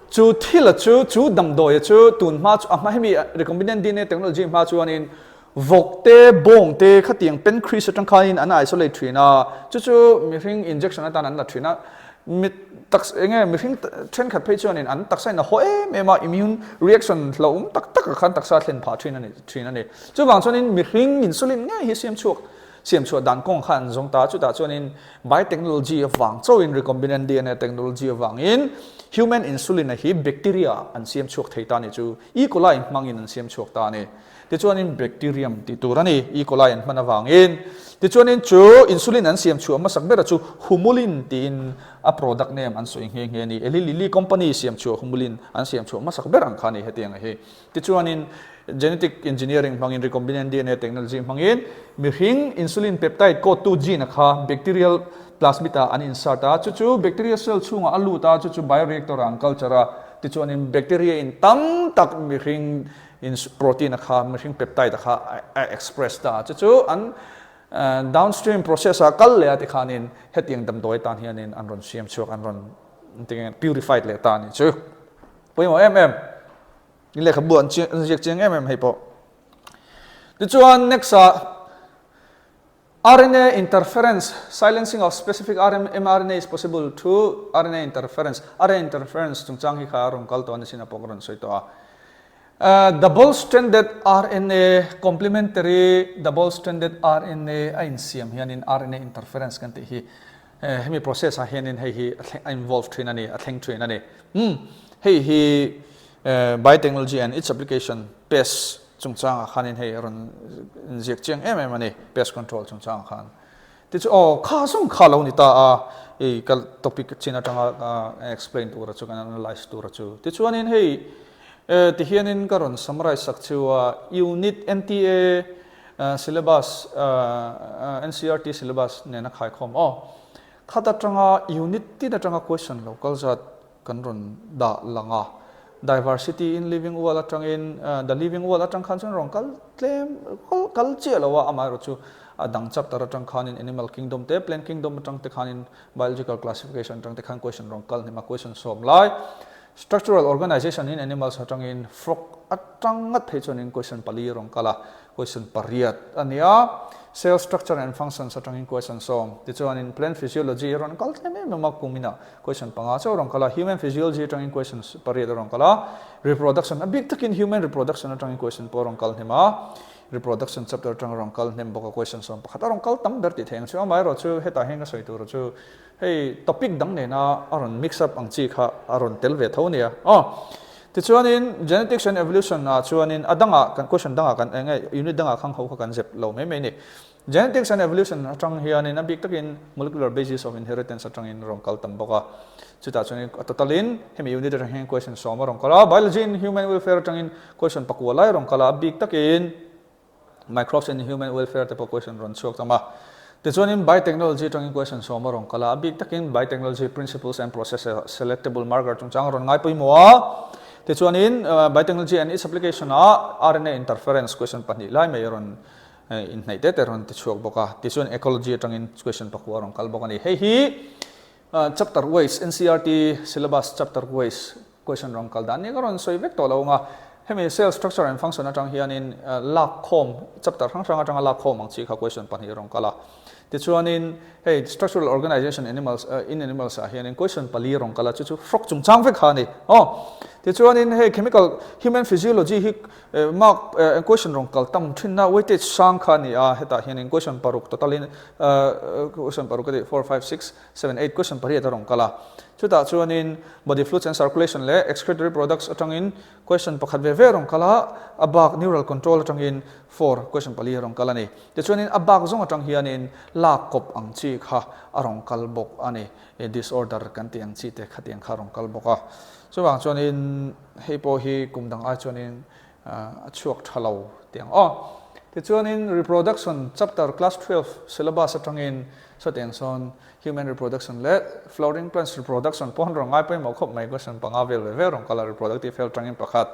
chu thila chu damdoi chu tun ma chu ama hemi recombinant DNA technology ma chu anin vokte bongte khatiang pen crease atang khain an isolate thina chu mihring injection atan an la thina mit tax enge mihring thren khat phei chu anin an taksai na ho ema immune reaction lo tak khan taksa thlen pha thina ni chu wang chuanin mihring insulin nge hi siam chu dan kong khan zong ta chu ta chuanin biotechnology of wang so in recombinant DNA technology of wang in human insulin hi bacteria an siam chuak theita ni chu E. coli mangin an siam chuak ta ni ti chuanin bacterium ti turani E. coli an mana wangin ti chuanin chu insulin an siam chu ama sakbera chu humulin tin a product name an so nge ni Eli Lilly company siam chu humulin an siam chu ama sakbera an khani hetiang hi ti chuanin genetic engineering mangin recombinant DNA technology mangin mihring insulin peptide code 2 gene kha bacterial plasmida an inserta chu bacteria cell chunga alu ta chu bioreactor an culture ti chuanin bacteria in tam tak mihring in protein kha mihring peptide kha express ta chu an downstream process kal le ati khanin hetiang dam doi tan hianin an ron siam chuak an ron purified le ta ni chu poimo ni le khabu an cheng hei po ti chuan next RNA interference, silencing of specific mRNA is possible through RNA interference. RNA interference tungchang hi kha ron kal to an sina pokron soito double-stranded RNA complementary double-stranded RNA in siam hianin RNA interference kan ti hi hemi process hianin hi involved train ani atheng train ani hi biotechnology and its application pest chungchang khanin hei ron inject cheng ani pest control chungchang khan ti chu kha sung kha lo ni ta kal topic china tanga explain tu ra chu kan analyze tu ra chu ti chuanin hei ti hianin karon summarize sak chuwa unit NTA syllabus NCERT syllabus ne na khai khom khata tanga unit ti da tanga question local zat kan ron da langa diversity in living world atang in the living world atang khan chon rong kal claim kal chelawa amai ro chu adang chap tar atang khan in animal kingdom te plant kingdom atang te khan in biological classification atang te khan question rong kal ni ma question som lai structural organization in animals atang in frog atang ngat thei chon in question pali rong kala question pariat ania cell structure and functions atang in question som ti chuan in plant physiology ron kal tleme ma kumina question panga chaw rong kala human physiology atang in questions pariat rong kala reproduction a big takin human reproduction atang in question por rong kal hema reproduction chapter atang rong kal nem boka question som pakhat rong kal tam ber ti theng chu mai ro chu heta henga soi tu ro chu hey topic dang ne na aron mix up ang chi kha aron tel ve tho nia ti chuan in genetics and evolution na chuan in adanga kan question danga kan unit danga khang ho kan zep lo me ni genetics and evolution atang hian in a big takin molecular basis of inheritance atang in rong kal tamboka chuta chuni totalin hemi unit atang question soma rong kala biology in human welfare atang in question pakwalai rong kala big takin microbes in human welfare te question ron chok tama te chuanin biotechnology atang in question soma rong kala big takin biotechnology principles and processes selectable marker chang ron ngai poimwa te chuanin biotechnology and its application a RNA interference question pani lai mai ron in nei te ron ti chuak boka ti chuan ecology atang in question pakwa rong kal boka ni hei hi chapter wise NCERT syllabus chapter wise question rong kal dan ni karon soi vek to lo nga hemi cell structure and function atang hian in lak khom chapter hang sang atang lak khom ang chi kha question pani rong kala ti chuan in hey structural organization animals in animals hian in question pali rong kala chu frog chung chang vek kha ni ti chuan in hey chemical human physiology hi mark question rong kal tam thinna weightage sang kha ni a heta hian in question paruk totalin question paruk 4 5 6 7 8 question pari ta rong kala chuta chuan in body fluids and circulation le excretory products atang in question pakhat ve ve rong kala abak neural control atang in 4 question pali rong kala ni ti chuan in abak zong atang hian in lak kop ang chi kha arong kal bok ani disorder kan ti ang chi te khatiang kha rong kal boka so wang chuan in hei po hi kumdang a chuan in chuak thalo tiang ti chuan in reproduction chapter class 12 syllabus atang in so tiang son human reproduction le flowering plants reproduction pon rong ai pe mo khop mai question panga vel ve rong kala reproductive health tangin pakhat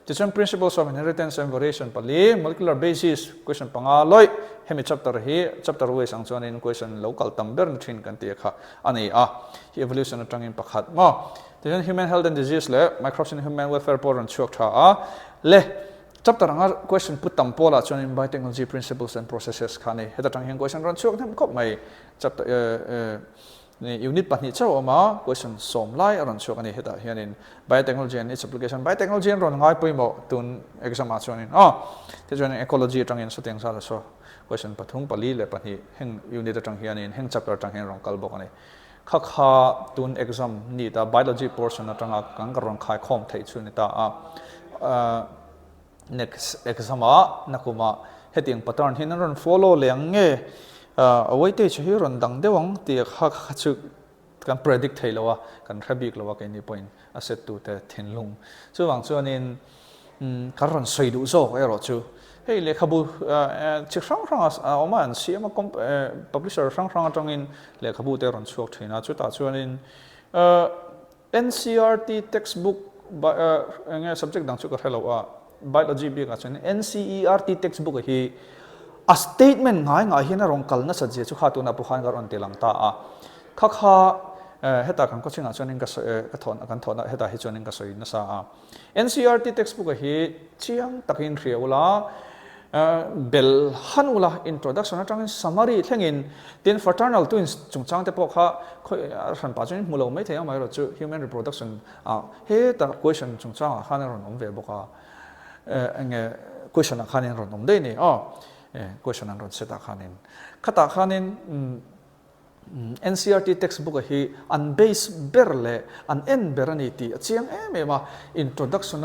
ti chuan principles of inheritance and variation pali molecular basis question panga loi hemi chapter hi chapter wise ang chuan in question local tamber thin kan ti kha ani hi evolution atangin pakhat mo ti chuan human health and disease le microbes in human welfare por ron chuak tha le chapter anga question put tam pola chuan in biotechnology principles and processes khani heta tang hian question ron chuak them khop mai chapter unit pani chaw ma question som lai ron chuak ani heta hian in biotechnology and its application biotechnology ron ngai poimo tun exam a chuan in ti chuan ecology tang in so teng sa so question pathung pali le pani heng unit atang hian in heng chapter tang hian rong kal bok ani kha tun exam ni ta biology portion atanga kang rong khai khom thei chuni ta next exam nakuma heting pattern hin ron follow leng nge weightage hi ron dang dewang ti kha chu kan predict theilowa kan khabik lowa ke ni point asset tu te thinlung chu wang chuan in karon soidu zo ero chu hei le khabu chik sang sang oman siama publisher sang sang atang in le khabu te ron chuak thina chu ta chuan in NCERT textbook nge subject dang chu ka hello biology bi ka chuan NCERT textbook hi a statement ngai hian rong kalna saje chu kha tu na puhan gar on telang ta kha heta kan ko chinga chuan in ka thon heta hi chuan in ka soi na sa NCERT textbook hi chiang takin riula bel hanula introduction atang summary thlengin tin fraternal twins chungchang te pokha khoi ran pa chuan mulo mai thei mai ro chu human reproduction he ta question chungchang khan ron om ve boka nge question khanin ron om dei ni question ron seta khanin khata khanin NCERT textbook hi an base berle an en beraniti chiang ma introduction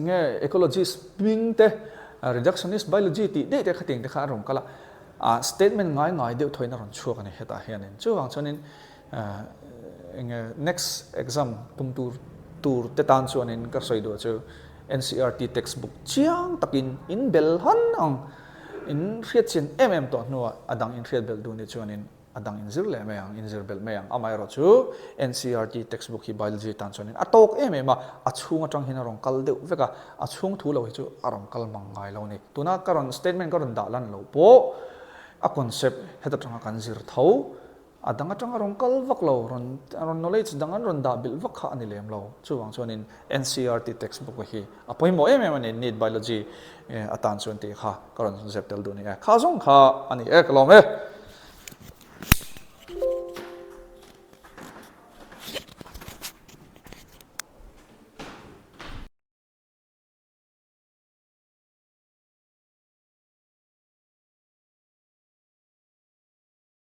nge ecology spring te reductionist biology ti de khating te kha ron kala statement ngai de thoina ron chuak ani heta hianin chu wang chonin nge next exam pum tur te tan chuanin ka soido chu NCERT textbook chiang takin in bel han ang in riat chin to nuwa adang in riat bel du ni chuanin adang in zir le mayang in zir bel mayang amai ro chu NCERT textbook hi biology tan chuanin atok ma achung atang hin rong kal deuh veka achung thu lo hi chu arong kal mangai lo ni tuna karon statement karon da lan lo po a concept heta tanga kan zir tho adang atanga rong kal vak lo ron knowledge dangan ron da bil vak kha ani lem lo chuwang chuanin NCERT textbook hi apoi mo ani need biology atan chuan ti kha karon zeptel du ni kha zong kha ani kalome